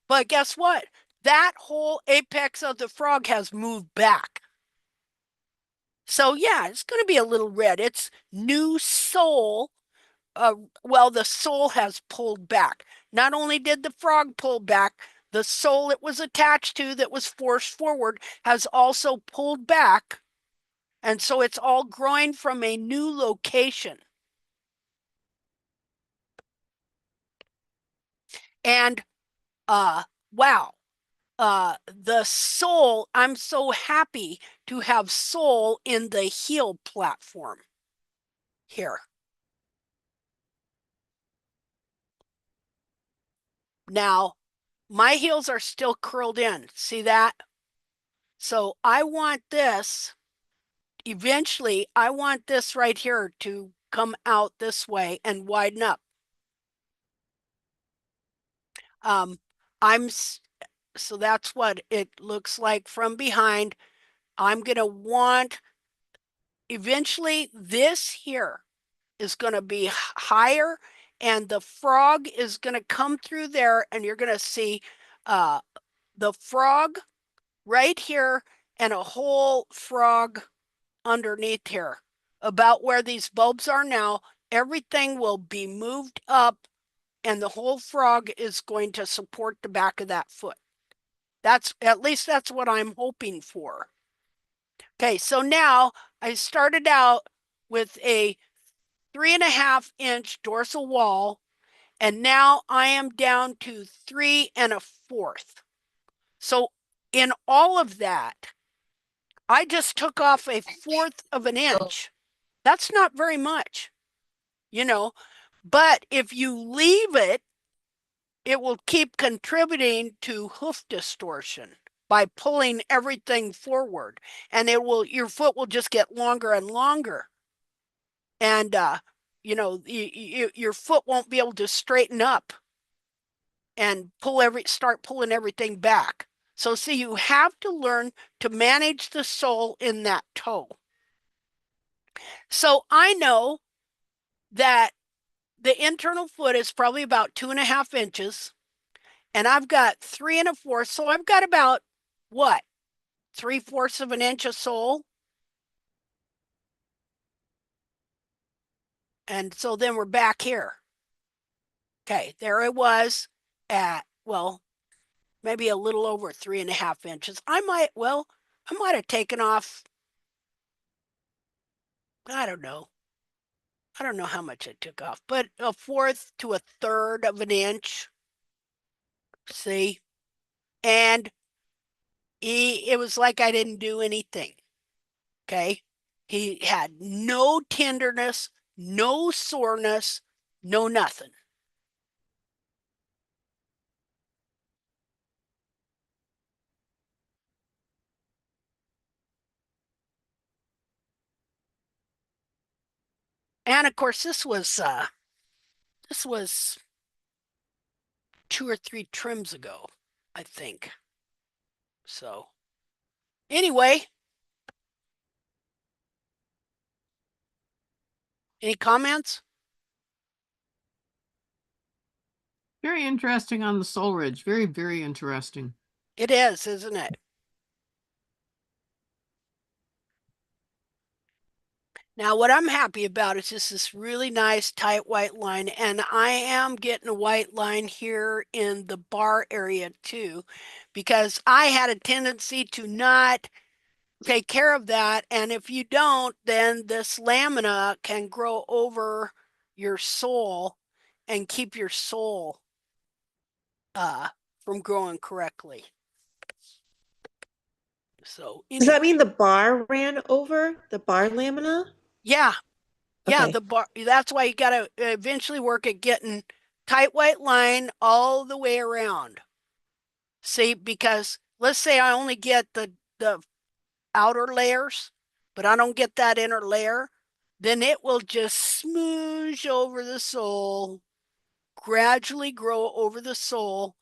but guess what? That whole apex of the frog has moved back. So yeah, it's going to be a little red. It's new sole. Well, the sole has pulled back. Not only did the frog pull back, the sole it was attached to that was forced forward has also pulled back. And so it's all growing from a new location. And wow, the sole, I'm so happy to have sole in the heel platform here. Now, my heels are still curled in. See that? So I want this, eventually, I want this right here to come out this way and widen up. So that's what it looks like from behind. I'm going to want, eventually this here is going to be higher, and the frog is going to come through there, and you're going to see the frog right here and a whole frog underneath here. About where these bulbs are now, everything will be moved up, and the whole frog is going to support the back of that foot. That's, at least that's what I'm hoping for. Okay, so now I started out with a 3.5-inch dorsal wall, and now I am down to 3 1/4. So in all of that, I just took off 1/4 of an inch. That's not very much, you know, but if you leave it, it will keep contributing to hoof distortion by pulling everything forward, and it will, your foot will just get longer and longer. And you know, your foot won't be able to straighten up and start pulling everything back. So see, you have to learn to manage the sole in that toe. So I know that the internal foot is probably about 2.5 inches, and I've got 3 1/4. So I've got about what, 3/4 of an inch of sole. And so then we're back here. Okay, there it was at, well, maybe a little over 3.5 inches. I might have taken off, I don't know. I don't know how much I took off, but 1/4 to 1/3 of an inch. See? And it was like I didn't do anything. Okay? He had no tenderness, no soreness, no nothing. And of course, this was 2 or 3 trims ago, I think. So Anyway, any comments? Very interesting on the soul ridge. Very, very interesting. It is, isn't it? Now, what I'm happy about is just this really nice tight white line, and I am getting a white line here in the bar area too, because I had a tendency to not take care of that, and if you don't, then this lamina can grow over your sole and keep your sole from growing correctly. So Does that anyway. mean the bar ran over the bar lamina? Yeah. Yeah, Okay. the bar, that's why you got to eventually work at getting tight white line all the way around. See, because let's say I only get the outer layers, but I don't get that inner layer, then it will just smoosh over the sole, gradually grow over the sole.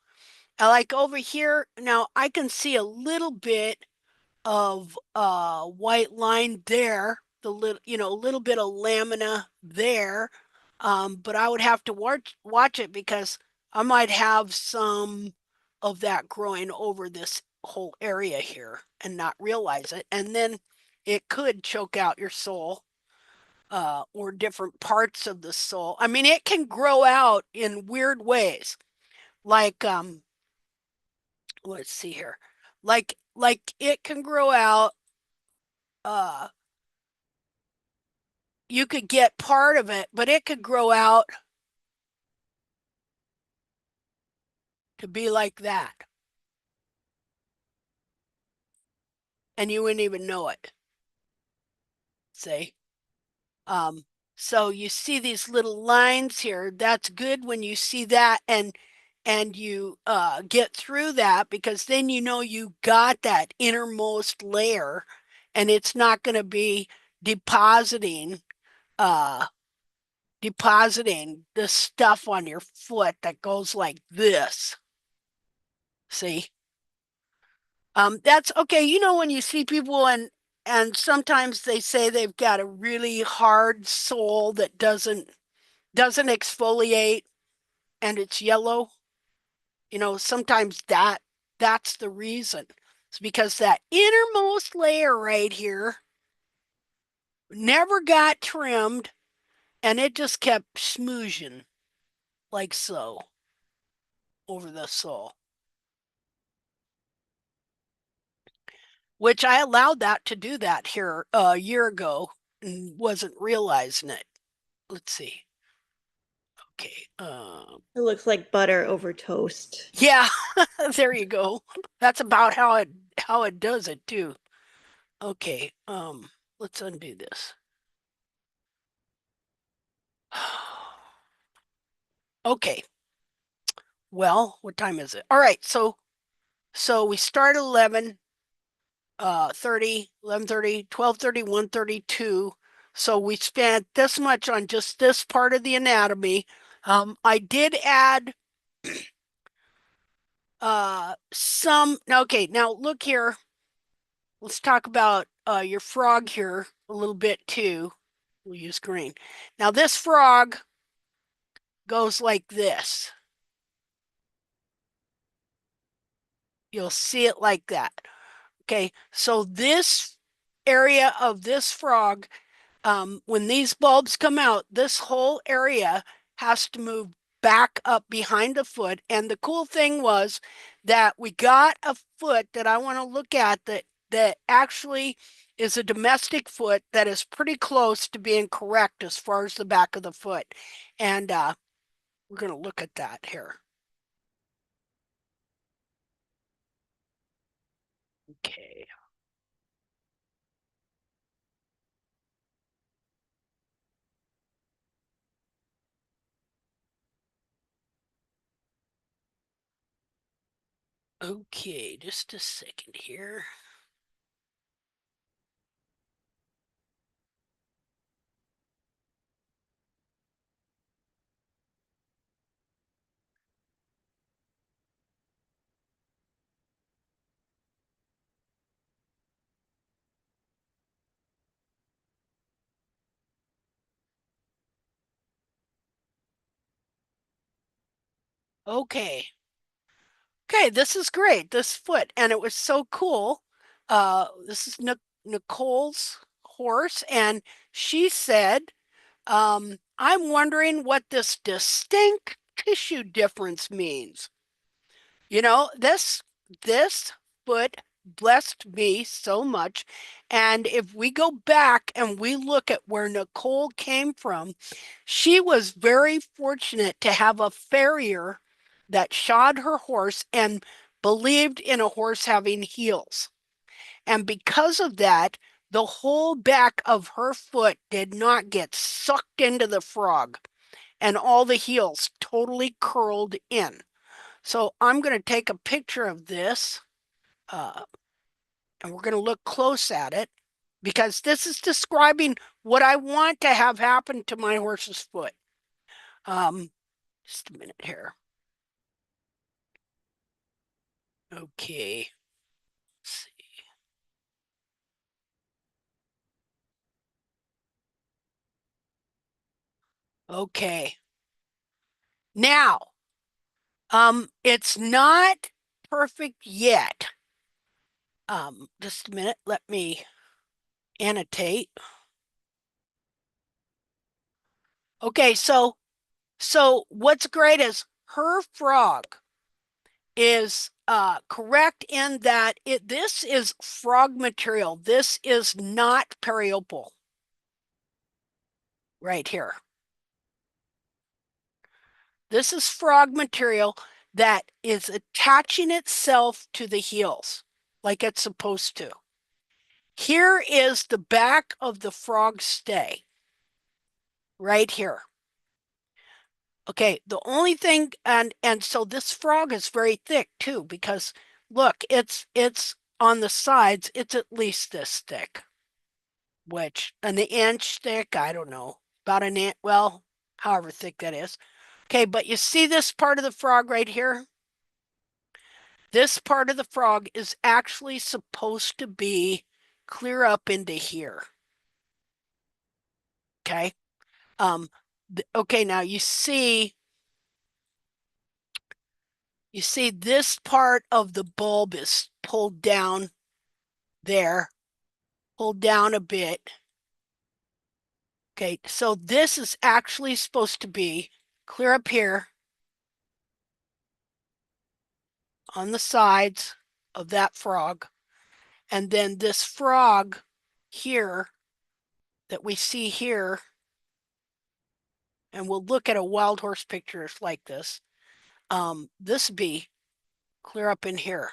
Like over here, now I can see a little bit of white line there, the little, a little bit of lamina there. But I would have to watch it because I might have some of that growing over this whole area here and not realize it. And then it could choke out your sole or different parts of the sole. I mean, it can grow out in weird ways. Like let's see here. Like it can grow out you could get part of it, but it could grow out to be like that. And you wouldn't even know it. See? So you see these little lines here. That's good when you see that and you get through that, because then you know you got that innermost layer and it's not going to be depositing the stuff on your foot that goes like this. See? That's okay. When you see people and sometimes they say they've got a really hard sole that doesn't exfoliate and it's yellow, sometimes that's the reason. It's because that innermost layer right here never got trimmed and it just kept smooshing like so over the sole. Which I allowed that to do that here a year ago and wasn't realizing it. Let's see. Okay. It looks like butter over toast. Yeah, there you go. That's about how it does it too. Okay. Let's undo this. Okay. Well, what time is it? All right. So we start at 30, 11:30, 12:30, 1:32. So we spent this much on just this part of the anatomy. I did add some. Okay, now look here. Let's talk about your frog here a little bit too. We'll use green. Now this frog goes like this. You'll see it like that. Okay, so this area of this frog, when these bulbs come out, this whole area has to move back up behind the foot. And the cool thing was that we got a foot that I want to look at that actually is a domestic foot that is pretty close to being correct as far as the back of the foot. And we're going to look at that here. Okay. Okay, just a second here. Okay. Okay, this is great, this foot. And it was so cool. This is Nicole's horse, and she said, I'm wondering what this distinct tissue difference means. You know, this foot blessed me so much. And if we go back and we look at where Nicole came from, she was very fortunate to have a farrier that shod her horse and believed in a horse having heels. And because of that, the whole back of her foot did not get sucked into the frog, and all the heels totally curled in. So I'm going to take a picture of this, and we're going to look close at it, because this is describing what I want to have happen to my horse's foot. Just a minute here. Okay. Let's see. Okay. Now, it's not perfect yet. Just a minute. Let me annotate. Okay, so what's great is her frog is correct in that this is frog material. This is not periopal right here. This is frog material that is attaching itself to the heels like it's supposed to. Here is the back of the frog stay right here. Okay, the only thing, and so this frog is very thick too, because look, it's on the sides, it's at least this thick, which an inch thick, I don't know, about an inch, well, however thick that is. Okay, but you see this part of the frog right here? This part of the frog is actually supposed to be clear up into here. Okay. Okay, now you see this part of the bulb is pulled down there, pulled down a bit. Okay, so this is actually supposed to be clear up here on the sides of that frog. And then this frog here that we see here, and we'll look at a wild horse picture like this, this be clear up in here.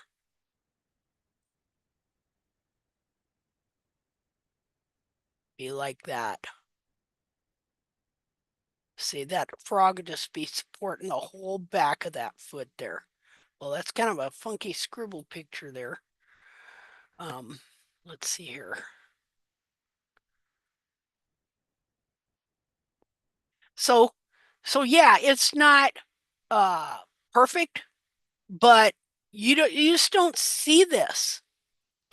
Be like that. See, that frog would just be supporting the whole back of that foot there. Well, that's kind of a funky scribble picture there. Let's see here. So yeah, it's not perfect, but you just don't see this.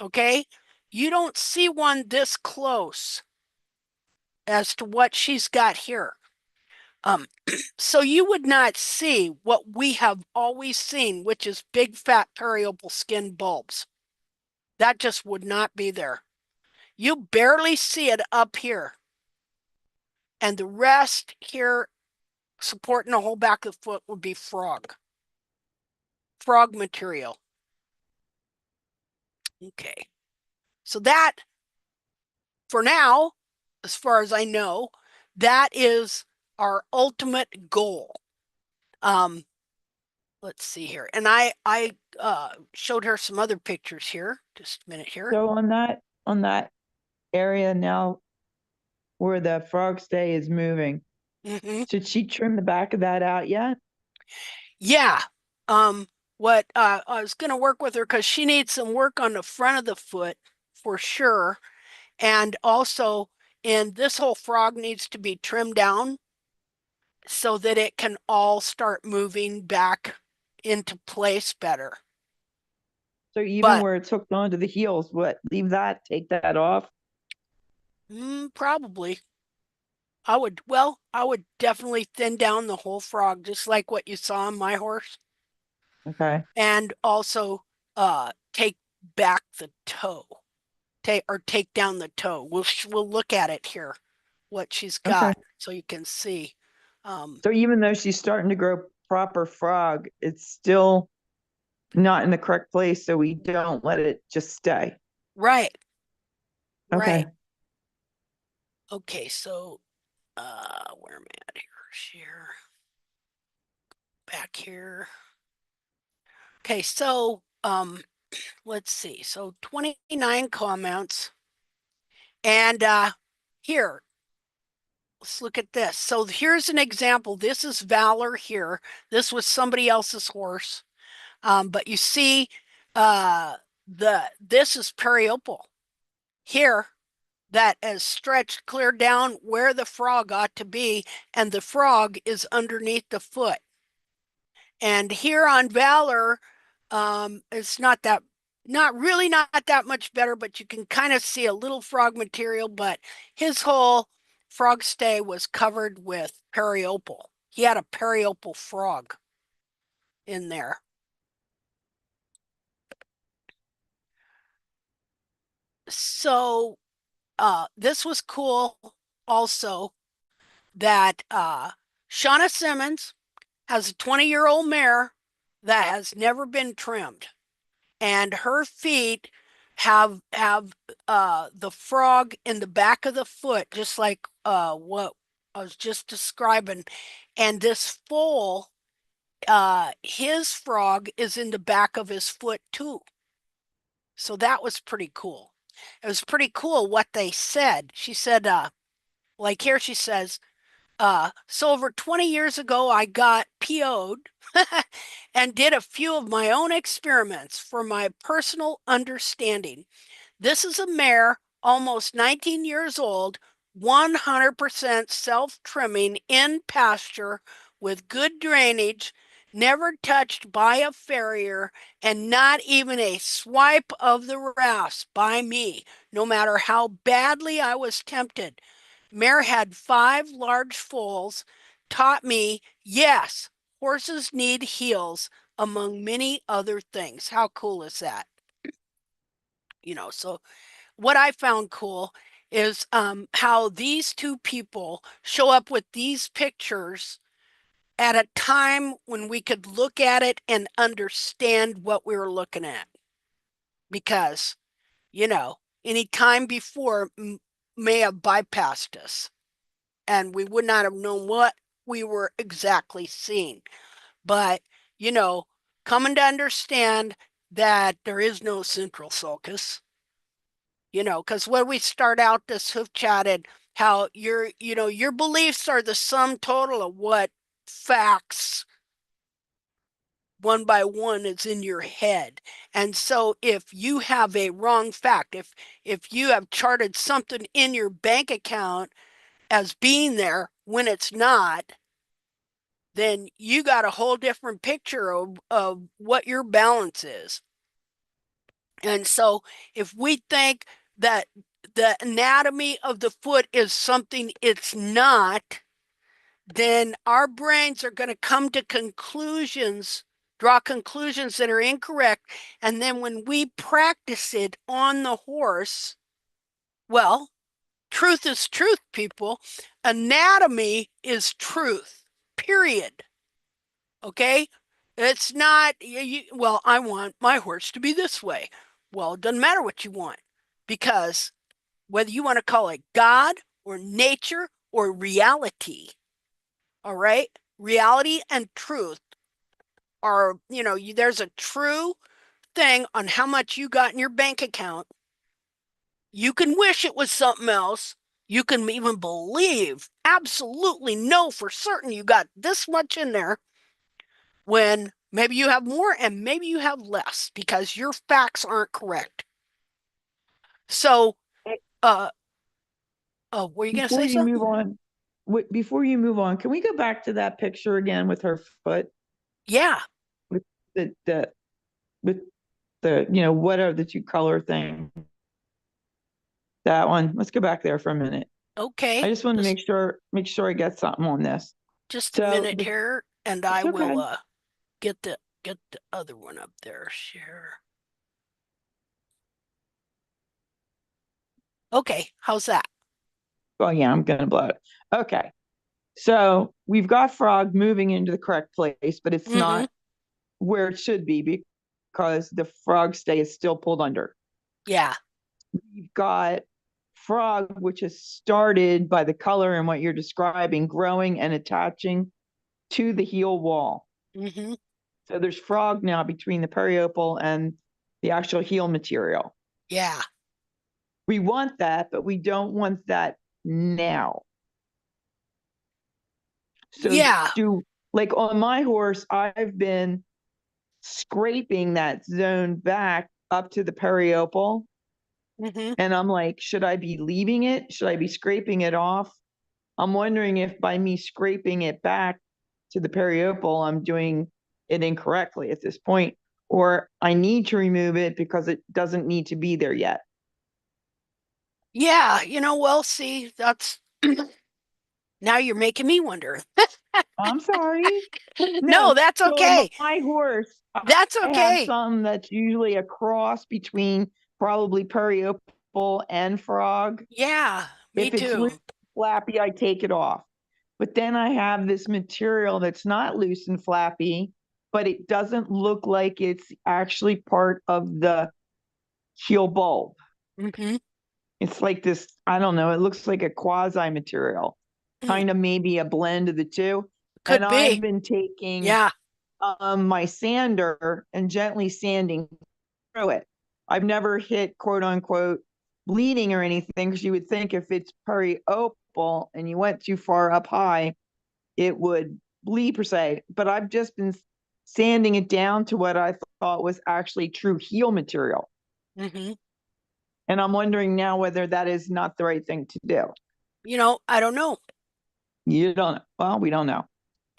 Okay? You don't see one this close as to what she's got here. So you would not see what we have always seen, which is big fat periopal skin bulbs. That just would not be there. You barely see it up here. And the rest here supporting the whole back of the foot would be frog material. Okay. So that, for now, as far as I know, that is our ultimate goal. Let's see here. And I showed her some other pictures here. Just a minute here. So on that area now where the frog stay is moving, should she trim the back of that out yet? Yeah. What I was going to work with her because she needs some work on the front of the foot for sure. And also, and this whole frog needs to be trimmed down so that it can all start moving back into place better. So even where it's hooked onto the heels, leave that, take that off? Probably. I would definitely thin down the whole frog, just like what you saw on my horse. Okay. And also take back the toe. Take down the toe. We'll look at it here, what she's got, Okay. so you can see. So even though she's starting to grow proper frog, it's still not in the correct place, so we don't let it just stay. Right. Okay. Right. Okay, so where am I at here? Back here. Okay, so let's see. So 29 comments. And here, let's look at this. So here's an example. This is Valor here. This was somebody else's horse. But you see, this is periopal. Here, that is stretched clear down where the frog ought to be, and the frog is underneath the foot. And here on Valor, it's not that much better, but you can kind of see a little frog material, but his whole frog stay was covered with periopal. He had a periopal frog in there. So this was cool also that Shauna Simmons has a 20-year-old mare that has never been trimmed, and her feet have the frog in the back of the foot, just like what I was just describing. And this foal, his frog is in the back of his foot too. So that was pretty cool. It was pretty cool what they said. She said, like here she says, so over 20 years ago, I got PO'd and did a few of my own experiments for my personal understanding. This is a mare, almost 19 years old, 100% self-trimming in pasture with good drainage, never touched by a farrier, and not even a swipe of the rasp by me, no matter how badly I was tempted. Mare had 5 large foals, taught me, yes, horses need heels, among many other things. How cool is that? So what I found cool is how these two people show up with these pictures at a time when we could look at it and understand what we were looking at. Because, any time before may have bypassed us, and we would not have known what we were exactly seeing. But, coming to understand that there is no central sulcus, because when we start out this hoof chatted, how your beliefs are the sum total of what facts one by one is in your head. And so if you have a wrong fact, if you have charted something in your bank account as being there when it's not, then you got a whole different picture of what your balance is. And so if we think that the anatomy of the foot is something it's not, then our brains are going to come to conclusions, draw conclusions that are incorrect. And then when we practice it on the horse, well, truth is truth, people. Anatomy is truth, period. Okay? It's not, well, I want my horse to be this way. Well, it doesn't matter what you want, because whether you want to call it God or nature or reality, all right? Reality and truth are, there's a true thing on how much you got in your bank account. You can wish it was something else. You can even believe, absolutely know for certain you got this much in there, when maybe you have more and maybe you have less because your facts aren't correct. So, what were you going to say something? Before you move on, can we go back to that picture again with her foot? Yeah. With what are the two color thing? That one. Let's go back there for a minute. Okay. I just want to make sure I get something on this. Just a minute here, and I will get the other one up there. Share. Okay, how's that? Oh yeah, I'm gonna blow it. Okay. So we've got frog moving into the correct place, but it's not where it should be because the frog stay is still pulled under. Yeah. We've got frog, which is started by the color and what you're describing, growing and attaching to the heel wall. So there's frog now between the periopal and the actual heel material. Yeah. We want that, but we don't want that now. So yeah. Like on my horse, I've been scraping that zone back up to the periopal. And I'm like, should I be leaving it? Should I be scraping it off? I'm wondering if by me scraping it back to the periopal, I'm doing it incorrectly at this point, or I need to remove it because it doesn't need to be there yet. Yeah, well, see, that's now you're making me wonder. I'm sorry. No, that's okay. So my horse, that's okay. I have some that's usually a cross between probably periopal and frog. Yeah, me if it's too. loose, flappy, I take it off. But then I have this material that's not loose and flappy, but it doesn't look like it's actually part of the heel bulb. It's like this, I don't know, it looks like a quasi material, kind of maybe a blend of the two. Could be. I've been taking my sander and gently sanding through it. I've never hit quote unquote bleeding or anything, because you would think if it's periopal and you went too far up high, it would bleed per se. But I've just been sanding it down to what I thought was actually true heel material. And I'm wondering now whether that is not the right thing to do. I don't know. You don't know. Well, we don't know.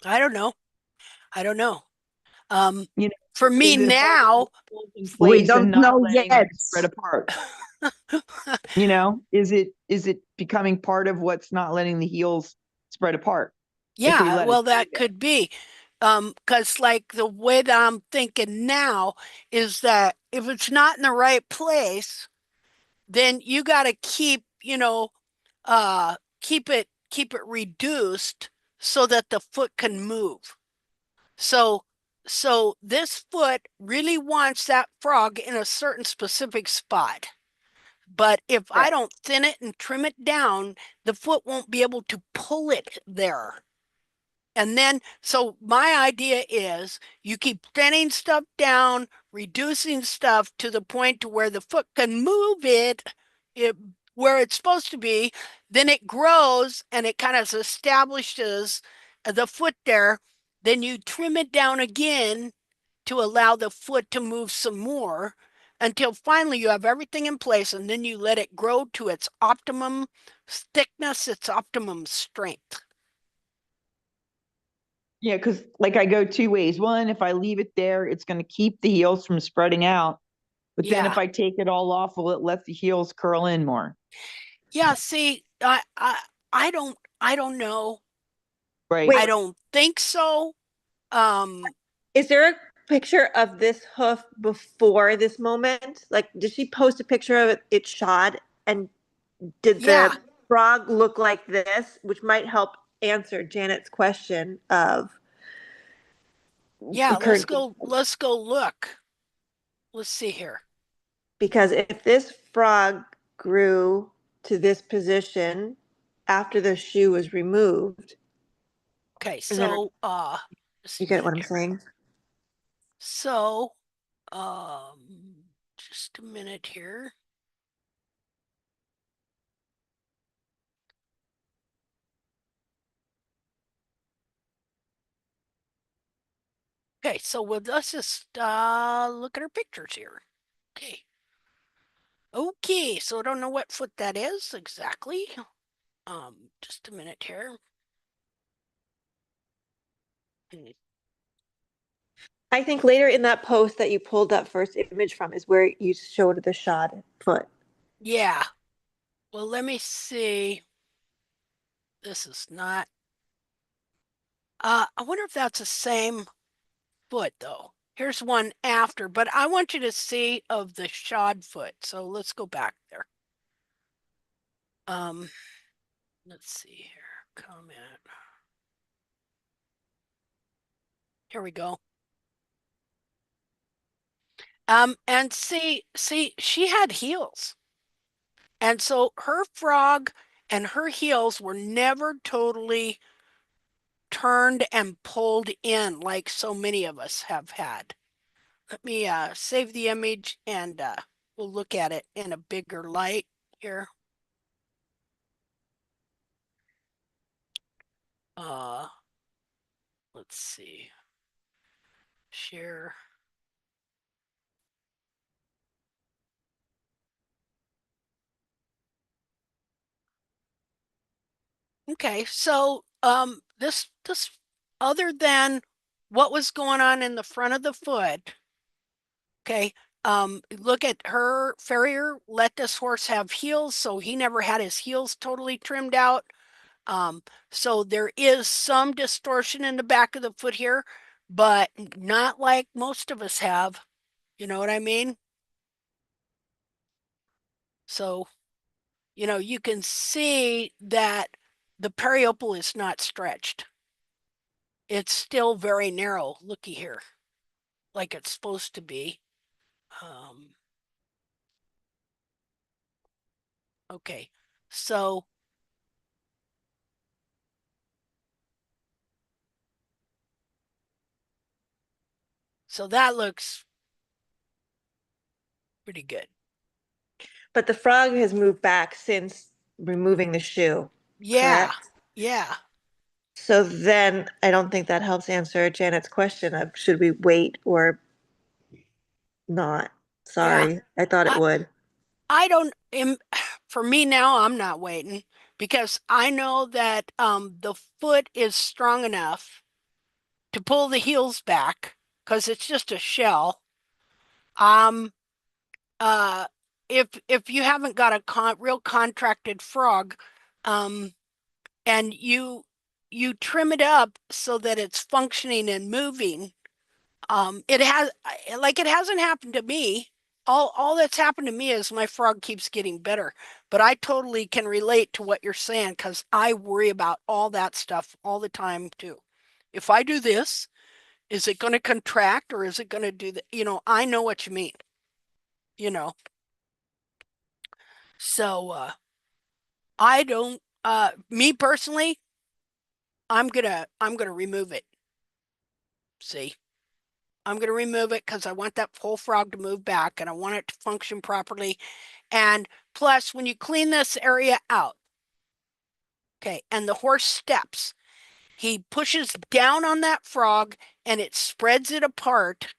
I don't know. For me now, we don't know yet. Spread apart. Is it becoming part of what's not letting the heels spread apart? Yeah, well, that could be. Because like the way that I'm thinking now is that if it's not in the right place, then you got to keep keep it reduced so that the foot can move. So this foot really wants that frog in a certain specific spot. But if I don't thin it and trim it down, the foot won't be able to pull it there. And then, so my idea is you keep thinning stuff down, reducing stuff to the point to where the foot can move it where it's supposed to be. Then it grows and it kind of establishes the foot there. Then you trim it down again to allow the foot to move some more until finally you have everything in place, and then you let it grow to its optimum thickness, its optimum strength. Yeah, because like I go two ways. One, if I leave it there, it's going to keep the heels from spreading out. But then if I take it all off, will it let the heels curl in more? Yeah, see, I don't know. Right. I don't think so. Is there a picture of this hoof before this moment? Like, did she post a picture of it shod? And did the frog look like this? Which might help answer Janet's question of. Yeah, let's go look. Let's see here. Because if this frog grew to this position after the shoe was removed. Okay, so you get what I'm saying? So just a minute here. Okay, so let's just look at our pictures here. Okay, so I don't know what foot that is exactly. Just a minute here. I think later in that post that you pulled that first image from is where you showed the shod foot. Yeah. Well, let me see. This is not. I wonder if that's the same foot though. Here's one after, but I want you to see of the shod foot. So let's go back there. Let's see here. Comment. Here we go. And see, she had heels. And so her frog and her heels were never totally turned and pulled in like so many of us have had. Let me save the image and we'll look at it in a bigger light here. Let's see. Share. Okay, so this other than what was going on in the front of the foot, okay, look at her farrier let this horse have heels, so he never had his heels totally trimmed out. So there is some distortion in the back of the foot here, but not like most of us have. You know what I mean? So, you know, you can see that the periopal is not stretched. It's still very narrow. Looky here, like it's supposed to be. Okay, so that looks pretty good. But the frog has moved back since removing the shoe. Yeah, Correct? yeah. So then I don't think that helps answer Janet's question of should we wait or not? Yeah. Sorry, I thought it I, would. I don't, for me now, I'm not waiting because I know that the foot is strong enough to pull the heels back because it's just a shell. Um, uh, if you haven't got a real contracted frog, um, and you trim it up so that it's functioning and moving, it has like it hasn't happened to me. All that's happened to me is my frog keeps getting better. But I totally can relate to what you're saying because I worry about all that stuff all the time too. If I do this, is it going to contract or is it going to do that? You know, I know what you mean, you know. So I don't me personally, I'm gonna remove it. See? I'm going to remove it because I want that whole frog to move back and I want it to function properly. And plus, when you clean this area out, okay, and the horse steps, he pushes down on that frog and it spreads it apart.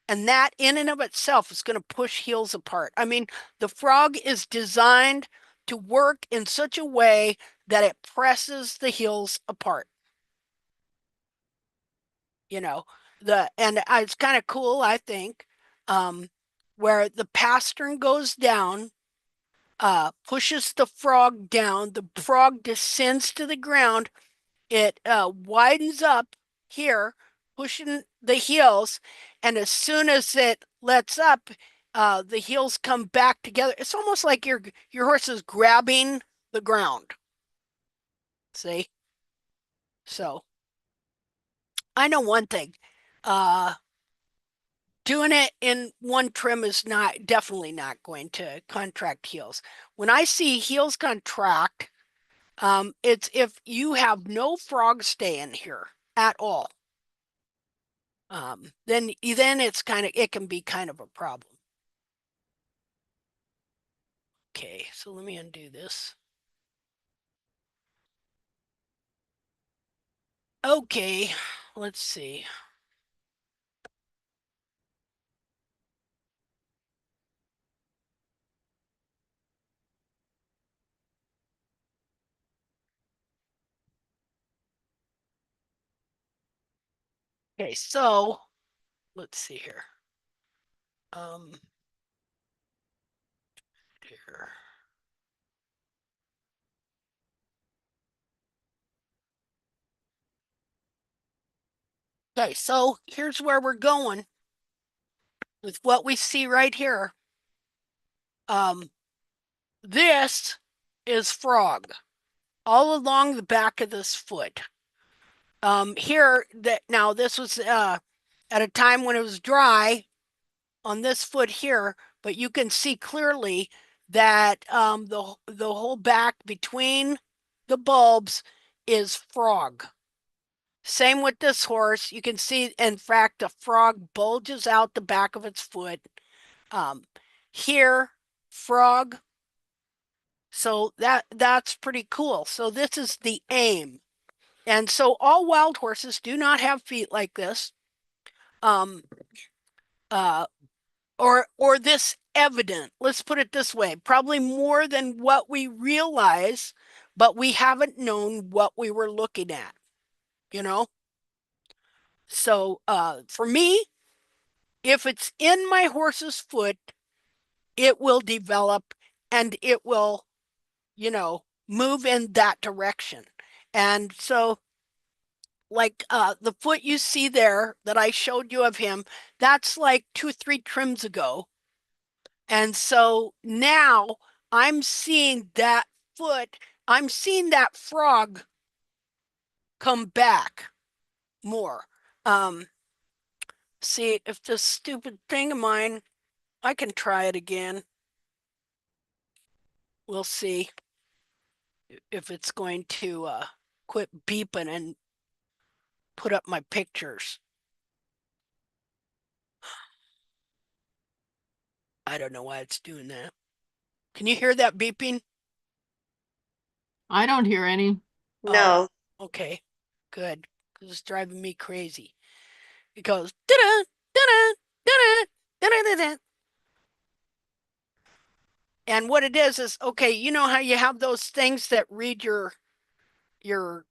And that in and of itself is going to push heels apart. I mean, the frog is designed to work in such a way that it presses the heels apart. You know, and it's kind of cool, I think, where the pastern goes down, pushes the frog down, the frog descends to the ground, it widens up here, pushing the heels, and as soon as it lets up, the heels come back together. It's almost like your horse is grabbing the ground. See? So I know one thing. Doing it in one trim is definitely not going to contract heels. When I see heels contract, it's if you have no frog stay in here at all. Then it can be kind of a problem. Okay, so let me undo this. Okay, let's see. Okay, so let's see here. Here. Okay, so here's where we're going with what we see right here. This is frog all along the back of this foot. Here, now this was at a time when it was dry on this foot here, but you can see clearly that the whole back between the bulbs is frog. Same with this horse. You can see, in fact, the frog bulges out the back of its foot. Here, frog. So that's pretty cool. So this is the aim. And so all wild horses do not have feet like this. Or this evident. Let's put it this way. Probably more than what we realize, but we haven't known what we were looking at, you know? So for me, if it's in my horse's foot, it will develop and it will, move in that direction. And so like the foot you see there that I showed you of him, that's like 2-3 trims ago. And so now I'm seeing that foot, I'm seeing that frog come back more. See if this stupid thing of mine, I can try it again. We'll see if it's going to quit beeping and put up my pictures. I don't know why it's doing that. Can you hear that beeping? I don't hear any. No. Oh, okay, good. Because it's driving me crazy. It goes da-da, da-da, da-da, da-da, da-da. And what it is okay, you know how you have those things that read your SD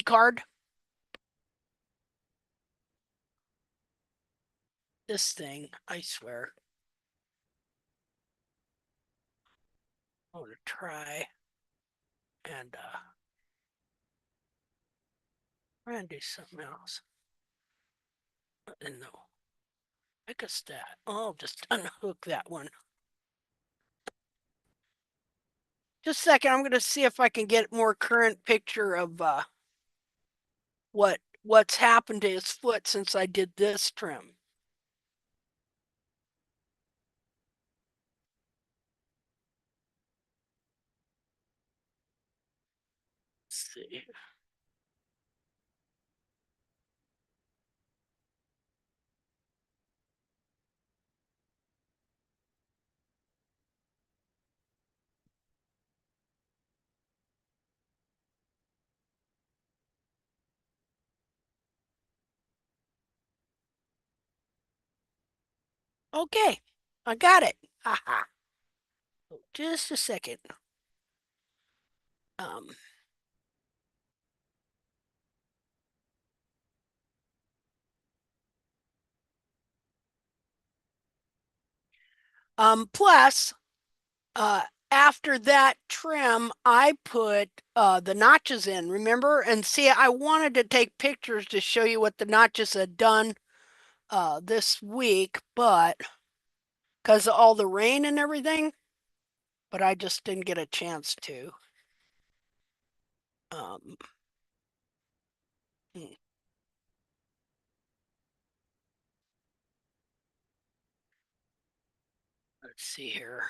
card? This thing, I swear. I'm gonna try and try and do something else. And no. Make a stat. I'll just unhook that one. Just a second, I'm gonna see if I can get more current picture of what's happened to his foot since I did this trim. Let's see. Okay, I got it. Haha. Just a second. Plus, after that trim, I put the notches in, remember? And see, I wanted to take pictures to show you what the notches had done this week, but because of all the rain and everything, but I just didn't get a chance to. Hmm. Let's see here.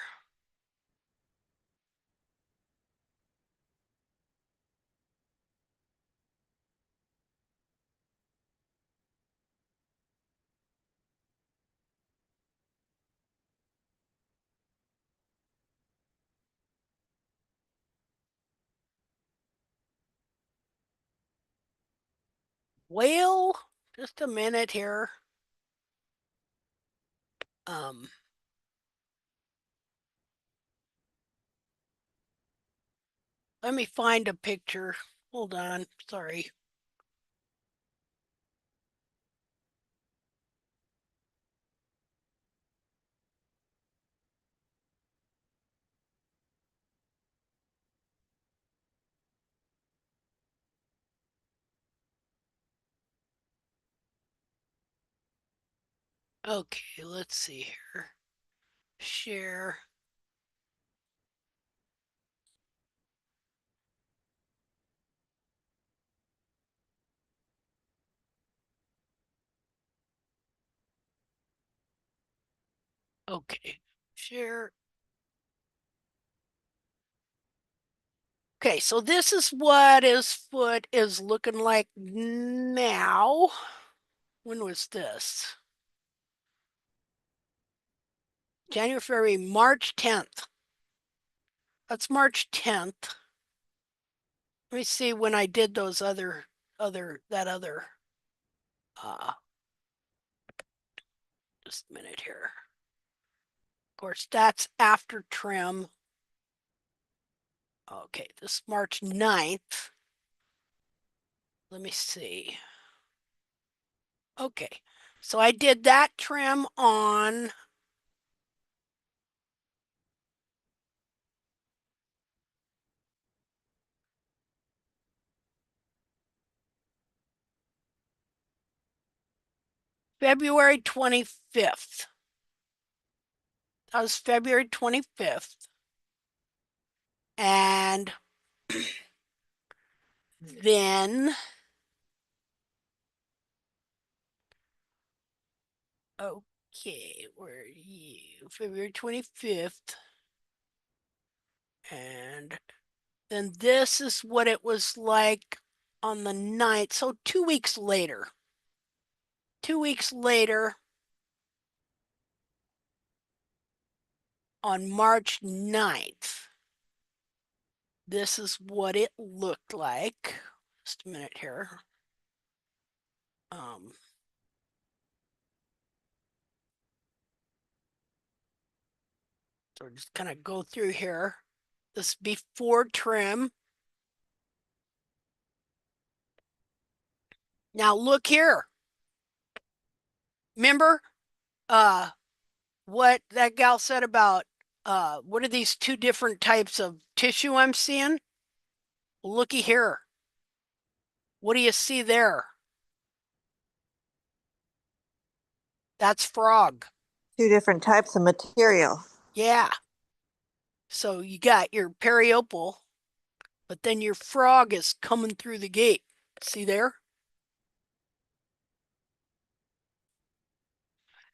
Well, just a minute here. Let me find a picture. Hold on, sorry. Okay, let's see here. Share. Okay, share. Okay, so this is what his foot is looking like now. When was this? January, February, March 10th. That's March 10th. Let me see when I did those other, just a minute here. Of course, that's after trim. Okay, this is March 9th. Let me see. Okay, so I did that trim on February 25th. That was February 25th. And then, okay, where are you? February 25th. And then this is what it was like on the 9th. So 2 weeks later. 2 weeks later, on March 9th, this is what it looked like. Just a minute here. So just kind of go through here. This before trim. Now look here. Remember what that gal said about what are these two different types of tissue I'm seeing? Well, looky here. What do you see there? That's frog. Two different types of material. Yeah. So you got your periopal, but then your frog is coming through the gate. See there?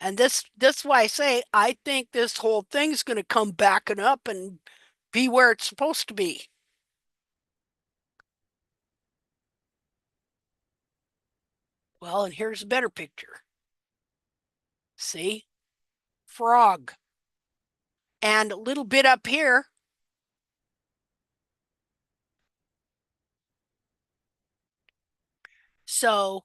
And this why I say I think this whole thing's going to come backing up and be where it's supposed to be. Well, and here's a better picture. See? Frog. And a little bit up here. So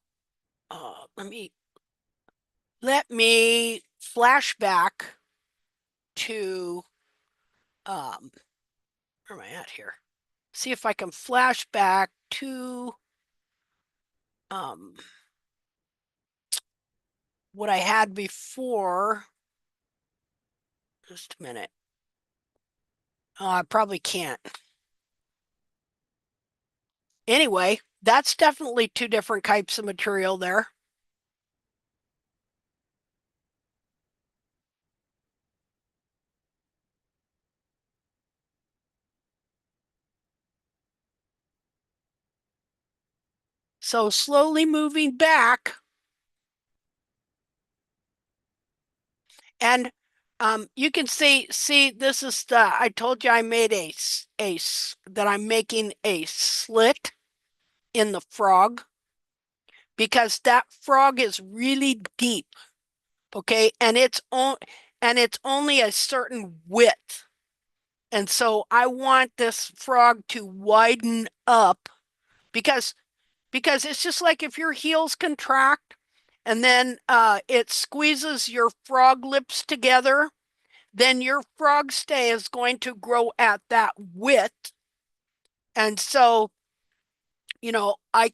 let me flash back to where am I at here? See if I can flash back to what I had before. Just a minute. Oh, I probably can't. Anyway, that's definitely two different types of material there. So slowly moving back. And you can see this is I told you I made that I'm making a slit in the frog because that frog is really deep. Okay, and it's only a certain width. And so I want this frog to widen up because it's just like if your heels contract and then it squeezes your frog lips together, then your frog stay is going to grow at that width. And so, I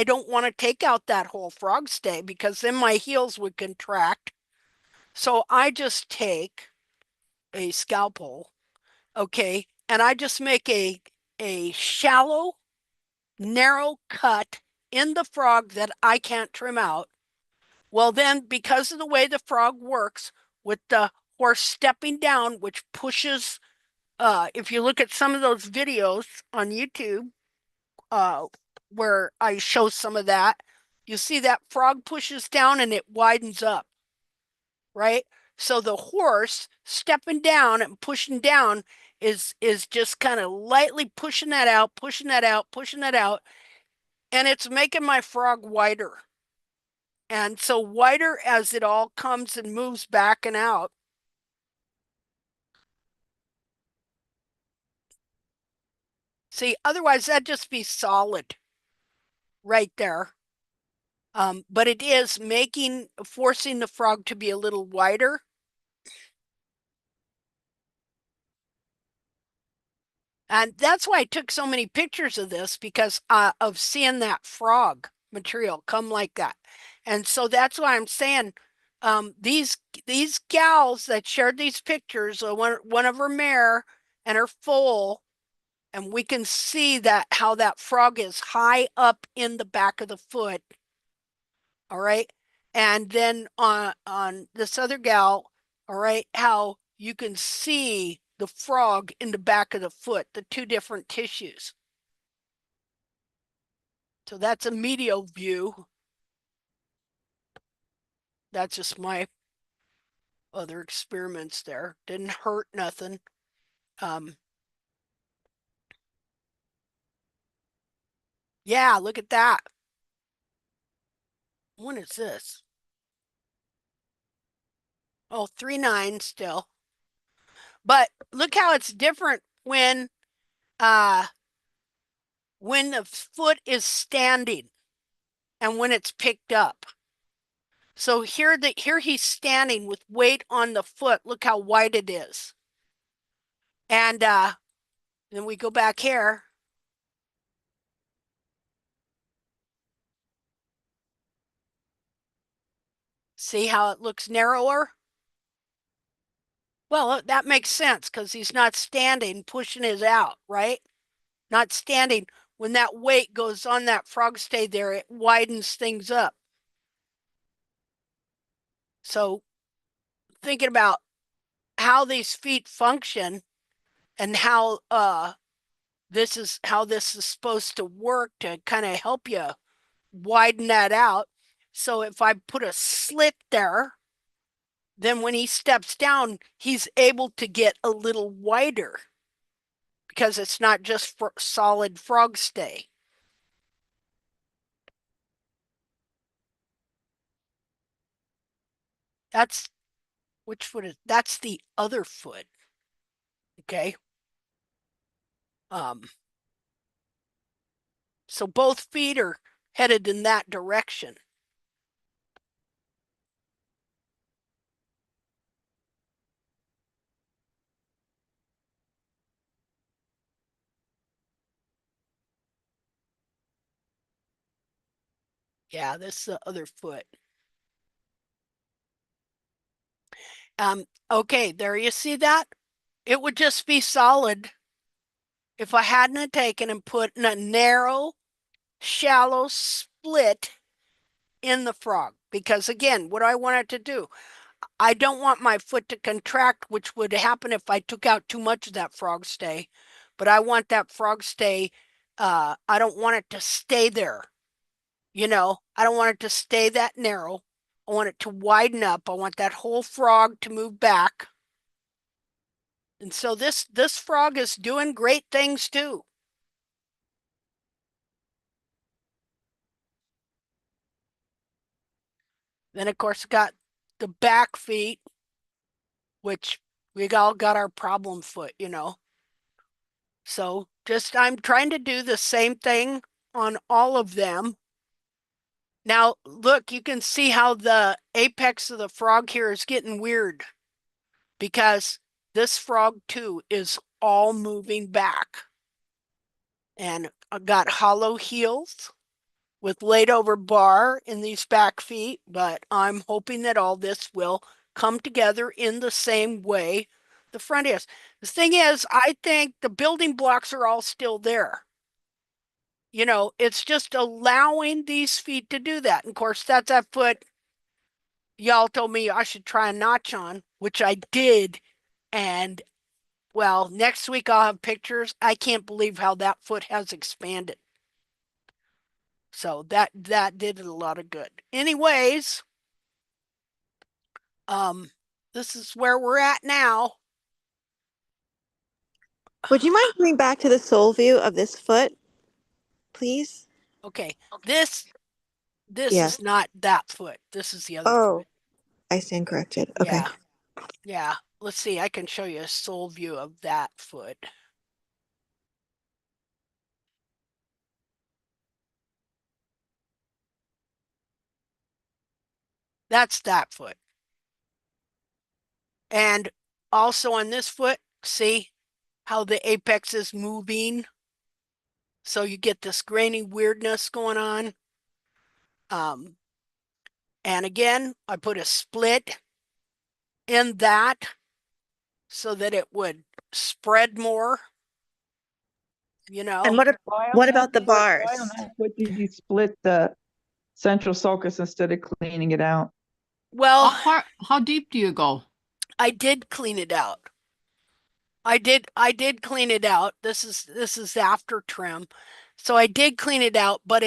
don't want to take out that whole frog stay because then my heels would contract. So I just take a scalpel, okay, and I just make a shallow, narrow cut in the frog that I can't trim out. Well, then, because of the way the frog works, with the horse stepping down, which pushes, if you look at some of those videos on YouTube, where I show some of that, you see that frog pushes down and it widens up, right? So the horse stepping down and pushing down is just kind of lightly pushing that out, pushing that out, pushing that out, and it's making my frog wider. And so wider as it all comes and moves back and out. See, otherwise that'd just be solid right there. But it is forcing the frog to be a little wider. And that's why I took so many pictures of this, because of seeing that frog material come like that. And so that's why I'm saying these gals that shared these pictures, one of her mare and her foal, and we can see that how that frog is high up in the back of the foot. All right. And then on this other gal, all right, how you can see the frog in the back of the foot, the two different tissues. So that's a medial view. That's just my other experiments there. Didn't hurt nothing. Yeah, look at that. What is this? Oh, 3-9 still. But look how it's different when the foot is standing and when it's picked up. So here he's standing with weight on the foot. Look how wide it is. And then we go back here. See how it looks narrower? Well, that makes sense because he's not standing, pushing his out, right? Not standing. When that weight goes on that frog stay there, it widens things up. So thinking about how these feet function and how this is supposed to work to kind of help you widen that out. So if I put a slit there, then when he steps down, he's able to get a little wider because it's not just for solid frog stay. That's which foot is that's the other foot. Okay. So both feet are headed in that direction. Yeah, this is the other foot. Okay, there you see that? It would just be solid if I hadn't taken and put in a narrow, shallow split in the frog. Because again, what do I want it to do? I don't want my foot to contract, which would happen if I took out too much of that frog stay. But I want that frog stay, I don't want it to stay there. I don't want it to stay that narrow. I want it to widen up. I want that whole frog to move back. And so this frog is doing great things too. Then of course got the back feet, which we all got our problem foot, So just I'm trying to do the same thing on all of them. Now look, you can see how the apex of the frog here is getting weird because this frog too is all moving back. And I got hollow heels with laid over bar in these back feet, but I'm hoping that all this will come together in the same way the front is. The thing is, I think the building blocks are all still there. It's just allowing these feet to do that. And of course, that's that foot y'all told me I should try a notch on, which I did. And well, next week I'll have pictures. I can't believe how that foot has expanded. So that did a lot of good. Anyways, this is where we're at now. Would you mind coming back to the sole view of this foot, please? Okay, this Yeah. is not that foot. This is the other Oh, foot. I stand corrected. Okay. Yeah. Yeah. Let's see. I can show you a sole view of that foot. That's that foot. And also on this foot, see how the apex is moving? So you get this grainy weirdness going on. And again, I put a split in that so that it would spread more, you know. And what about the bars? Why on that foot did you split the central sulcus instead of cleaning it out? Well, how deep do you go? I did clean it out. I did clean it out. This is after trim. So I did clean it out, but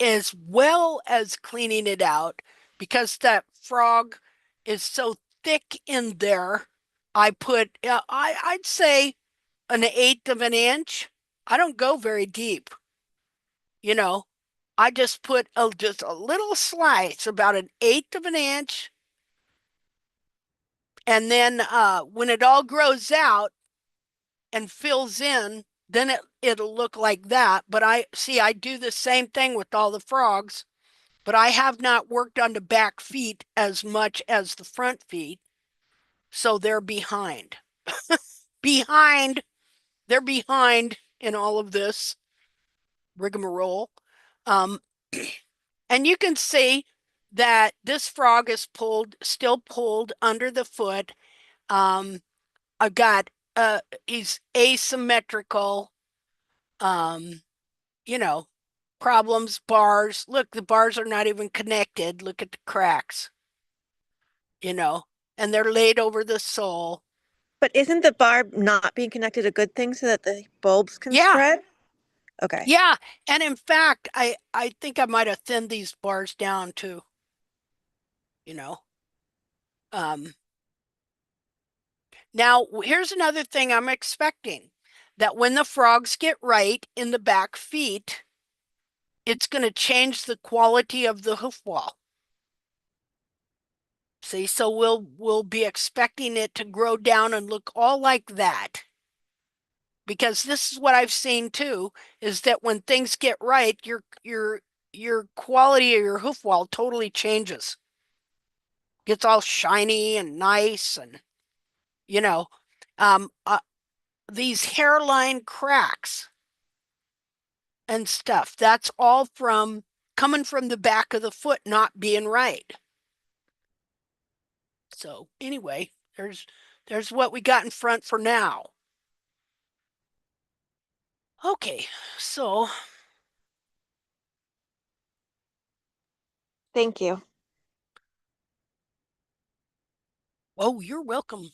as well as cleaning it out, because that frog is so thick in there, I put I'd say 1/8 of an inch. I don't go very deep. You know, I just put just a little slice, about 1/8 of an inch. And then when it all grows out and fills in, then it'll look like that. But I do the same thing with all the frogs, but I have not worked on the back feet as much as the front feet. So they're behind. They're behind in all of this rigmarole. And you can see that this frog is still pulled under the foot. I've got, he's asymmetrical, you know, problems, bars. Look, the bars are not even connected. Look at the cracks, and they're laid over the sole. But isn't the barb not being connected a good thing so that the bulbs can spread? Okay. Yeah. And in fact, I think I might have thinned these bars down too, Now, here's another thing I'm expecting, that when the frogs get right in the back feet, it's going to change the quality of the hoof wall. See, so we'll be expecting it to grow down and look all like that. Because this is what I've seen too, is that when things get right, your quality of your hoof wall totally changes. Gets all shiny and nice, and these hairline cracks and stuff, that's all coming from the back of the foot not being right. So anyway, there's what we got in front for now. Okay, so Thank you. oh, you're welcome.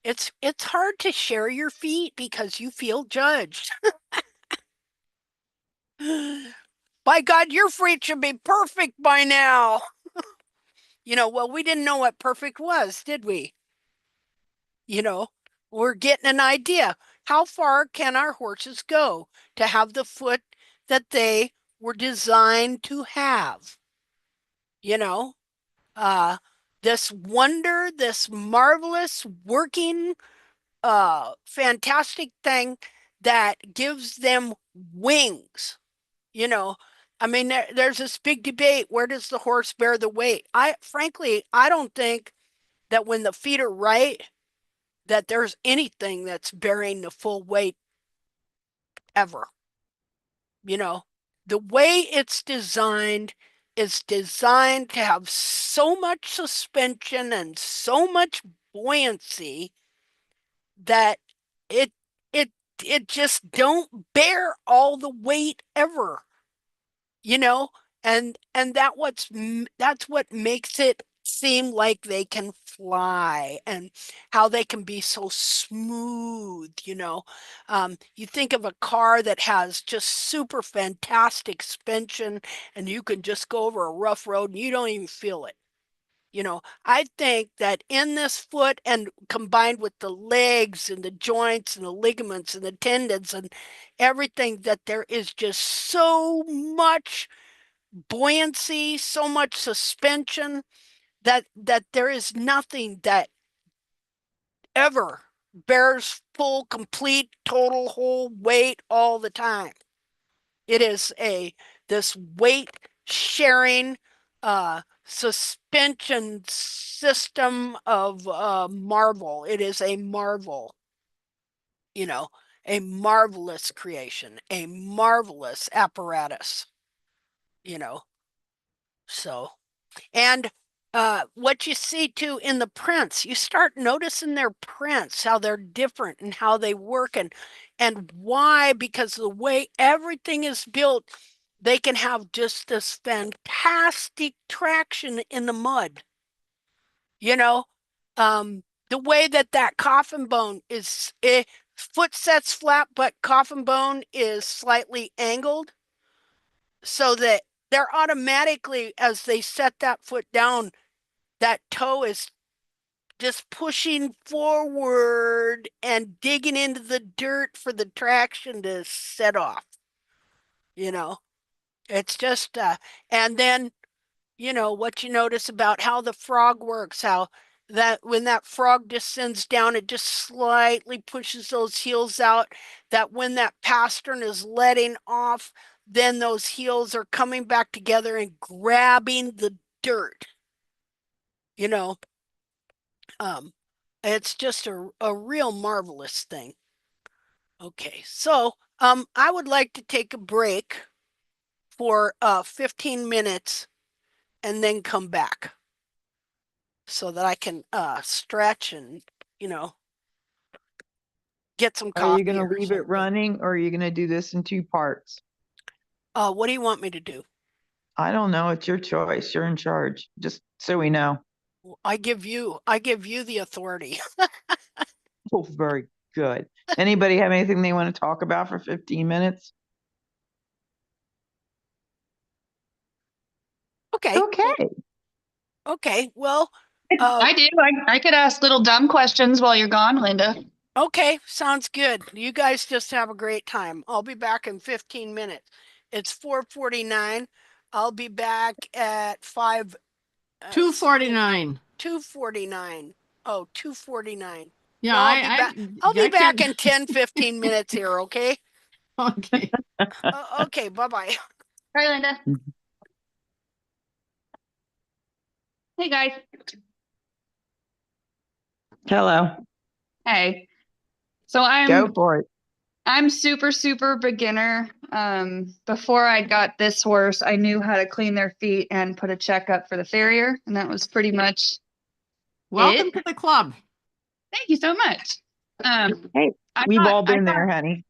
It's hard to share your feet because you feel judged. By God, your feet should be perfect by now. Well, we didn't know what perfect was, did we? We're getting an idea. How far can our horses go to have the foot that they were designed to have? This wonder, this marvelous working, fantastic thing that gives them wings. I mean, there's this big debate. Where does the horse bear the weight? Frankly, I don't think that when the feet are right, that there's anything that's bearing the full weight ever. The way it's designed is designed to have so much suspension and so much buoyancy that it just don't bear all the weight ever. you know, and that's what makes it seem like they can fly and how they can be so smooth, you know. You think of a car that has just super fantastic suspension and you can just go over a rough road and you don't even feel it. You know, I think that in this foot and combined with the legs and the joints and the ligaments and the tendons and everything, that there is just so much buoyancy, so much suspension that there is nothing that ever bears full, complete, total, whole weight all the time. It is this weight sharing suspension system of marvel. It is a marvel, you know, a marvelous creation, a marvelous apparatus, you know. So, and what you see too in the prints, you start noticing their prints, how they're different and how they work and why, because the way everything is built, they can have just this fantastic traction in the mud. You know, the way that coffin bone is, foot sets flat, but coffin bone is slightly angled so that they're automatically, as they set that foot down, that toe is just pushing forward and digging into the dirt for the traction to set off. You know, it's just, and then, you know, what you notice about how the frog works, how that when that frog descends down, it just slightly pushes those heels out, that when that pastern is letting off, then those heels are coming back together and grabbing the dirt, you know. It's just a real marvelous thing. Okay, so I would like to take a break for 15 minutes and then come back so that I can stretch and, you know, get some coffee. Are you going to leave it running or are you going to do this in 2 parts? What do you want me to do? I don't know. It's your choice. You're in charge. Just so we know. I give you the authority. Oh, very good. Anybody have anything they want to talk about for 15 minutes? Okay. Okay. Okay. Well, I do. I could ask little dumb questions while you're gone, Linda. Okay, sounds good. You guys just have a great time. I'll be back in 15 minutes. It's 4:49. I'll be back at 2:49. 2:49. Oh, 2:49. Yeah, well, I'll be back in 10, 15 minutes here, okay? Okay. Okay, bye-bye. Bye, Linda. Hey, guys. Hello. Hey. So Go for it. I'm super, super beginner. Before I got this horse, I knew how to clean their feet and put a checkup for the farrier, and that was pretty much Welcome to the club. Thank you so much. Hey, we've all been there, honey.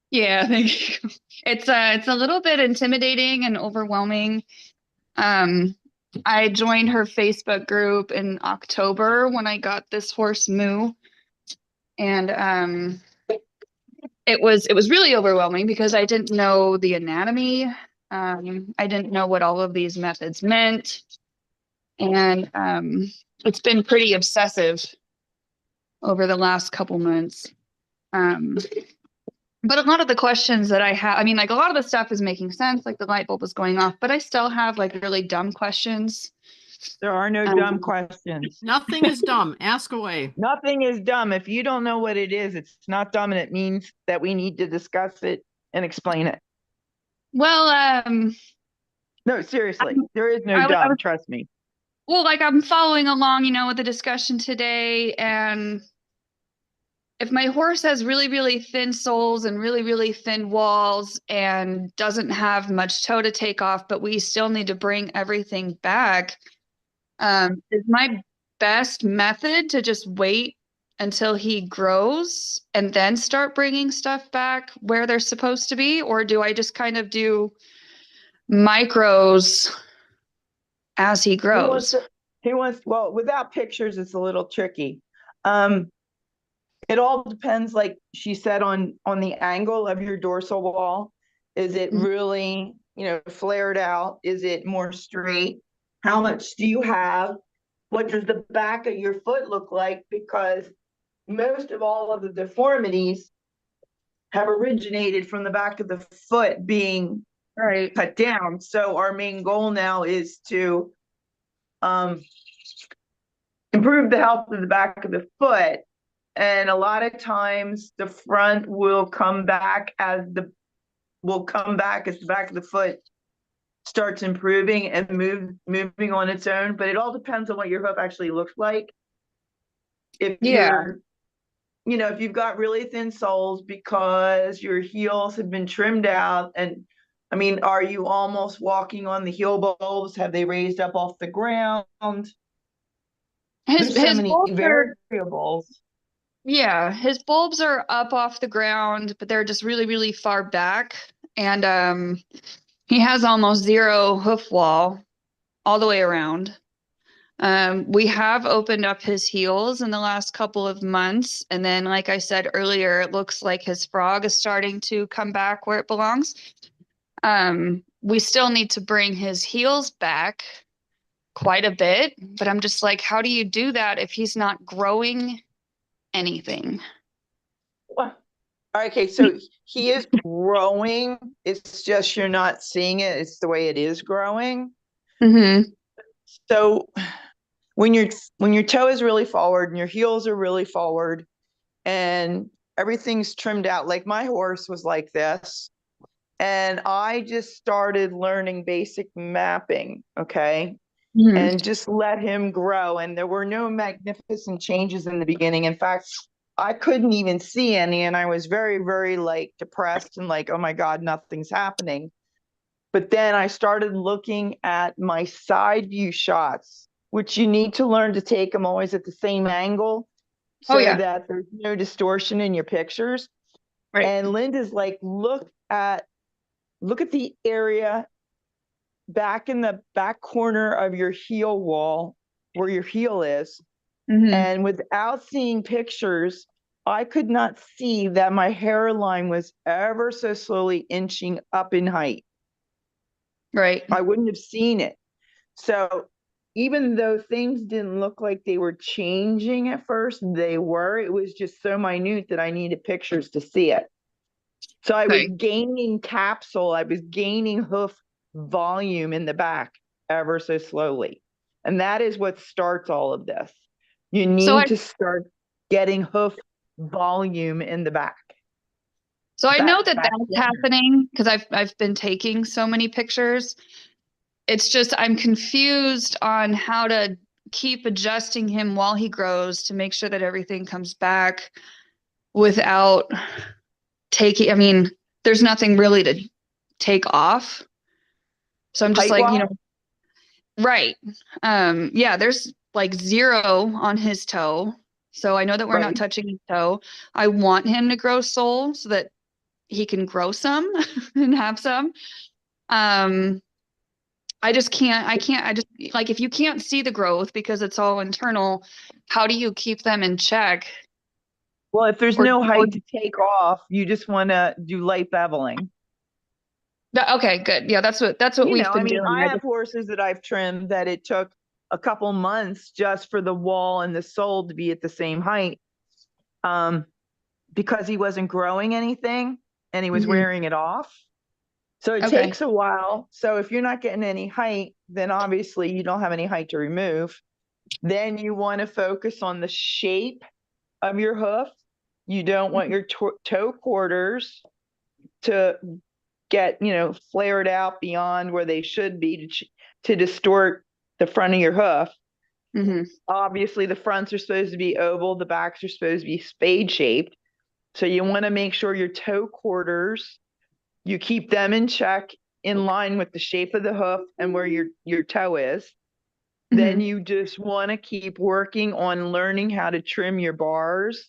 Yeah, thank you. It's a little bit intimidating and overwhelming. I joined her Facebook group in October when I got this horse Moo, and it was really overwhelming because I didn't know the anatomy. I didn't know what all of these methods meant, and it's been pretty obsessive over the last couple months. But a lot of the questions that I have, I mean, like a lot of the stuff is making sense, like the light bulb is going off, but I still have like really dumb questions. There are no dumb questions. Nothing is dumb. Ask away. Nothing is dumb. If you don't know what it is, it's not dumb, and it means that we need to discuss it and explain it. Well, no, seriously, there is no dumb. Trust me. Well, like I'm following along, you know, with the discussion today, and if my horse has really, really thin soles and really, really thin walls and doesn't have much toe to take off, but we still need to bring everything back, is my best method to just wait until he grows and then start bringing stuff back where they're supposed to be? Or do I just kind of do micros as he grows. Well, without pictures, it's a little tricky. It all depends, like she said, on the angle of your dorsal wall. Is it really, flared out? Is it more straight? How much do you have? What does the back of your foot look like? Because most of all of the deformities have originated from the back of the foot being cut down. So our main goal now is to improve the health of the back of the foot. And a lot of times the front will come back as the back of the foot starts improving and moving on its own. But it all depends on what your hoof actually looks like. If you've got really thin soles because your heels have been trimmed out, and I mean, are you almost walking on the heel bulbs? Have they raised up off the ground? There's so many variables. His bulbs are up off the ground, but they're just really, really far back. And he has almost zero hoof wall all the way around. We have opened up his heels in the last couple of months. And then, like I said earlier, it looks like his frog is starting to come back where it belongs. We still need to bring his heels back quite a bit, but I'm just like, how do you do that if he's not growing anything? Well, okay, so he is growing. It's just you're not seeing it. It's the way it is growing. So when your toe is really forward and your heels are really forward and everything's trimmed out, like my horse was like this, and I just started learning basic mapping, okay? And just let him grow. And there were no magnificent changes in the beginning. In fact, I couldn't even see any. And I was very, very depressed and oh my God, nothing's happening. But then I started looking at my side view shots, which you need to learn to take them always at the same angle so that there's no distortion in your pictures. Right. And Linda's like, look at the area back in the back corner of your heel wall where your heel is. And without seeing pictures, I could not see that my hairline was ever so slowly inching up in height. Right. I wouldn't have seen it. So even though things didn't look like they were changing at first, they were. It was just so minute that I needed pictures to see it. So I was gaining capsule. I was gaining hoof volume in the back ever so slowly. And that is what starts all of this. You need to start getting hoof volume in the back. So I know that that's happening because I've been taking so many pictures. It's just I'm confused on how to keep adjusting him while he grows to make sure that everything comes back without taking, I mean, there's nothing really to take off. So I'm just right. There's zero on his toe. So I know that we're not touching his toe. I want him to grow sole so that he can grow some and have some. I just if you can't see the growth because it's all internal, how do you keep them in check? Well, if there's no height to take off, you just want to do light beveling. Okay, good. Yeah, that's what we've been doing. I have horses that I've trimmed that it took a couple months just for the wall and the sole to be at the same height, because he wasn't growing anything and he was wearing it off. So it takes a while. So if you're not getting any height, then obviously you don't have any height to remove. Then you want to focus on the shape of your hoof. You don't want your toe quarters to get, flared out beyond where they should be to distort the front of your hoof. Obviously, the fronts are supposed to be oval. The backs are supposed to be spade shaped. So you want to make sure your toe quarters, you keep them in check in line with the shape of the hoof and where your toe is. Then you just want to keep working on learning how to trim your bars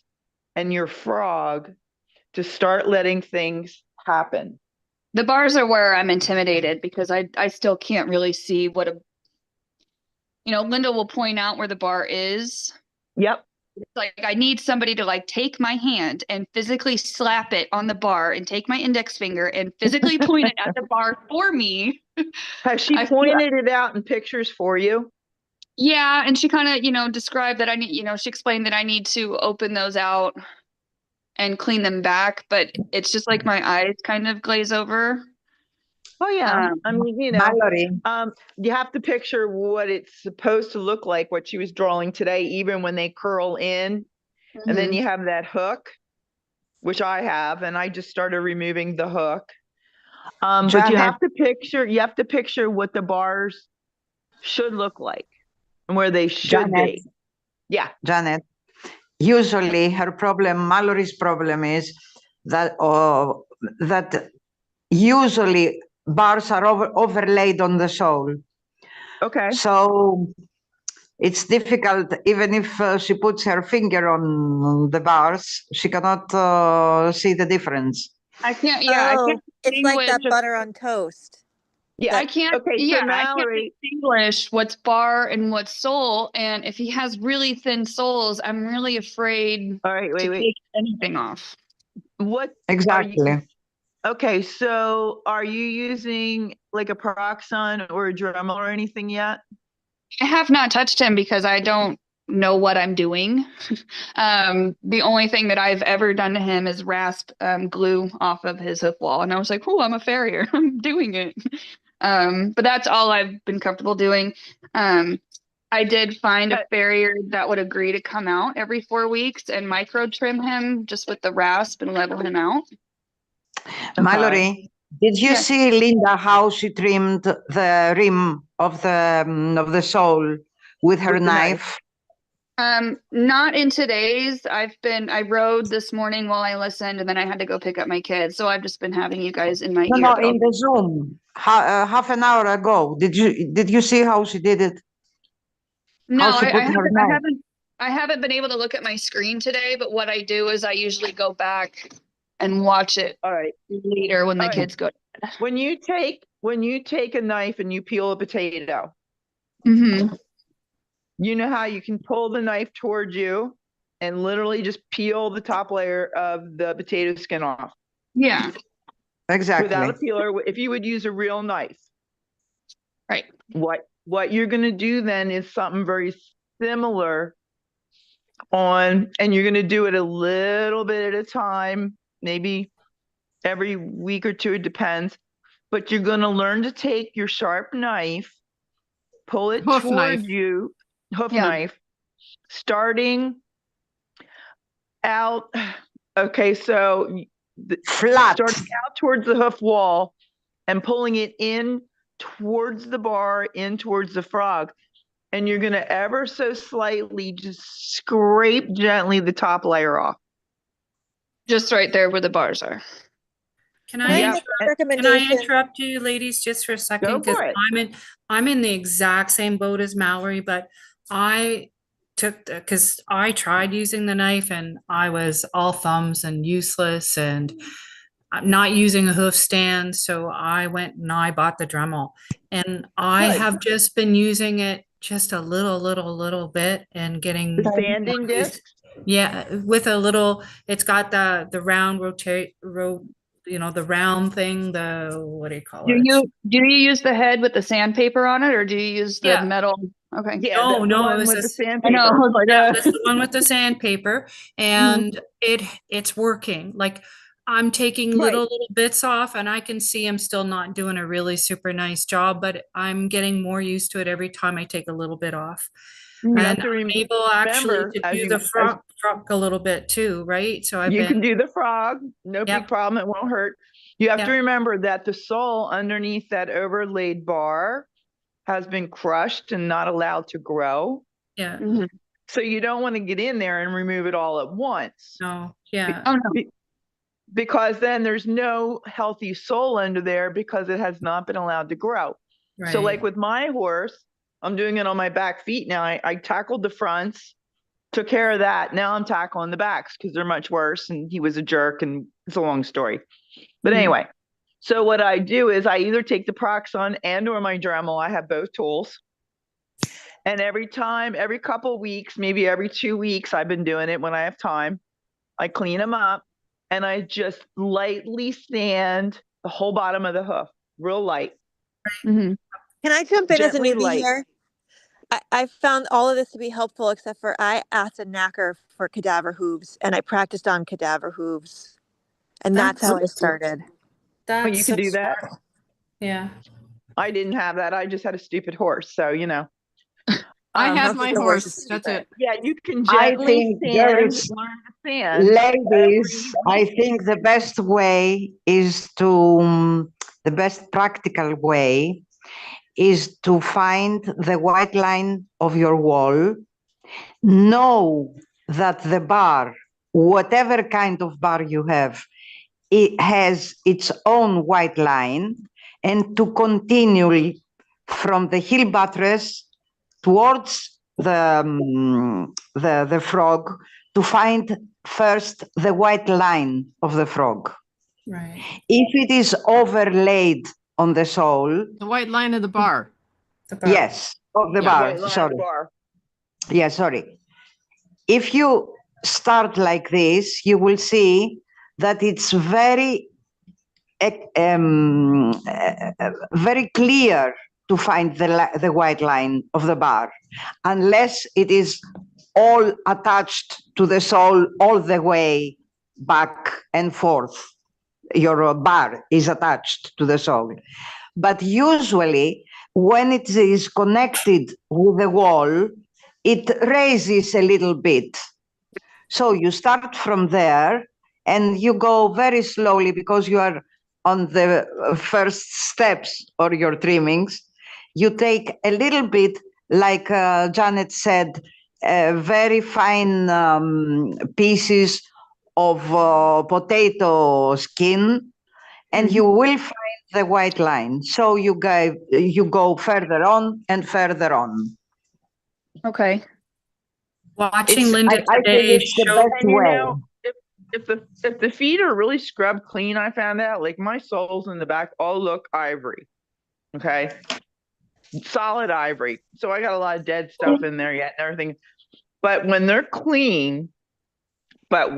and your frog to start letting things happen. The bars are where I'm intimidated because I still can't really see what Linda will point out where the bar is. Yep. It's like I need somebody to like take my hand and physically slap it on the bar and take my index finger and physically point it at the bar for me. Has she pointed it out in pictures for you? Yeah, and she kind of, described that I need, she explained that I need to open those out and clean them back, but it's just like my eyes kind of glaze over. Oh yeah. I mean, Mallory. You have to picture what it's supposed to look like, what she was drawing today, even when they curl in. And then you have that hook, which I have, and I just started removing the hook. But you have to picture what the bars should look like and where they should be. Yeah. Janet, usually her problem, Mallory's problem is that that usually bars are overlaid on the sole. Okay. So it's difficult, even if she puts her finger on the bars, she cannot see the difference. I can't, it's like that butter on toast. Yeah, I can't. Okay, so Mallory, I can't distinguish what's bar and what's sole. And if he has really thin soles, I'm really afraid. All right, wait. Take anything off. What exactly? Okay, so are you using like a peroxide or a Dremel or anything yet? I have not touched him because I don't know what I'm doing. The only thing that I've ever done to him is rasp glue off of his hoof wall, and I was like, "Oh, I'm a farrier. I'm doing it." But that's all I've been comfortable doing. I did find a farrier that would agree to come out every 4 weeks and micro trim him just with the rasp and level him out. Mallory, did you see Linda how she trimmed the rim of the sole with her knife? Not in today's. I rode this morning while I listened, and then I had to go pick up my kids. So I've just been having you guys in my ear. No, in the Zoom, half an hour ago. Did you see how she did it? No, I haven't been able to look at my screen today, but what I do is I usually go back and watch it later when the kids go to bed. When you take a knife and you peel a potato, you know how you can pull the knife towards you and literally just peel the top layer of the potato skin off. Yeah. Exactly. Without a peeler, if you would use a real knife. Right. What you're going to do then is something very similar and you're going to do it a little bit at a time, maybe every week or two, it depends. But you're going to learn to take your sharp knife, pull it toward you, knife, starting out. Okay, so flat, starting out towards the hoof wall and pulling it in towards the bar, in towards the frog. And you're going to ever so slightly just scrape gently the top layer off. Just right there where the bars are. Can I interrupt you, ladies, just for a second? Because I'm in the exact same boat as Mallory, but because I tried using the knife and I was all thumbs and useless and not using a hoof stand. So I went and I bought the Dremel, and I have just been using it just a little bit and getting sanding disc. Yeah, with a little. It's got the round the round thing. What do you call it? Do you use the head with the sandpaper on it, or do you use the metal? Okay. Yeah. No, it was the sandpaper. I know. That's the one with the sandpaper, and it's working. Like, I'm taking little bits off, and I can see I'm still not doing a really super nice job, but I'm getting more used to it every time I take a little bit off. And I'm able actually to do the frog a little bit too, right? So you can do the frog, no big problem. It won't hurt. You have to remember that the sole underneath that overlaid bar has been crushed and not allowed to grow. Yeah. So you don't want to get in there and remove it all at once. No. Yeah. Because then there's no healthy sole under there because it has not been allowed to grow. Right. So like with my horse, I'm doing it on my back feet now. I tackled the fronts, took care of that. Now I'm tackling the backs because they're much worse. And he was a jerk, and it's a long story. But anyway, So what I do is I either take the Proxon and or my Dremel. I have both tools. And every couple weeks, maybe every 2 weeks, I've been doing it when I have time. I clean them up and I just lightly sand the whole bottom of the hoof, real light. Mm-hmm. Can I jump in Gently as a newbie light. here? I found all of this to be helpful, except for I asked a knacker for cadaver hooves, and I practiced on cadaver hooves, and that's how I started. Oh, you can do that? Yeah. I didn't have that. I just had a stupid horse, so you know. I had Okay, my the horse is horse. That's stupid. it. Yeah, you can I gently think sand, girls, learn to sand. ladies, I think the best way is the best practical way is to find the white line of your wall. Know that the bar, whatever kind of bar you have, it has its own white line, and to continually from the heel buttress towards the frog to find first the white line of the frog. Right. If it is overlaid on the sole, The white line of the bar. yes, of the bar. Sorry. Yeah, sorry. If you start like this, you will see that it's very clear to find the white line of the bar, unless it is all attached to the sole all the way back and forth. Your bar is attached to the sole. But usually, when it is connected with the wall, it raises a little bit. So you start from there and you go very slowly because you are on the first steps or your trimmings. You take a little bit, like Janet said, very fine pieces of potato skin, and you will find the white line. So you go further on and further on. Okay. Watching Linda I think today it's the showed best And you way. know, if the feet are really scrubbed clean, I found out, like my soles in the back all look ivory. Okay. Solid ivory. So I got a lot of dead stuff in there yet and everything. But when they're clean, but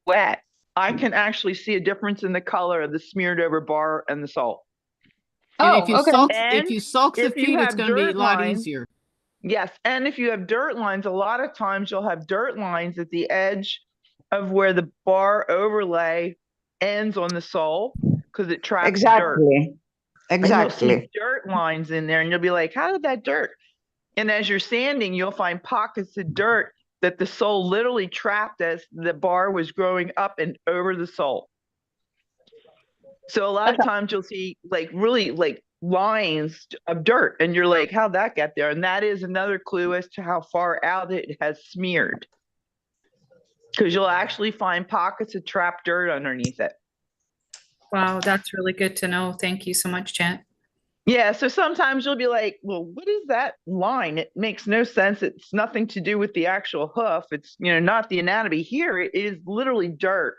wet, I can actually see a difference in the color of the smeared over bar and the sole. And Oh, okay. if you sulk the if you feet, it's have going to be a dirt lot lines, easier. yes. And if you have dirt lines, a lot of times you'll have dirt lines at the edge of where the bar overlay ends on the sole because it traps dirt. And you'll see dirt lines in there and you'll be like, how did that dirt? And as you're sanding, you'll find pockets of dirt that the sole literally trapped as the bar was growing up and over the sole. So a lot of times you'll see like really like lines of dirt and you're like, how'd that get there? And that is another clue as to how far out it has smeared. Because you'll actually find pockets of trapped dirt underneath it. Wow, that's really good to know. Thank you so much, Jan. Yeah, so sometimes you'll be like, well, what is that line? It makes no sense. It's nothing to do with the actual hoof. It's, you know, not the anatomy. Here it is literally dirt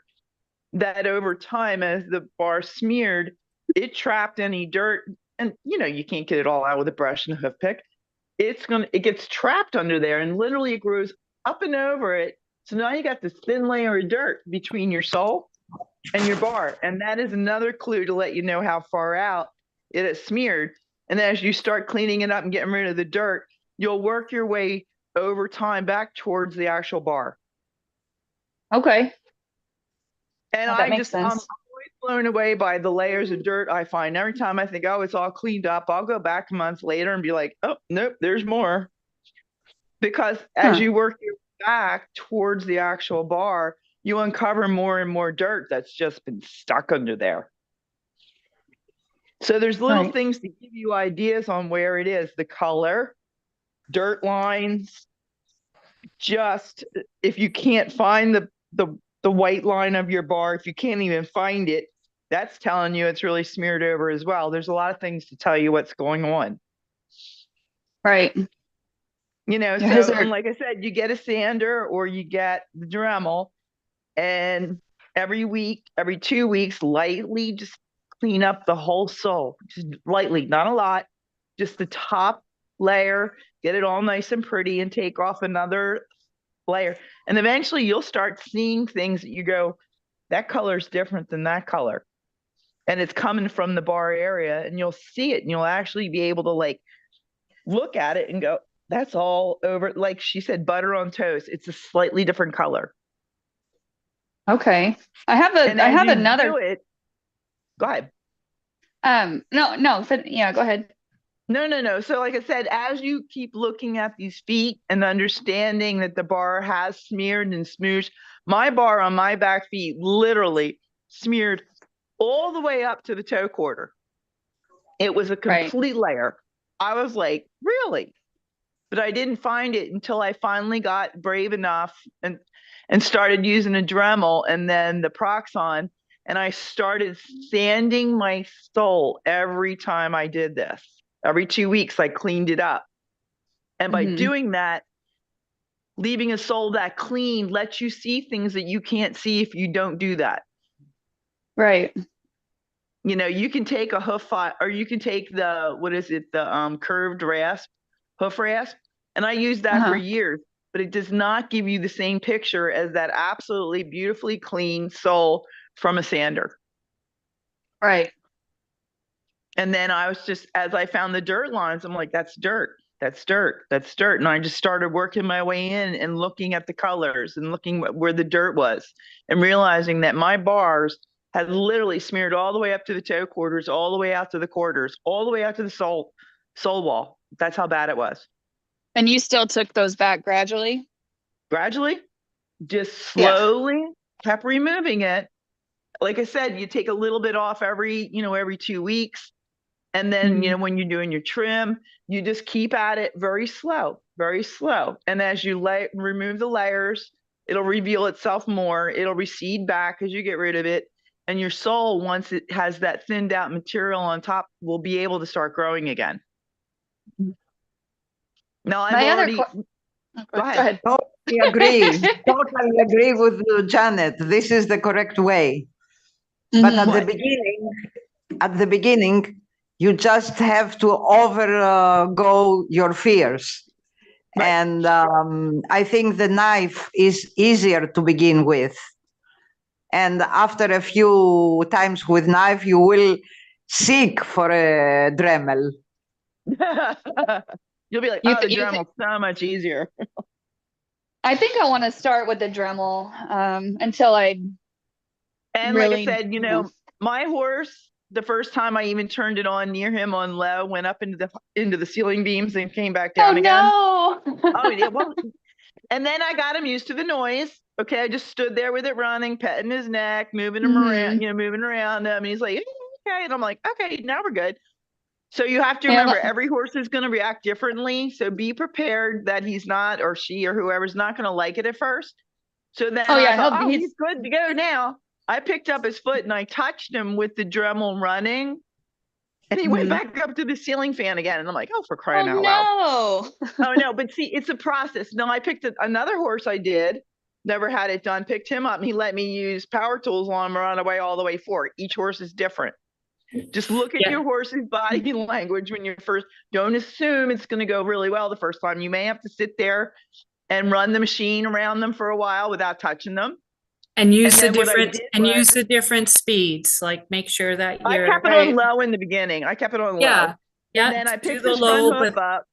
that over time, as the bar smeared, it trapped any dirt. And, you know, you can't get it all out with a brush and a hoof pick. It gets trapped under there and literally it grows up and over it. So now you got this thin layer of dirt between your sole and your bar. And that is another clue to let you know how far out it is smeared. And as you start cleaning it up and getting rid of the dirt, you'll work your way over time back towards the actual bar. Okay. And well, I'm always blown away by the layers of dirt I find. Every time I think, oh, it's all cleaned up, I'll go back months later and be like, oh, nope, there's more. Because as you work your way back towards the actual bar, you uncover more and more dirt that's just been stuck under there. So there's little things to give you ideas on where it is. The color, dirt lines, just if you can't find the white line of your bar, if you can't even find it, that's telling you it's really smeared over as well. There's a lot of things to tell you what's going on. Right. You know, Yeah, so and like I said, you get a sander or you get the Dremel, and every week, every 2 weeks, lightly just clean up the whole sole, just lightly, not a lot, just the top layer, get it all nice and pretty, and take off another layer. And eventually you'll start seeing things that you go, that color is different than that color. And it's coming from the bar area, and you'll see it, and you'll actually be able to like look at it and go, that's all over. Like she said, butter on toast. It's a slightly different color. Okay. I have another. Go ahead. No, yeah, go ahead. No. So like I said, as you keep looking at these feet and understanding that the bar has smeared and smooshed, my bar on my back feet literally smeared all the way up to the toe quarter. It was a complete layer. I was like, really? But I didn't find it until I finally got brave enough and started using a Dremel and then the Proxon, and I started sanding my sole every time I did this. Every 2 weeks, I cleaned it up. And by doing that, leaving a sole that clean lets you see things that you can't see if you don't do that. Right. You know, you can take a hoof or you can take the curved rasp, hoof rasp. And I used that for years, but it does not give you the same picture as that absolutely beautifully clean sole from a sander. Right. And then I was just, as I found the dirt lines, I'm like, that's dirt, that's dirt, that's dirt. And I just started working my way in and looking at the colors and looking where the dirt was and realizing that my bars had literally smeared all the way up to the toe quarters, all the way out to the quarters, all the way out to the sole wall. That's how bad it was. And you still took those back gradually? Gradually, just slowly kept removing it. Like I said, you take a little bit off every 2 weeks. And then, when you're doing your trim, you just keep at it very slow, very slow. And as you remove the layers, it'll reveal itself more. It'll recede back as you get rid of it. And your sole, once it has that thinned out material on top, will be able to start growing again. Now, Go ahead. Totally agree. Totally agree with you, Janet. This is the correct way. But at the beginning, you just have to go your fears. Right. And I think the knife is easier to begin with. And after a few times with knife, you will seek for a Dremel. You'll be like, the Dremel's so much easier. I think I want to start with the Dremel until I. And really, like I said, my horse, the first time I even turned it on near him on low, went up into the ceiling beams and came back down again. No. Yeah, well, and then I got him used to the noise. Okay, I just stood there with it running, petting his neck, moving him around, moving around him. And he's like, okay. And I'm like, okay, now we're good. So you have to remember, every horse is going to react differently. So be prepared that he's not, or she or whoever's not going to like it at first. So then I thought, he's good to go now. I picked up his foot and I touched him with the Dremel running. And he went back up to the ceiling fan again. And I'm like, for crying out loud. Oh, no. But see, it's a process. No, I picked another horse I did. Never had it done. Picked him up and he let me use power tools on him run away all the way forward. Each horse is different. Just look at your horse's body language when you're first. Don't assume it's going to go really well the first time. You may have to sit there and run the machine around them for a while without touching them. And use the different speeds. Like make sure that you're. I kept it on low in the beginning. I kept it on low. Yeah. And then I picked the front hoof up.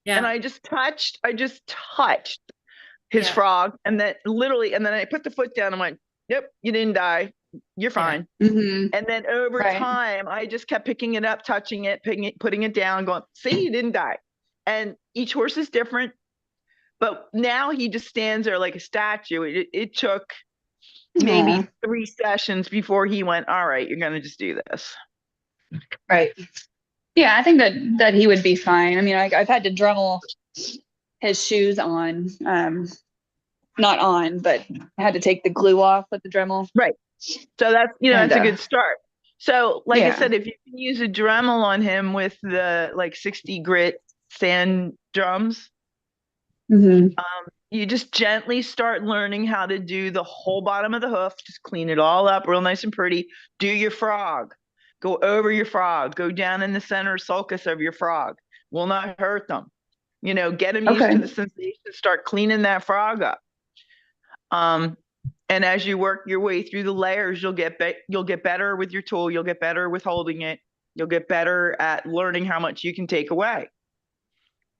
Yeah. And I just touched his frog. And then I put the foot down and went, yep, you didn't die. You're fine. And then over time, I just kept picking it up, touching it, putting it down, going, see, you didn't die. And each horse is different. But now he just stands there like a statue. It took maybe 3 sessions before he went, all right, you're going to just do this. Right. Yeah, I think that he would be fine. I mean, I've had to Dremel his shoes on, not on, but I had to take the glue off with the Dremel. Right. So that's, that's a good start. So like I said, if you can use a Dremel on him with the 60 grit sand drums, you just gently start learning how to do the whole bottom of the hoof. Just clean it all up real nice and pretty. Do your frog. Go over your frog. Go down in the center sulcus of your frog. Will not hurt them. You know, get them used to the sensation. Start cleaning that frog up. And as you work your way through the layers, you'll get better with your tool. You'll get better with holding it. You'll get better at learning how much you can take away.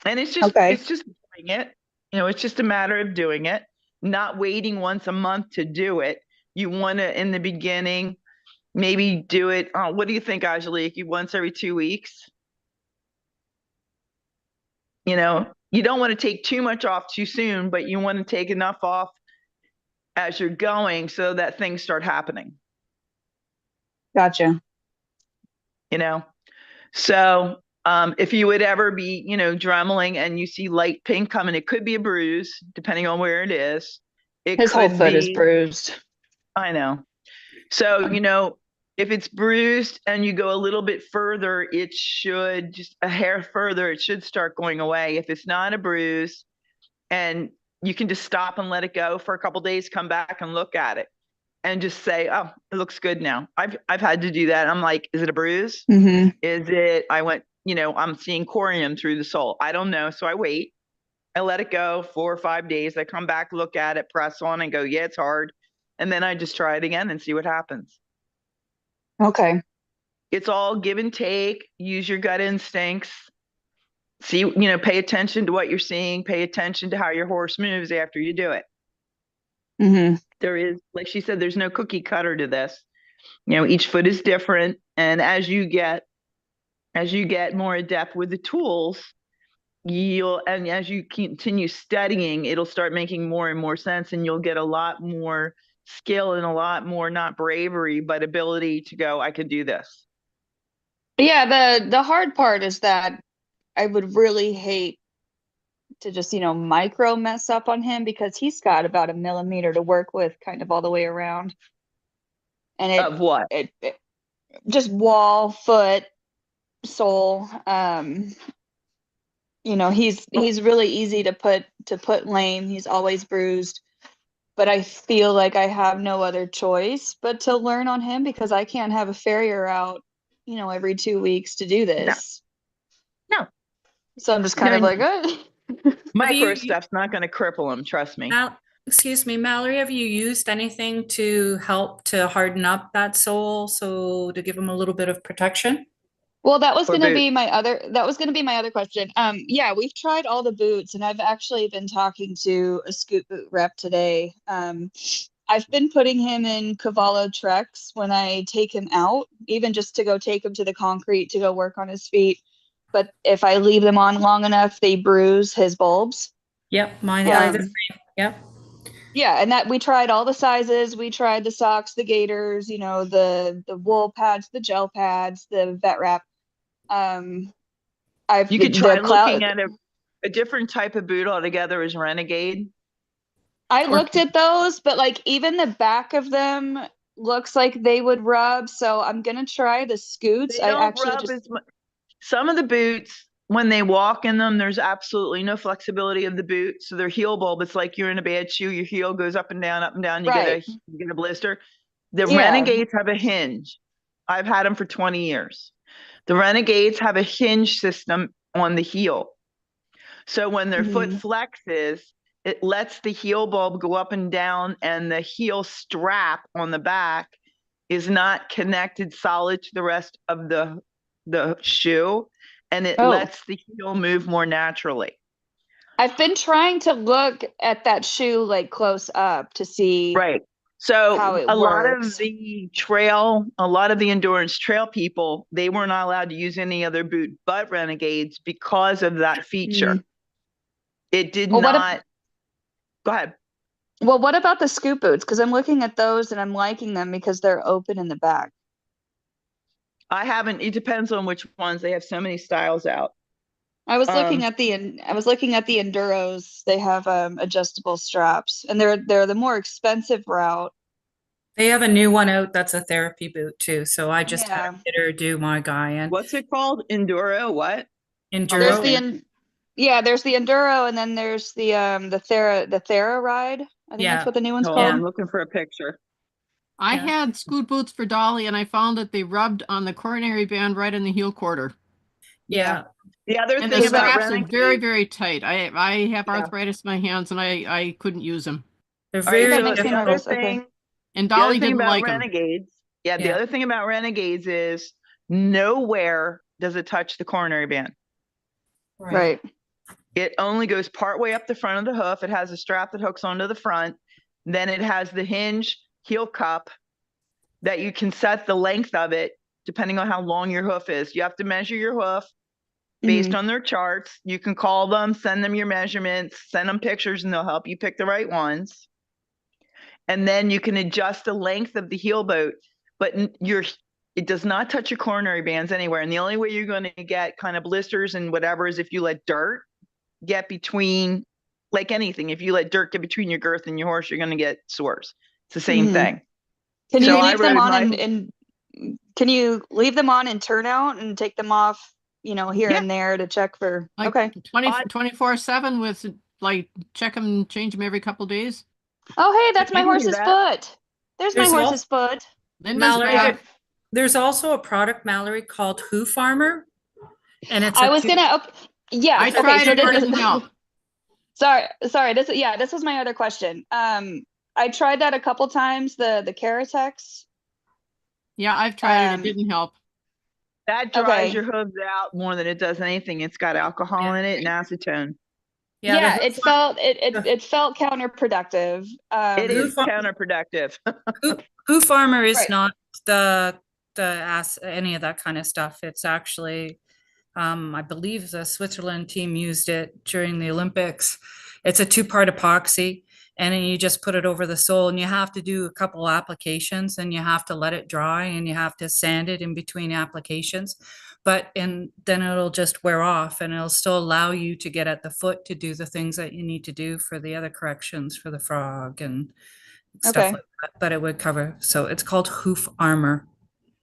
And it's just doing it. You know, it's just a matter of doing it, not waiting once a month to do it. You want to, in the beginning, maybe do it. What do you think, Angelique? You once every 2 weeks? You know, you don't want to take too much off too soon, but you want to take enough off as you're going so that things start happening. Gotcha. You know, so if you would ever be, you know, dremeling and you see light pink coming, it could be a bruise, depending on where it is. His whole foot is bruised. I know. So, you know, if it's bruised and you go a little bit further, it should, just a hair further, it should start going away. If it's not a bruise, and you can just stop and let it go for a couple days, come back and look at it and just say, oh, it looks good now. I've had to do that. I'm like, is it a bruise? Mm-hmm. Is it, you know, I'm seeing corium through the sole. I don't know. So I wait. I let it go 4 or 5 days. I come back, look at it, press on and go, yeah, it's hard. And then I just try it again and see what happens. Okay. It's all give and take. Use your gut instincts. See, you know, pay attention to what you're seeing. Pay attention to how your horse moves after you do it. Mm-hmm. There is, like she said, there's no cookie cutter to this. You know, each foot is different. And as you get more adept with the tools, and as you continue studying, it'll start making more and more sense, and you'll get a lot more skill and a lot more, not bravery, but ability to go, I could do this. Yeah, the hard part is that I would really hate to just, you know, micro mess up on him, because he's got about 1 millimeter to work with kind of all the way around. And of what? It just wall, foot, sole. You know, he's really easy to put lame. He's always bruised. But I feel like I have no other choice but to learn on him, because I can't have a farrier out, you know, every 2 weeks to do this. No. So I'm just kind of like, micro stuff's not going to cripple him. Trust me. Excuse me, Mallory, have you used anything to help to harden up that sole, so to give him a little bit of protection? Well, that was going to be my other question. Yeah, we've tried all the boots, and I've actually been talking to a scoot boot rep today. I've been putting him in Cavallo Treks when I take him out, even just to go take him to the concrete to go work on his feet. But if I leave them on long enough, they bruise his bulbs. Yep, mine are the same. Yep. Yeah, and that we tried all the sizes. We tried the socks, the gaiters, you know, the wool pads, the gel pads, the vet wrap. You could try looking at a different type of boot altogether as Renegade. I looked at those, but like even the back of them looks like they would rub. So I'm gonna try the scoots. They don't rub as much. Some of the boots, when they walk in them, there's absolutely no flexibility of the boot. So their heel bulb, it's like you're in a bad shoe. Your heel goes up and down, you get a blister. The Renegades have a hinge. I've had them for 20 years. The Renegades have a hinge system on the heel. So when their foot flexes, it lets the heel bulb go up and down, and the heel strap on the back is not connected solid to the rest of the shoe, and it lets the heel move more naturally. I've been trying to look at that shoe like close up to see So how it a works. lot of the endurance trail people, they were not allowed to use any other boot but Renegades because of that feature. It did not. Go ahead. Well, what about the scoop boots? Because I'm looking at those and I'm liking them because they're open in the back. I haven't. It depends on which ones. They have so many styles out. I was looking at the enduros. They have adjustable straps, and they're the more expensive route. They have a new one out that's a therapy boot too. So I just had to get her do my guy. And what's it called? Enduro? What? Enduro. There's the Enduro, and then there's the Thera Ride. I think that's what the new one's called. I'm looking for a picture. I Yeah. had scoot boots for Dolly, and I found that they rubbed on the coronary band right in the heel quarter. Yeah. The other And the thing about straps are very, Renegade, very tight. I have Yeah. arthritis in my hands, and I couldn't use them. They're all right, very That so makes me the other nervous. Okay. thing, And the other Dolly thing didn't about like them. Renegades, the Yeah. other thing about Renegades is nowhere does it touch the coronary band. Right. It only goes part way up the front of the hoof. It has a strap that hooks onto the front. Then it has the hinge heel cup that you can set the length of it depending on how long your hoof is. You have to measure your hoof based on their charts. You can call them, send them your measurements, send them pictures, and they'll help you pick the right ones. And then you can adjust the length of the heel boat, but it does not touch your coronary bands anywhere. And the only way you're going to get kind of blisters and whatever is if you let dirt get between, like anything, if you let dirt get between your girth and your horse, you're going to get sores. It's the same thing. Can So you I leave them rode on my- and can you leave them on and turn out and take them off, here Yeah. and there to check for, Like okay. 24/7 with like check them, change them every couple days. Oh, hey, that's my You can do horse's that. foot. There's my There's horse's foot. Linda's Mallory, back. there's also a product, Mallory, called Hoof Armor. And it's I was gonna, yes. I Okay, tried so it, it didn't help. Sorry. This was my other question. I tried that a couple times, the Keratex. Yeah, I've tried it. It didn't help. That dries Okay. your hooves out more than it does anything. It's got alcohol in it and acetone. Yeah, the it felt counterproductive. It is Hoof- counterproductive. Hoof Armor is Right. not any of that kind of stuff. It's actually, I believe the Switzerland team used it during the Olympics. It's a 2-part epoxy, and then you just put it over the sole, and you have to do a couple applications, and you have to let it dry, and you have to sand it in between applications. And then it'll just wear off, and it'll still allow you to get at the foot to do the things that you need to do for the other corrections for the frog and stuff Okay. like that. But it would cover. So it's called Hoof Armor.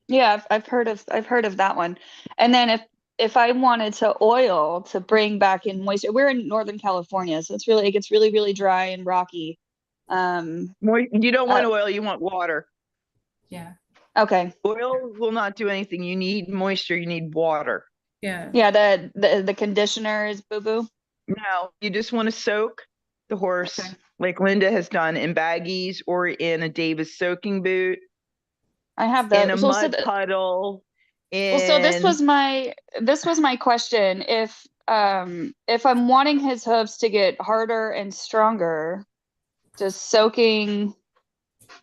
Yeah, I've heard of that one. And then if I wanted to oil to bring back in moisture, we're in Northern California, so it gets really, really dry and rocky. You don't want oil, you want water. Yeah. Okay. Oil will not do anything. You need moisture, you need water. Yeah. Yeah, the conditioner is boo-boo. No, you just want to soak the horse Okay. like Linda has done in baggies or in a Davis soaking boot, I have in that. a mud puddle. So this was my question. If I'm wanting his hooves to get harder and stronger, does soaking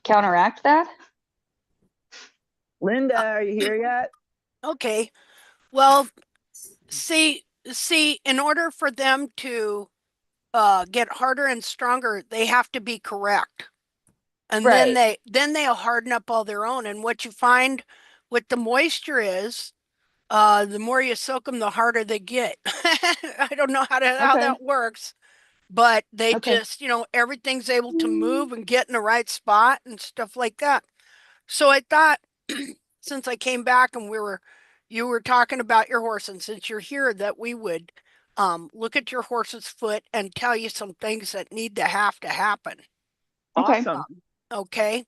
counteract that? Linda, are you here yet? Okay. Well, see, in order for them to get harder and stronger, they have to be correct. And Right. then they'll harden up all their own. And what you find with the moisture is the more you soak them, the harder they get. I don't know how that works, but they just, everything's able to move and get in the right spot and stuff like that. So I thought, since I came back and you were talking about your horse, and since you're here, that we would look at your horse's foot and tell you some things that need to happen. Okay. Awesome. Okay.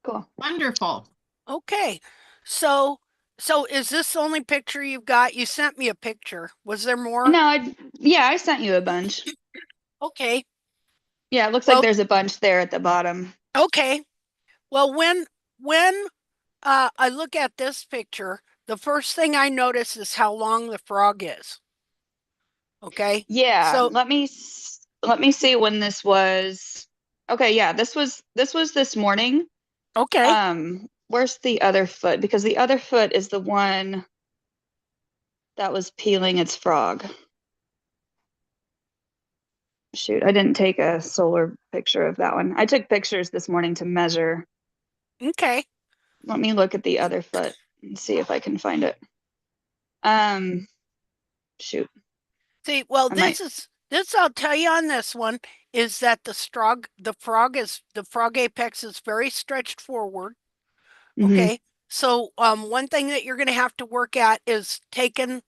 Cool. Wonderful. Okay. So is this the only picture you've got? You sent me a picture. Was there more? No, I sent you a bunch. Okay. Yeah, it looks like there's a bunch there at the bottom. Okay. Well, when I look at this picture, the first thing I notice is how long the frog is. Okay. Yeah. So let me see when this was. Okay. Yeah. This was this morning. okay. Where's the other foot? Because the other foot is the one that was peeling its frog. Shoot, I didn't take a solar picture of that one. I took pictures this morning to measure. Okay. Let me look at the other foot and see if I can find it. Shoot. See, well, this I'll tell you on this one is that the frog apex is very stretched forward. Okay. So one thing that you're going to have to work at is taking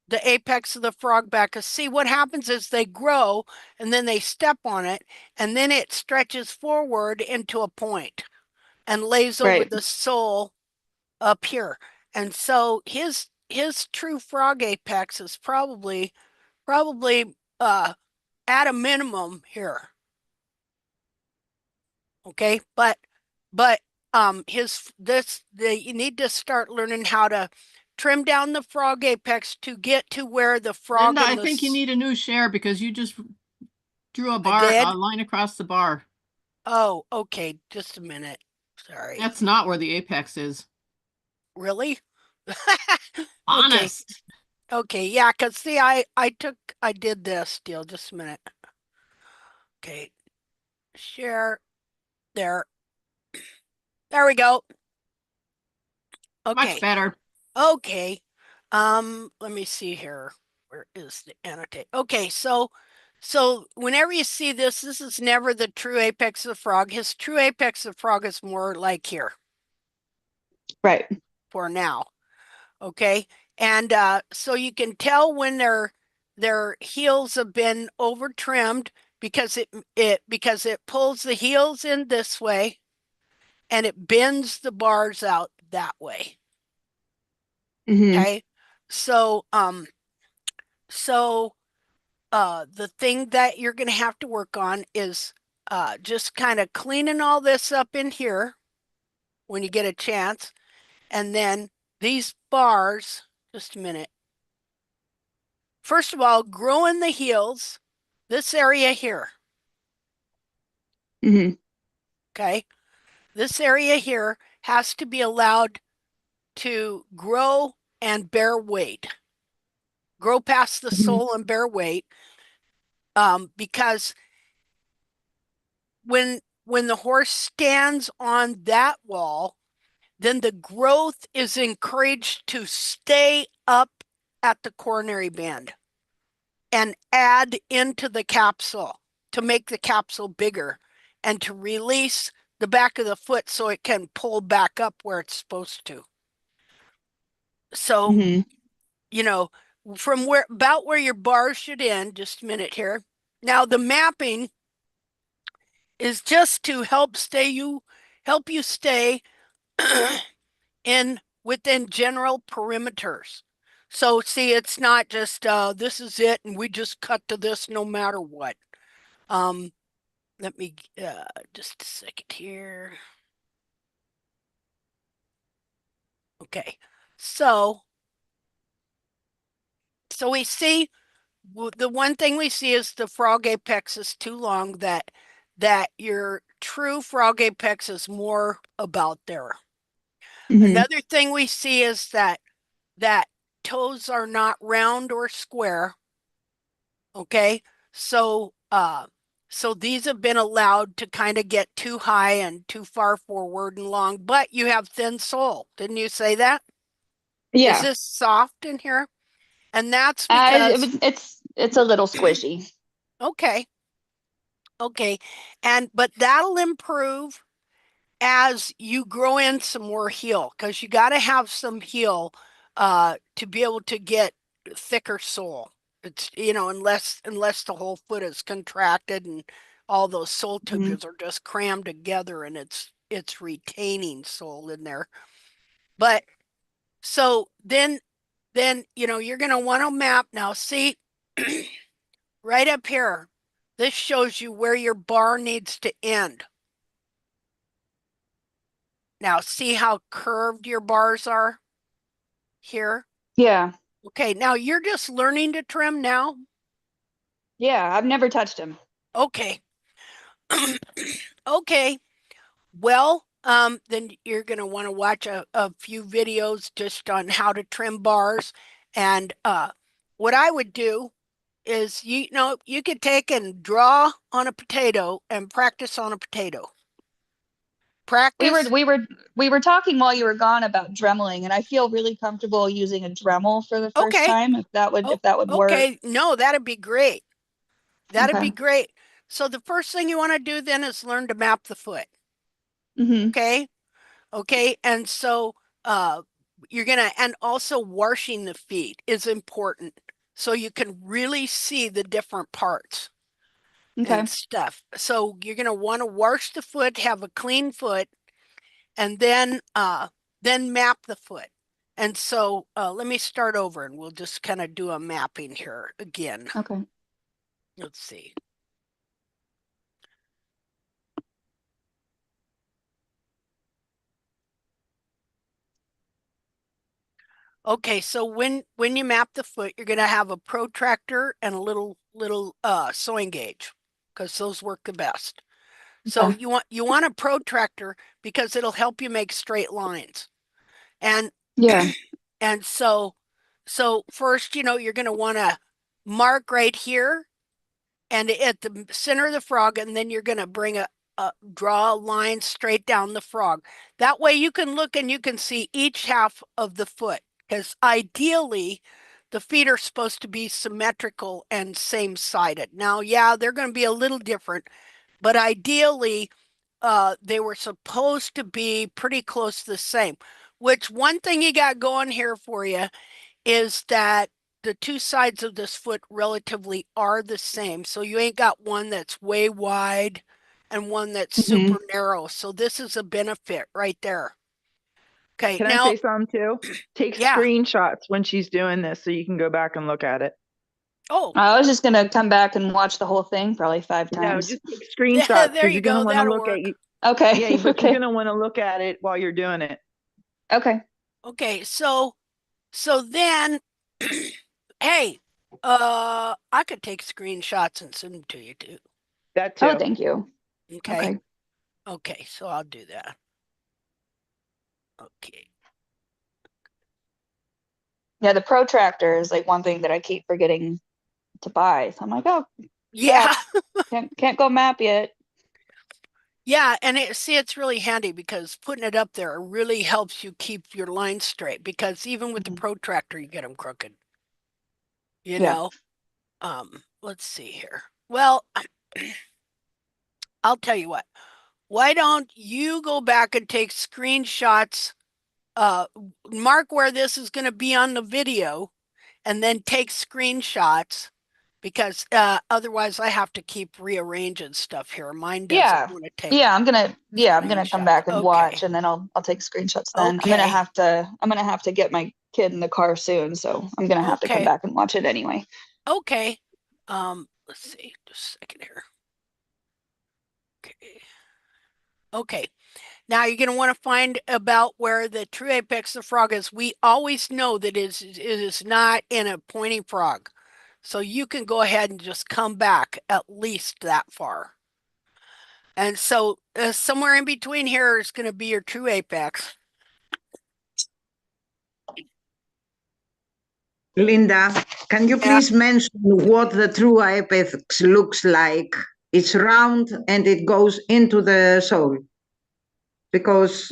the apex of the frog back, because see what happens is they grow and then they step on it and then it stretches forward into a point. and lays over the sole up here. And so his true frog apex is probably at a minimum here. Okay, but you need to start learning how to trim down the frog apex to get to where the frog. Linda, I think you need a new share because you just drew a line across the bar. Oh, okay. Just a minute. Sorry. That's not where the apex is. Really? Honest. Okay, yeah, because see, I did this deal. Just a minute. Okay. Share. There. There we go. Okay. Much better. Okay. Let me see here. Where is the annotate? Okay, so whenever you see this, this is never the true apex of the frog. His true apex of the frog is more like here. Right. For now. Okay. And so you can tell when their heels have been over trimmed because it pulls the heels in this way and it bends the bars out that way. Okay. So the thing that you're going to have to work on is just kind of cleaning all this up in here when you get a chance. And then these bars, just a minute. First of all, growing the heels, this area here. Okay. This area here has to be allowed to grow and bear weight. Grow past the sole and bear weight. Because when the horse stands on that wall, then the growth is encouraged to stay up at the coronary band and add into the capsule to make the capsule bigger and to release the back of the foot so it can pull back up where it's supposed to. So, you know, from about where your bars should end, just a minute here. Now the mapping is just to help you stay within general perimeters. So see, it's not just this is it and we just cut to this no matter what. Let me just a second here. Okay, so we see the one thing we see is the frog apex is too long, that your true frog apex is more about there. Another thing we see is that toes are not round or square. Okay, so these have been allowed to kind of get too high and too far forward and long, but you have thin sole. Didn't you say that? Yeah. Is this soft in here? And that's because it's a little squishy. Okay. Okay. But that'll improve as you grow in some more heel, because you got to have some heel to be able to get thicker sole. It's, unless the whole foot is contracted and all those sole tubules are just crammed together and it's retaining sole in there. But so then you're going to want to map now. See, right up here, this shows you where your bar needs to end. Now, see how curved your bars are here? Yeah. Okay, now you're just learning to trim now? Yeah, I've never touched him. Okay. Okay. Well, then you're going to want to watch a few videos just on how to trim bars. And what I would do is, you could take and draw on a potato and practice on a potato. Practice. We were talking while you were gone about dremeling, and I feel really comfortable using a Dremel for the first time. If that would work. Okay, no, that'd be great. That'd be great. So the first thing you want to do then is learn to map the foot. Okay. Okay. And so and also washing the feet is important, so you can really see the different parts and stuff. So you're going to want to wash the foot, have a clean foot, and then map the foot. And so let me start over and we'll just kind of do a mapping here again. Okay. Let's see. Okay, so when you map the foot, you're going to have a protractor and a little sewing gauge, because those work the best. So Okay. you want a protractor because it'll help you make straight lines. And Yeah. and so first, you're going to want to mark right here and at the center of the frog, and then you're going to bring draw a line straight down the frog. That way you can look and you can see each half of the foot, because ideally the feet are supposed to be symmetrical and same-sided. Now, yeah, they're going to be a little different, but ideally they were supposed to be pretty close to the same. Which, one thing you got going here for you is that the two sides of this foot relatively are the same. So you ain't got one that's way wide and one that's super narrow. So this is a benefit right there. Okay, Can now, I say something too? Take yeah. screenshots when she's doing this so you can go back and look at it. Oh, I was just gonna come back and watch the whole thing probably 5 No, times. just take screenshots there because you you're gonna go. want to That'll look work. at you. Okay. Yeah, but Okay. you're gonna want to look at it while you're doing it. Okay. Okay, so then, hey, I could take screenshots and send them to you too. That too. Oh, thank you. Okay. Okay, so I'll do that. Okay. Yeah, the protractor is like one thing that I keep forgetting to buy. So I'm like, oh, Yeah. can't go map yet. Yeah, and it's really handy because putting it up there really helps you keep your lines straight, because even with the protractor you get them crooked. You know? Let's see here. Well, I'll tell you what. Why don't you go back and take screenshots, mark where this is going to be on the video, and then take screenshots, because otherwise I have to keep rearranging stuff here. Mine doesn't want to take I'm gonna come back and Okay. watch, and then I'll take screenshots then. Okay. I'm gonna have to get my kid in the car soon, so I'm gonna have to come Okay. back and watch it anyway. Okay. Let's see, just a second here. Okay. Okay. Now you're going to want to find about where the true apex of the frog is. We always know that it is not in a pointy frog. So you can go ahead and just come back at least that far. And so somewhere in between here is going to be your true apex. Linda, can you please mention what the true apex looks like? It's round and it goes into the sole, because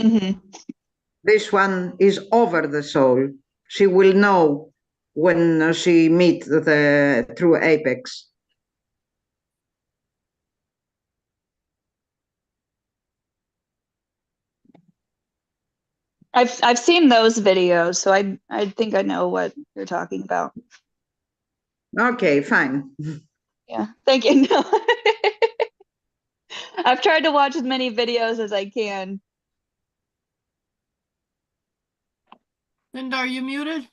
this one is over the sole. She will know when she meets the true apex. I've seen those videos, so I think I know what you're talking about. Okay, fine. Yeah, thank you. No. I've tried to watch as many videos as I can. Linda, are you muted?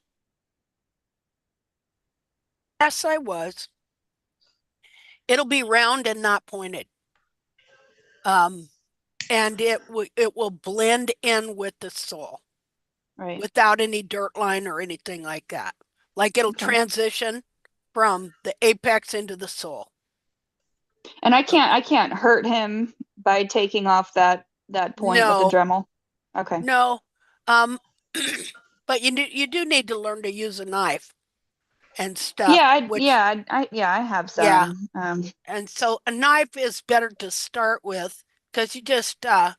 Yes, I was. It'll be round and not pointed. And it will blend in with the sole. Right. Without any dirt line or anything like that. Like it'll transition from the apex into the sole. And I can't hurt him by taking off that point with the Dremel. Okay. No. But you do need to learn to use a knife and stuff. I have some. Yeah. And so a knife is better to start with, because you just let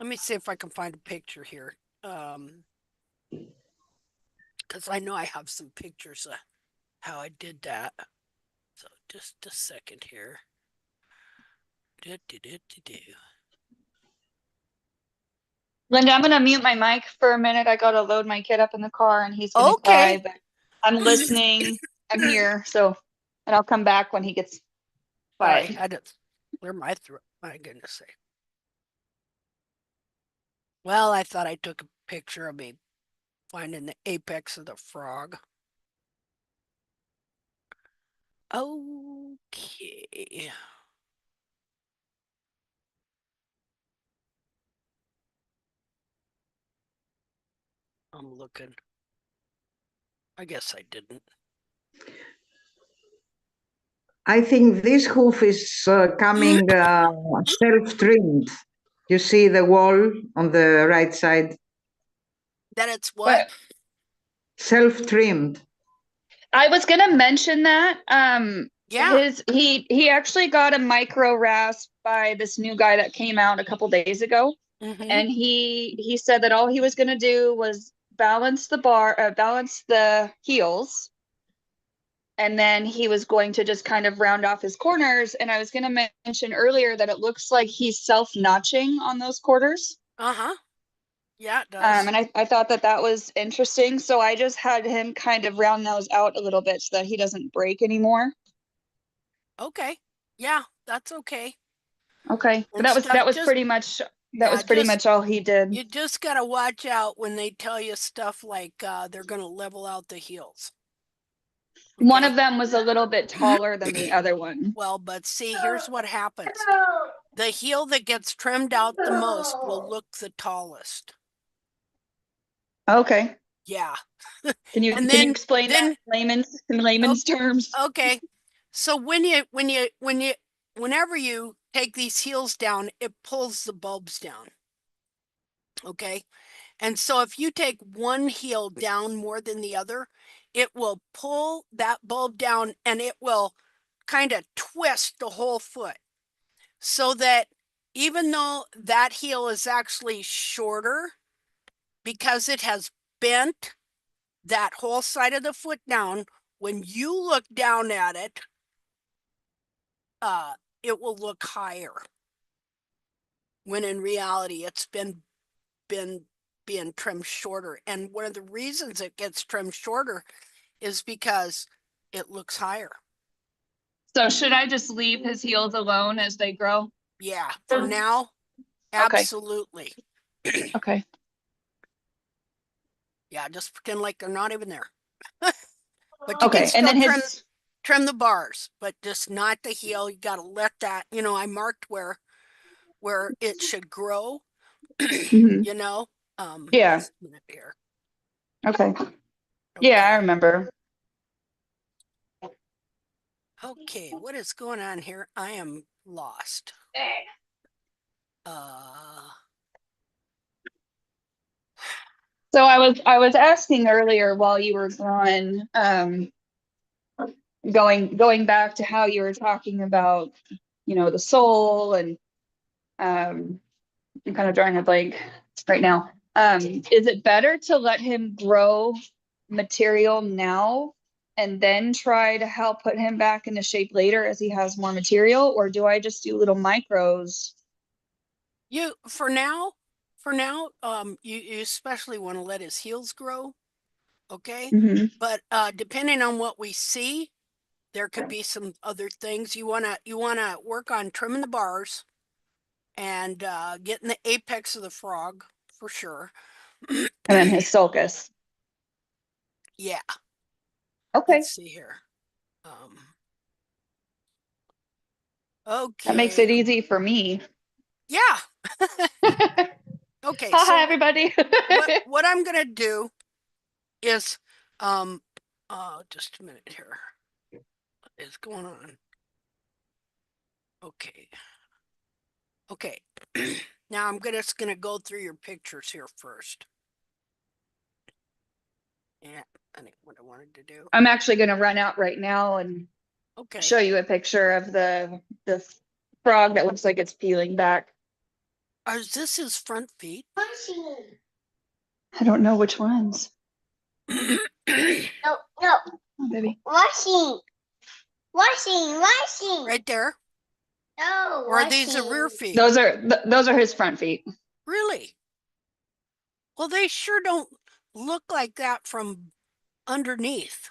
me see if I can find a picture here. Because I know I have some pictures of how I did that. So just a second here. Linda, I'm gonna mute my mic for a minute. I gotta load my kid up in the car and he's gonna cry, but I'm listening. I'm here, and I'll come back when he gets quiet. Sorry, I just clear my throat. My goodness sake. Well, I thought I took a picture of me finding the apex of the frog. Okay. I'm looking. I guess I didn't. I think this hoof is coming self-trimmed. You see the wall on the right side? That it's what? Self-trimmed. I was gonna mention that. Yeah. He actually got a micro rasp by this new guy that came out a couple days ago. And he said that all he was gonna do was balance the heels, and then he was going to just kind of round off his corners. And I was going to mention earlier that it looks like he's self-notching on those quarters. Yeah, it does. And I thought that was interesting. So I just had him kind of round those out a little bit so that he doesn't break anymore. Okay. Yeah, that's okay. Okay. But that was pretty much all he did. You just got to watch out when they tell you stuff like they're going to level out the heels. Okay. One of them was a little bit taller than the other one. Well, but see, here's what happens. The heel that gets trimmed out the most will look the tallest. Okay. Yeah. Can you explain that in layman's terms? Okay. So whenever you take these heels down, it pulls the bulbs down. Okay. And so if you take one heel down more than the other, it will pull that bulb down and it will kind of twist the whole foot. So that even though that heel is actually shorter, because it has bent that whole side of the foot down, when you look down at it, it will look higher. When in reality, it's been being trimmed shorter. And one of the reasons it gets trimmed shorter is because it looks higher. So should I just leave his heels alone as they grow? Yeah, for now, absolutely. Okay. Yeah, just pretend like they're not even there. But you can still trim the bars, but just not the heel. You got to let that, I marked where it should grow, Yeah. Just a minute here. Okay. Yeah, I remember. Okay, what is going on here? I am lost. So I was asking earlier while you were gone, going back to how you were talking about, the soul, and I'm kind of drawing a blank right now. Is it better to let him grow material now and then try to help put him back into shape later as he has more material, or do I just do little micros? For now, you especially want to let his heels grow. Okay. But depending on what we see, there could be some other things. You wanna work on trimming the bars and getting the apex of the frog for sure. And then his sulcus. Yeah. Okay. Let's see here. Okay. That makes it easy for me. Yeah. Okay. Hi, everybody. what I'm gonna do is just a minute here. What is going on? Okay. Okay. Now I'm just gonna go through your pictures here first. Yeah, I think what I wanted to do. I'm actually gonna run out right now and show you a picture of the frog that looks like it's peeling back. Is this his front feet? I don't know which ones. No. Oh, baby. Washing. Right there. No. Or are these the rear feet? Those are his front feet. Really? Well, they sure don't look like that from underneath.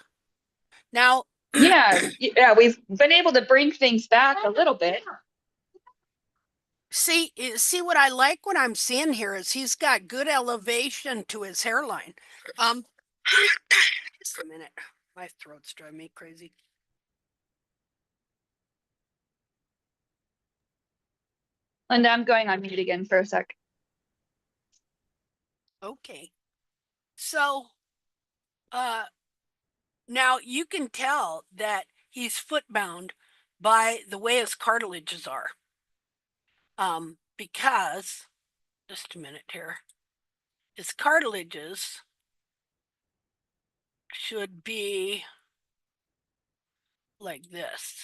Now. Yeah, we've been able to bring things back a little bit. See what I like what I'm seeing here is he's got good elevation to his hairline. Just a minute. My throat's driving me crazy. Linda, I'm going on mute again for a sec. Okay. So, now you can tell that he's foot-bound by the way his cartilages are. Because, just a minute here, his cartilages should be like this,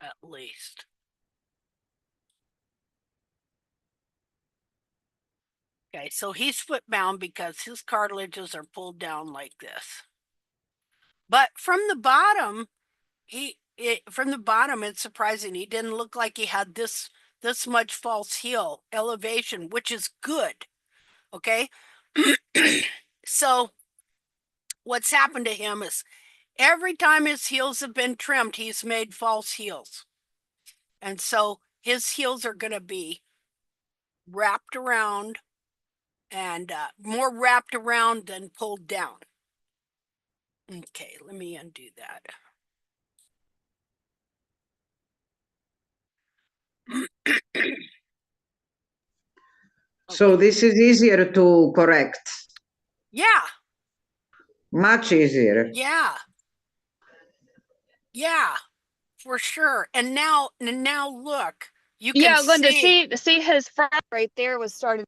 at least. Okay, so he's foot-bound because his cartilages are pulled down like this. But from the bottom, it's surprising. He didn't look like he had this much false heel elevation, which is good. Okay. So what's happened to him is every time his heels have been trimmed, he's made false heels. And so his heels are going to be wrapped around and more wrapped around than pulled down. Okay, let me undo that. So this is easier to correct. Yeah. Much easier. Yeah. Yeah, for sure. And now look, you can Linda, see his front right there was starting.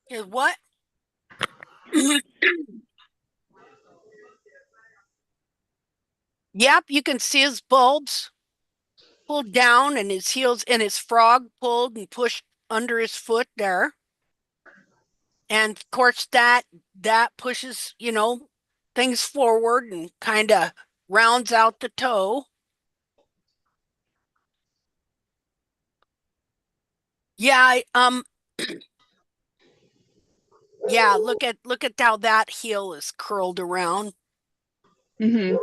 his what? Yep, you can see his bulbs pulled down and his heels and his frog pulled and pushed under his foot there. And of course that pushes, things forward and kind of rounds out the toe. Yeah, yeah, look at how that heel is curled around. Mm-hmm.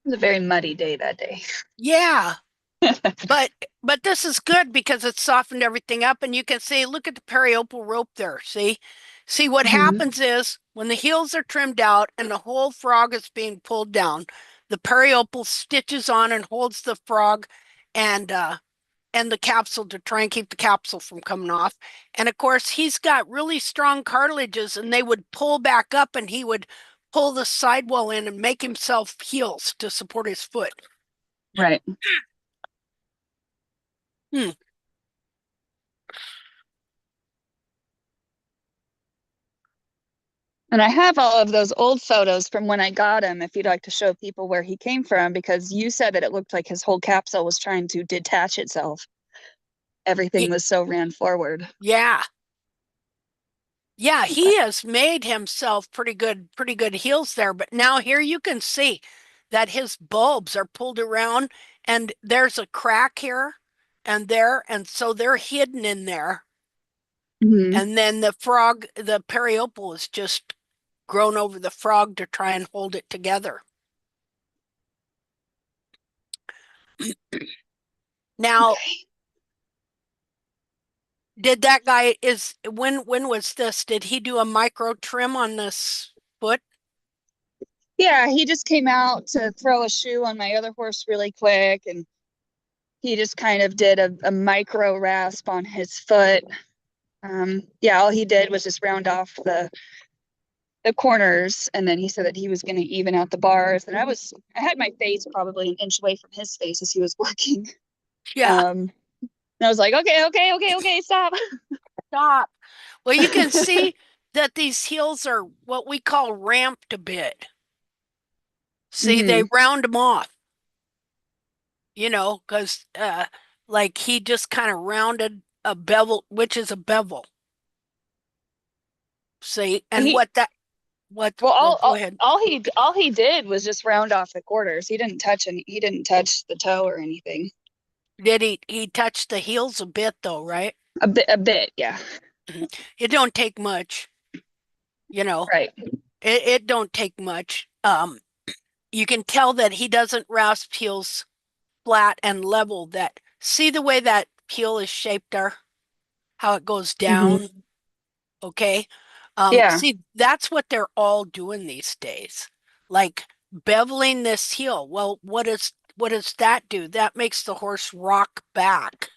It was a very muddy day that day. Yeah. But this is good because it's softened everything up, and you can see, look at the periopal rope there. See what happens is when the heels are trimmed out and the whole frog is being pulled down, the periopal stitches on and holds the frog and the capsule to try and keep the capsule from coming off. And of course, he's got really strong cartilages, and they would pull back up, and he would pull the sidewall in and make himself heels to support his foot. Right. Hmm. And I have all of those old photos from when I got him, if you'd like to show people where he came from, because you said that it looked like his whole capsule was trying to detach itself. Everything was so ran forward. Yeah. Yeah, he has made himself pretty good heels there, but now here you can see that his bulbs are pulled around and there's a crack here and there, and so they're hidden in there. Mm-hmm. And then the periopal is just grown over the frog to try and hold it together. Now, did that guy when was this? Did he do a micro trim on this foot? Yeah, he just came out to throw a shoe on my other horse really quick, and he just kind of did a micro rasp on his foot. Yeah, all he did was just round off the corners, and then he said that he was going to even out the bars. And I had my face probably an inch away from his face as he was working. Yeah. And I was like, okay, stop. Stop. Well, you can see that these heels are what we call ramped a bit. See, they round them off, because like he just kind of rounded a bevel, which is a bevel. See, and go ahead. All he did was just round off the quarters. He didn't touch the toe or anything. Did he touched the heels a bit though, right? A bit, yeah. It don't take much, Right. It don't take much. You can tell that he doesn't rasp heels flat and level. That see the way that heel is shaped there, how it goes down. Okay. Yeah. See, that's what they're all doing these days. Like beveling this heel. Well, what does that do? That makes the horse rock back.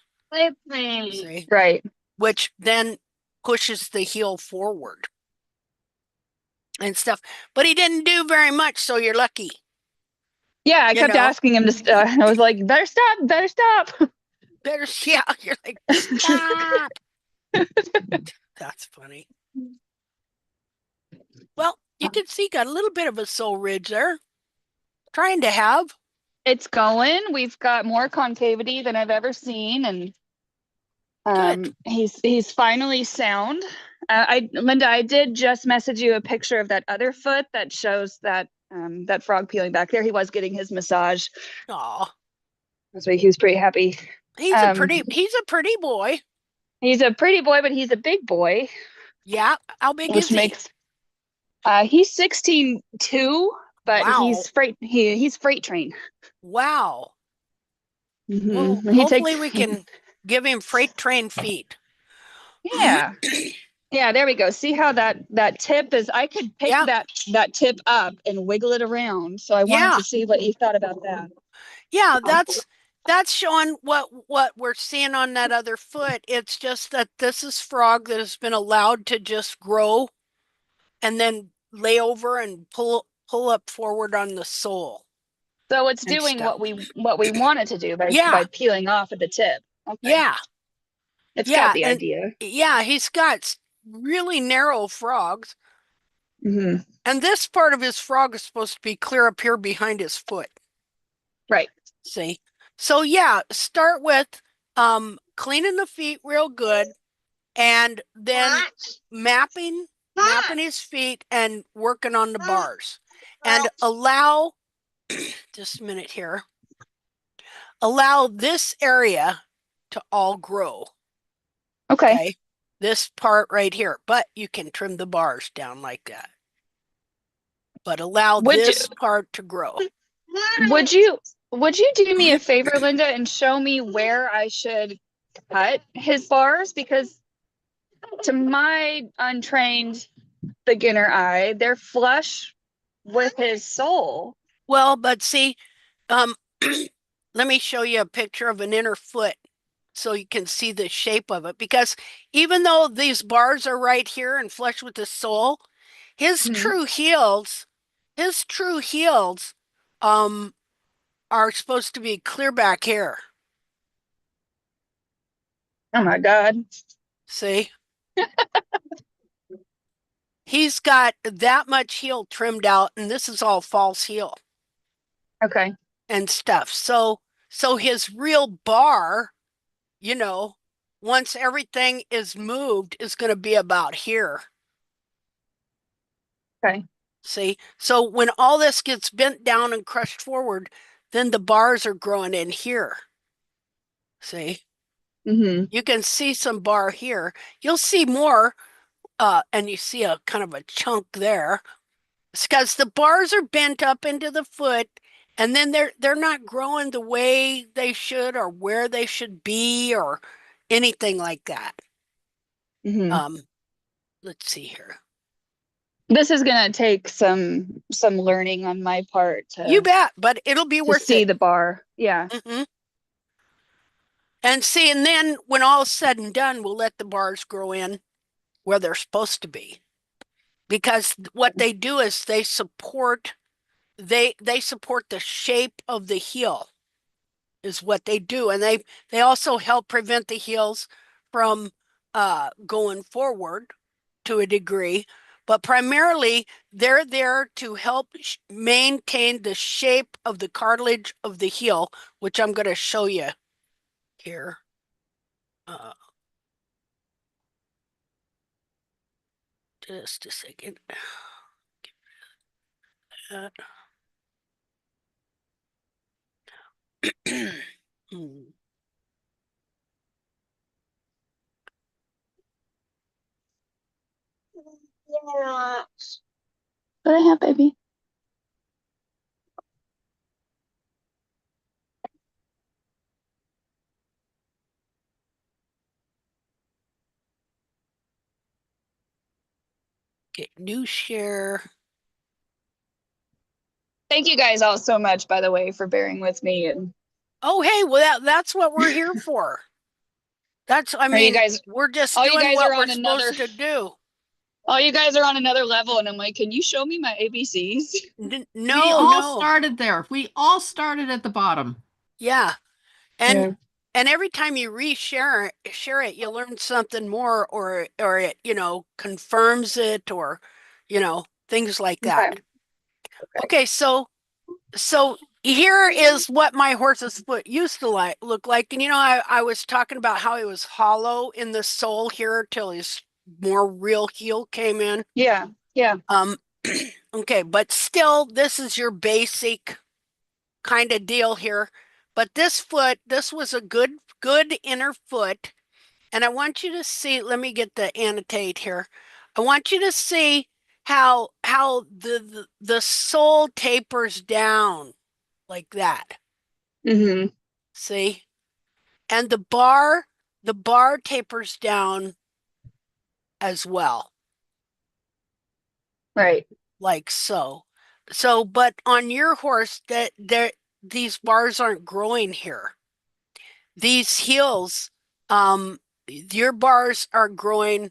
See? Right. Which then pushes the heel forward and stuff. But he didn't do very much, so you're lucky. Yeah, I kept asking him to. I was like, "Better stop! Better stop!" Better, yeah. You're like, stop. That's funny. Well, you can see got a little bit of a sole ridge there. Trying to have. It's going. We've got more concavity than I've ever seen, and good. He's finally sound. Linda, I did just message you a picture of that other foot that shows that that frog peeling back there. He was getting his massage. Aw. So he was pretty happy. He's a pretty boy. He's a pretty boy, but he's a big boy. Yeah. How big is he? He's 16.2, but wow. he's freight train. Wow. Well, Mm-hmm. hopefully we can give him freight train feet. Yeah. Yeah, there we go. See how that tip is? I could pick that tip up and wiggle it around. So I wanted to see what you thought about that. Yeah, that's showing what we're seeing on that other foot. It's just that this is frog that has been allowed to just grow and then lay over and pull up forward on the sole. So it's doing what we want it to do by peeling off at the tip. Okay. Yeah. It's got the idea. Yeah, he's got really narrow frogs. Mm-hmm. And this part of his frog is supposed to be clear up here behind his foot. Right. See? So yeah, start with cleaning the feet real good and then mapping his feet and working on the bars. And allow just a minute here. Allow this area to all grow. Okay. This part right here, but you can trim the bars down like that. But allow this part to grow. Would you do me a favor, Linda, and show me where I should cut his bars? Because to my untrained beginner eye, they're flush with his sole. Well, but see, let me show you a picture of an inner foot so you can see the shape of it. Because even though these bars are right here and flush with the sole, his true heels are supposed to be clear back here. Oh my God. See? He's got that much heel trimmed out, and this is all false heel. Okay. And stuff. So his real bar, once everything is moved, is going to be about here. Okay. See? So when all this gets bent down and crushed forward, then the bars are growing in here. See? Mm-hmm. You can see some bar here. You'll see more, and you see a kind of a chunk there. It's because the bars are bent up into the foot, and then they're not growing the way they should or where they should be or anything like that. Mm-hmm. Let's see here. This is gonna take some learning on my part to you bet, but it'll be worth see it. the bar. Yeah. Mm-hmm. And see, and then when all is said and done, we'll let the bars grow in where they're supposed to be. Because what they do is they support the shape of the heel is what they do. And they also help prevent the heels from going forward to a degree. But primarily, they're there to help maintain the shape of the cartilage of the heel, which I'm going to show you here. Just a second. But I have, baby. Okay, new share. Thank you guys all so much, by the way, for bearing with me. And oh, hey, well, that's what we're here for. I mean, you guys, we're just all you doing guys what are we're on another, supposed to do. all you guys are on another level, and I'm like, can you show me my ABCs? No, We all no. started there. We all started at the bottom. Yeah. And every time you share it, you learn something more, or it, confirms it, or, things like that. Okay, so here is what my horse's foot used to look like. And I was talking about how he was hollow in the sole here till his more real heel came in. Yeah. Okay, but still, this is your basic kind of deal here. But this was a good inner foot. And I want you to see, let me get the annotate here. I want you to see how the sole tapers down like that. Mm-hmm. See? And the bar tapers down as well. Right. Like so. So, but on your horse, these bars aren't growing here. These heels, your bars are growing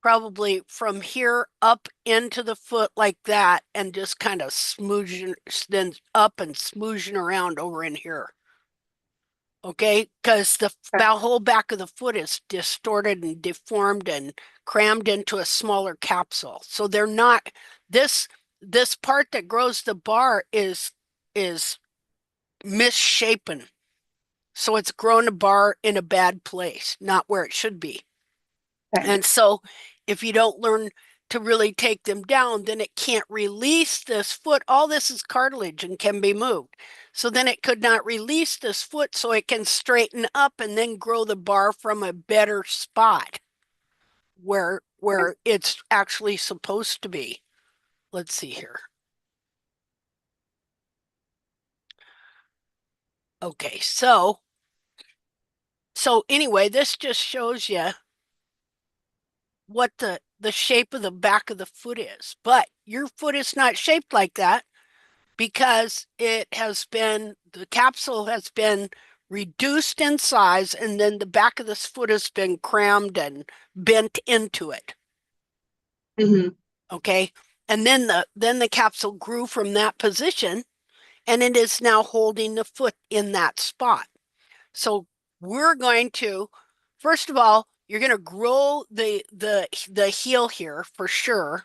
probably from here up into the foot like that, and just kind of smooching, then up and smooching around over in here. Okay, because the whole back of the foot is distorted and deformed and crammed into a smaller capsule. So they're not, this part that grows the bar is misshapen. So it's grown a bar in a bad place, not where it should be. And so if you don't learn to really take them down, then it can't release this foot. All this is cartilage and can be moved. So then it could not release this foot so it can straighten up and then grow the bar from a better spot where it's actually supposed to be. Let's see here. Okay, so anyway, this just shows you what the shape of the back of the foot is. But your foot is not shaped like that because the capsule has been reduced in size, and then the back of this foot has been crammed and bent into it. Mm-hmm. Okay. And then the capsule grew from that position, and it is now holding the foot in that spot. So we're going to, first of all, you're going to grow the heel here for sure.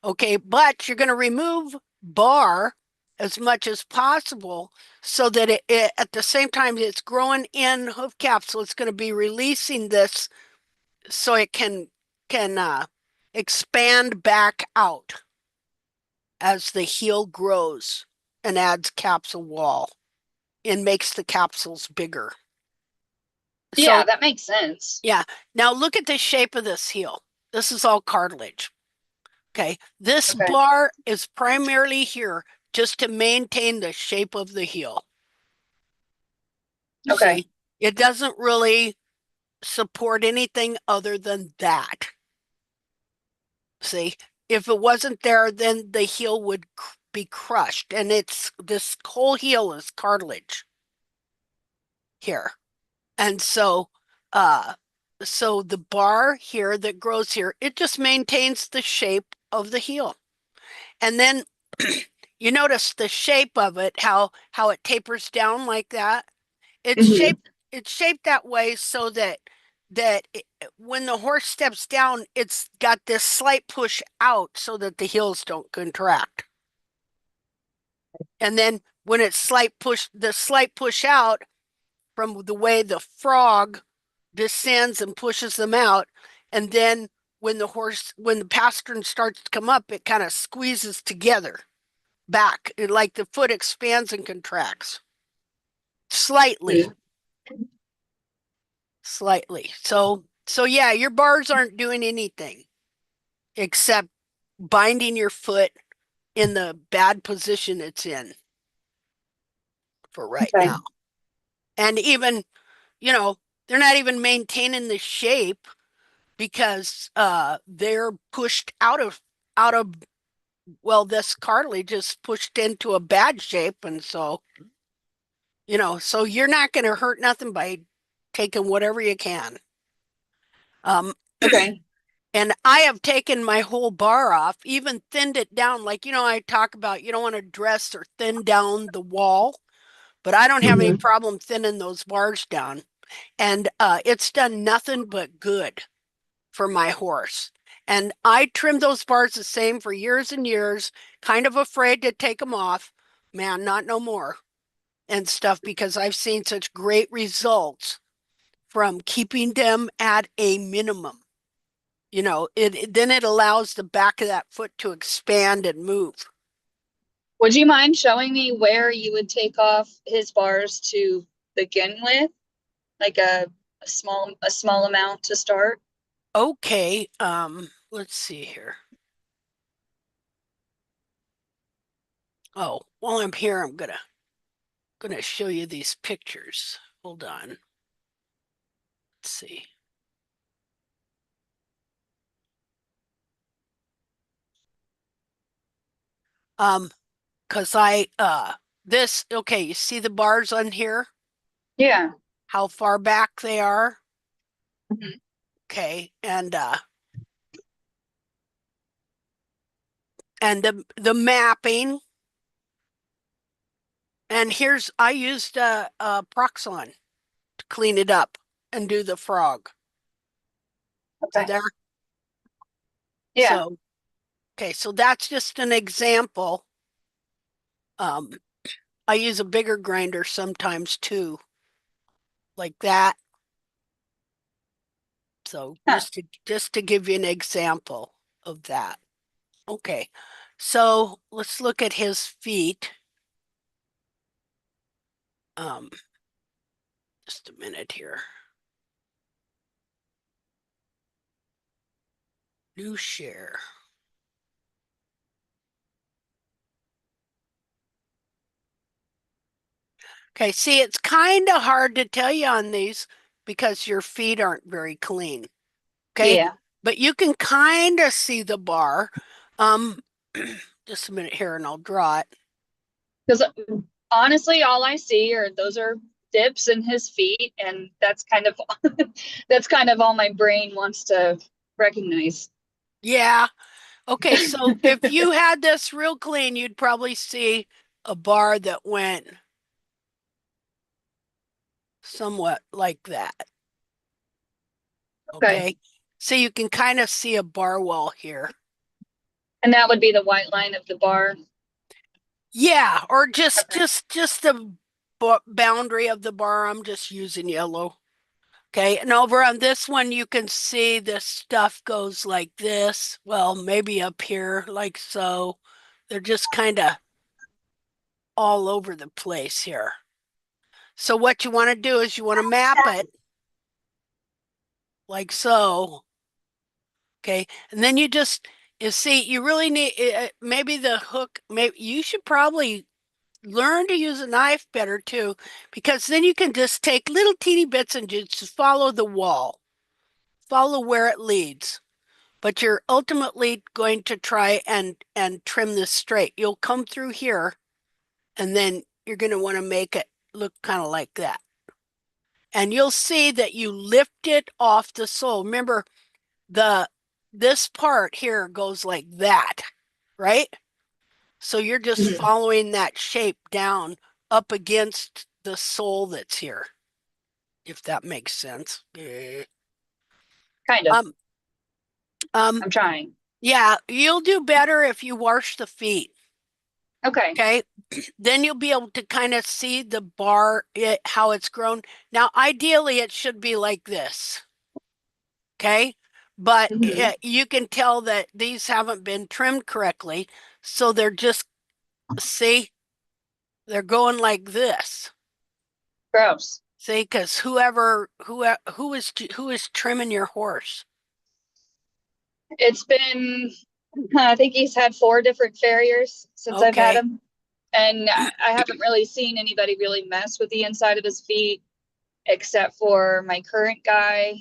Okay, but you're going to remove bar as much as possible so that it at the same time it's growing in hoof capsule, it's going to be releasing this so it can expand back out as the heel grows and adds capsule wall and makes the capsules bigger. Yeah, that makes sense. Yeah. Now look at the shape of this heel. This is all cartilage. Okay. This bar is primarily here just to maintain the shape of the heel. Okay. See, it doesn't really support anything other than that. See, if it wasn't there, then the heel would be crushed, and this whole heel is cartilage here. And so the bar here that grows here, it just maintains the shape of the heel. And then you notice the shape of it, how it tapers down like that. It's shaped that way so that when the horse steps down, it's got this slight push out so that the heels don't contract. And then when it's the slight push out from the way the frog descends and pushes them out, and then when the pastern starts to come up, it kind of squeezes together back, like the foot expands and contracts slightly. So yeah, your bars aren't doing anything except binding your foot in the bad position it's in for right Okay. now. And even, you know, they're not even maintaining the shape because they're pushed out of well, this cartilage is pushed into a bad shape, and so, you know, so you're not going to hurt nothing by taking whatever you can. Okay. And I have taken my whole bar off, even thinned it down. Like, you know, I talk about you don't want to dress or thin down the wall, but I don't have any problem thinning those bars down. And it's done nothing but good for my horse. And I trimmed those bars the same for years and years, kind of afraid to take them off. Man, not no more and stuff, because I've seen such great results from keeping them at a minimum. You know, then it allows the back of that foot to expand and move. Would you mind showing me where you would take off his bars to begin with? Like a small amount to start? Okay, let's see here. Oh, while I'm here, I'm gonna show you these pictures. Hold on. Let's see. Because okay, you see the bars on here? Yeah. How far back they are? Mhm. Okay, and the mapping. And I used a Proxon to clean it up and do the frog. See Okay. there? Yeah. So, okay, so that's just an example. I use a bigger grinder sometimes too, like that. So Huh. just to give you an example of that. Okay, so let's look at his feet. Just a minute here. New share. Okay, see, it's kind of hard to tell you on these because your feet aren't very clean. Okay, Yeah. but you can kind of see the bar. Just a minute here and I'll draw it. Because honestly, all I see are dips in his feet, and that's kind of that's kind of all my brain wants to recognize. Yeah. Okay, so if you had this real clean, you'd probably see a bar that went somewhat like that. Okay. So you can kind of see a bar wall here. And that would be the white line of the bar. Yeah, or just the boundary of the bar. I'm just using yellow. Okay, and over on this one, you can see this stuff goes like this. Well, maybe up here, like so. They're just kind of all over the place here. So what you want to do is you want to map it like so. Okay, and then you see, you really need, maybe the hook, maybe you should probably learn to use a knife better too, because then you can just take little teeny bits and just follow the wall, follow where it leads. But you're ultimately going to try and trim this straight. You'll come through here, and then you're going to want to make it look kind of like that. And you'll see that you lift it off the sole. Remember, this part here goes like that, right? So you're just following that shape down up against the sole that's here, if that makes sense. Kind of. I'm trying. Yeah, you'll do better if you wash the feet. Okay. Okay. Then you'll be able to kind of see the bar, how it's grown. Now, ideally, it should be like this. Okay. But you can tell that these haven't been trimmed correctly. So they're just, see, they're going like this. Gross. See, because who is trimming your horse? It's been I think he's had 4 different farriers since I've had Okay. him. And I haven't really seen anybody really mess with the inside of his feet except for my current guy.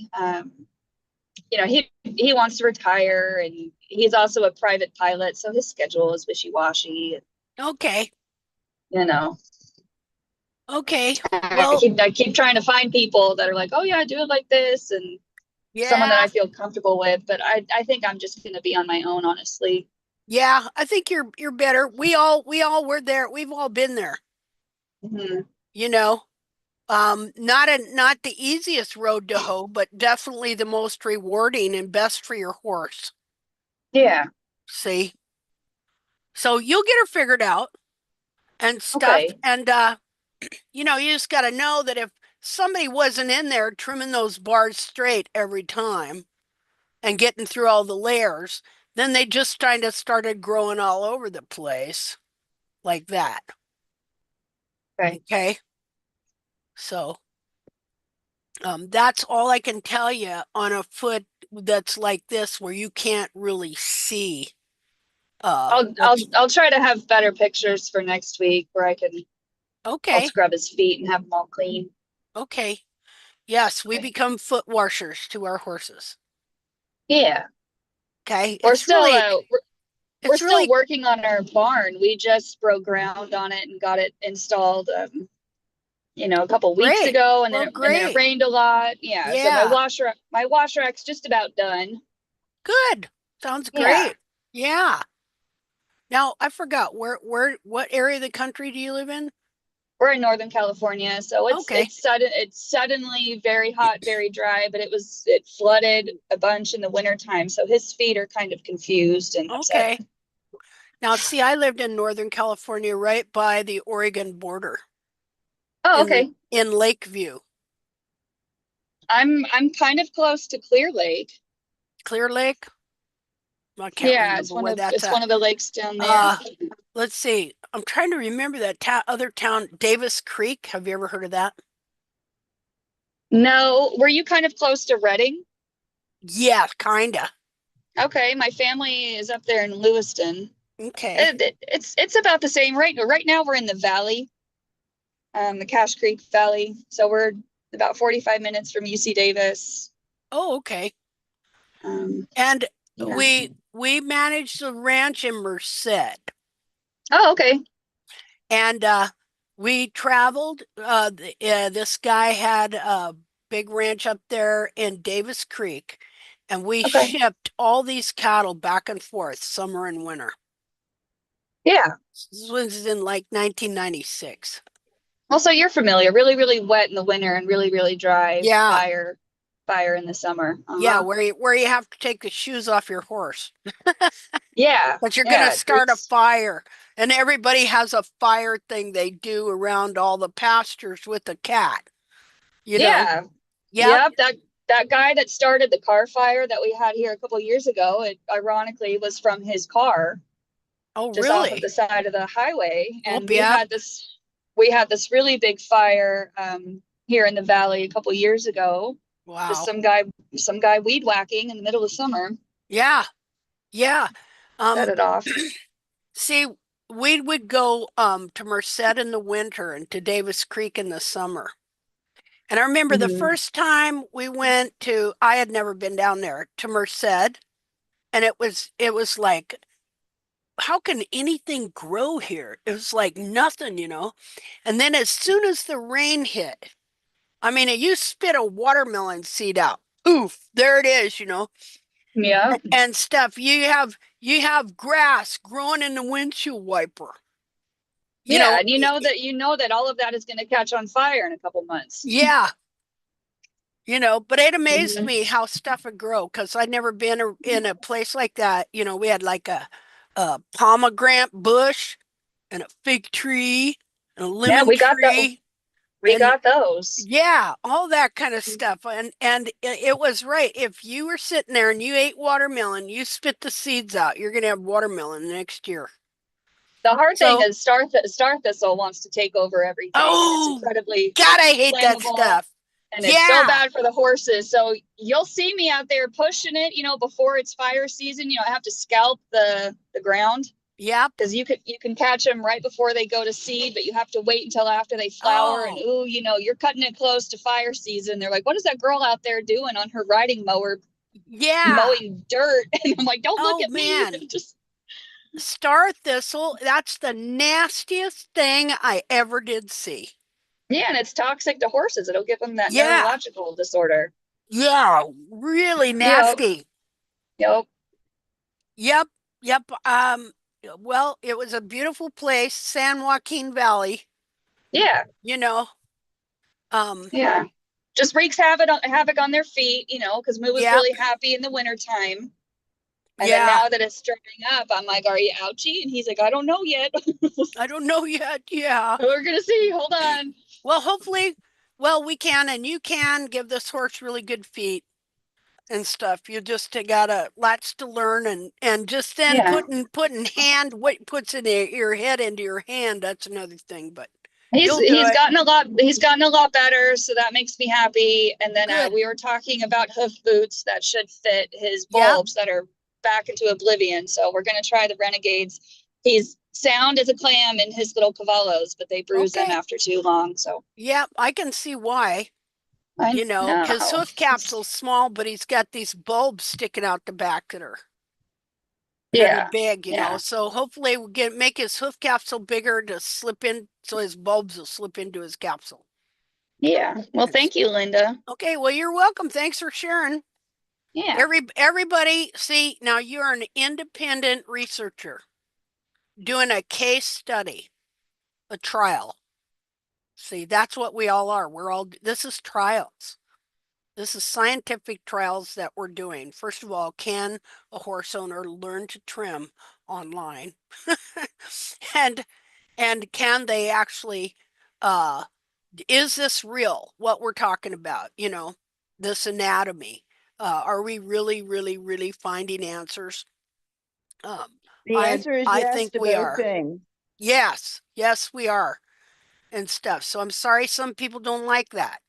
You know, he wants to retire, and he's also a private pilot, so his schedule is wishy-washy. Okay. You know. Okay. I Well, keep trying to find people that are like, oh yeah, do it like this, and someone that yeah. I feel comfortable with. But I think I'm just gonna be on my own, honestly. Yeah, I think you're better. We all were there. We've all been there. Mm-hmm. You know, not the easiest road to hoe, but definitely the most rewarding and best for your horse. Yeah. See? So you'll get her figured out and stuff. Okay. And you know, you just got to know that if somebody wasn't in there trimming those bars straight every time and getting through all the layers, then they just kind of started growing all over the place like that. Okay. Okay. So that's all I can tell you on a foot that's like this where you can't really see. I'll try to have better pictures for next week where I'll Okay. scrub his feet and have them all clean. Okay. Yes, we Okay. become foot washers to our horses. Yeah. Okay. We're It's still really we're still working on our barn. We just broke ground on it and got it installed you know, a couple weeks great. ago, and Well, then it great. rained a lot. Yeah. So Yeah. my washer rack's just about done. Good. Sounds Yeah. great. Yeah. Now, I forgot what area of the country do you live in? We're in Northern California, so Okay. it's suddenly very hot, very dry, but it flooded a bunch in the wintertime, so his feet are kind of confused and upset. Okay. Now, see, I lived in Northern California right by the Oregon border Oh, okay. in Lakeview. I'm kind of close to Clear Lake. Clear Lake? I can't remember where that's it's at. one of the lakes down there. Let's see. I'm trying to remember that other town, Davis Creek. Have you ever heard of that? No, were you kind of close to Redding? Yeah, kinda. Okay, my family is up there in Lewiston. Okay. It's about the same. Right now we're in the valley, the Cache Creek Valley. So we're about 45 minutes from UC Davis. Oh, okay. And yeah. we managed the ranch in Merced. Oh, okay. And we traveled. This guy had a big ranch up there in Davis Creek, and we shipped all these cattle back and forth, summer and winter. Yeah. This was in like 1996. Well, so you're familiar. Really, really wet in the winter and really, really dry. Yeah. Fire in the summer. Yeah, where you have to take the shoes off your horse. Yeah. But you're gonna start a fire, and everybody has a fire thing they do around all the pastures with the cat. You know? Yep. That guy that started the car fire that we had here a couple of years ago, it ironically was from his car. Oh, just really? Off of the side of the highway. And oh, we had this really big fire here in the valley a couple of years ago. Wow. Just some guy weed whacking in the middle of summer. Yeah. Yeah. Set it off. See, we would go to Merced in the winter and to Davis Creek in the summer. And I remember the first time we went I had never been down there, to Merced, and it was like, how can anything grow here? It was like nothing, you know. And then as soon as the rain hit, I mean, you spit a watermelon seed out. Oof, there it is, you know. Yeah. And stuff. You have grass growing in the windshield wiper. You know, and you know that all of that is going to catch on fire in a couple months. Yeah. You know, but it amazed me how stuff would grow, because I'd never been in a place like that. You know, we had like a pomegranate bush and a fig tree and a lemon tree. We got those. Yeah, all that kind of stuff. And it was right. If you were sitting there and you ate watermelon, you spit the seeds out, you're going to have watermelon next year. The hard thing is star thistle wants to take over everything. Oh, it's incredibly God, I hate that stuff. And it's so bad for the horses. So you'll see me out there pushing it, you know, before it's fire season. You know, I have to scalp the ground. Yep. Because you can catch them right before they go to seed, but you have to wait until after they flower. And ooh, you know, you're cutting it close to fire season. They're like, what is that girl out there doing on her riding mower? Mowing dirt. And I'm like, don't look at me. Just star thistle. That's the nastiest thing I ever did see. Yeah, and it's toxic to horses. It'll give them that neurological disorder. Yeah, really nasty. Yep. Well, it was a beautiful place, San Joaquin Valley. Yeah. You know. Yeah. Just wreaks havoc on their feet, you know, because Moo was really happy in the wintertime. And then now that it's drying up, I'm like, are you ouchie? And he's like, I don't know yet. I don't know yet. Yeah. We're going to see. Hold on. Well, hopefully, we can, and you can give this horse really good feet and stuff. You just got lots to learn, and just then putting hand, what puts in your head into your hand, that's another thing, but he's gotten a lot better, so that makes me happy. And then we were talking about hoof boots that should fit his bulbs that are back into oblivion. So we're going to try the Renegades. He's sound as a clam in his little cavallos, but they bruise him after too long. So I can see why. You know, his hoof capsule's small, but he's got these bulbs sticking out the back that are pretty big, you know. So hopefully we'll make his hoof capsule bigger to slip in, so his bulbs will slip into his capsule. Yeah. Well, thank you, Linda. Okay, well, you're welcome. Thanks for sharing. Yeah. Everybody, see, now you're an independent researcher doing a case study, a trial. See, that's what we all are. This is trials. This is scientific trials that we're doing. First of all, can a horse owner learn to trim online? and can they actually, is this real, what we're talking about, you know, this anatomy? Are we really, really, really finding answers? The answer is I yes think to we both are. things. Yes, we are, and stuff. So I'm sorry some people don't like that.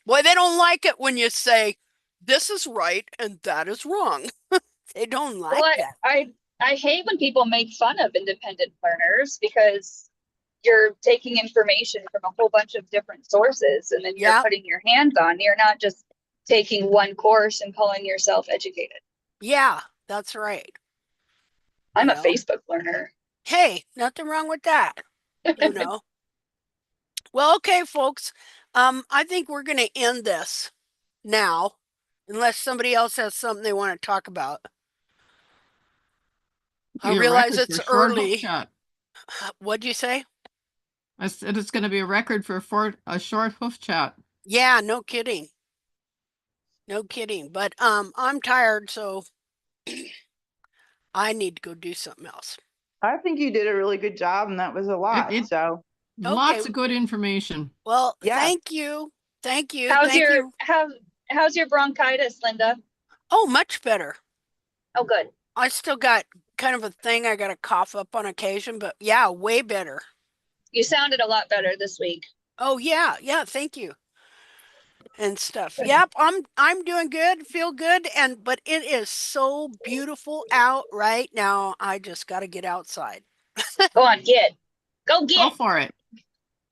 Boy, they don't like it when you say this is right and that is wrong. They don't like that. I hate when people make fun of independent learners, because you're taking information from a whole bunch of different sources, and then you're putting your hands on. You're not just taking one course and calling yourself educated. Yeah, that's right. I'm a Facebook learner. Hey, nothing wrong with that. You know. Well, okay, folks. I think we're going to end this now, unless somebody else has something they want to talk about. I realize it's early. What'd you say? I said it's going to be a record for a short hoof chat. Yeah, no kidding. No kidding. But I'm tired, so I need to go do something else. I think you did a really good job, and that was a lot. Lots of good information. Well, thank you. Thank you. How's your bronchitis, Linda? Oh, much better. Oh, good. I still got kind of a thing. I got to cough up on occasion, but yeah, way better. You sounded a lot better this week. Oh yeah, thank you. And stuff. Yep, I'm doing good, feel good, but it is so beautiful out right now. I just got to get outside. Go on, go for it.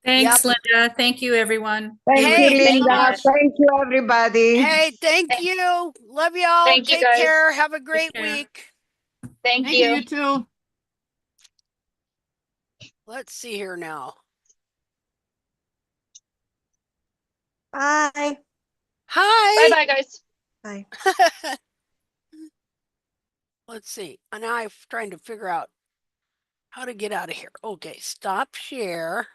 Thanks, Linda. Thank you, everyone. Thank you, Linda. Thank you, everybody. Hey, thank you. Love y'all. Take care. Have a great week. Thank you. You too. Let's see here now. Bye. Hi. Bye, guys. Bye. Let's see. And I'm trying to figure out how to get out of here. Okay, stop share.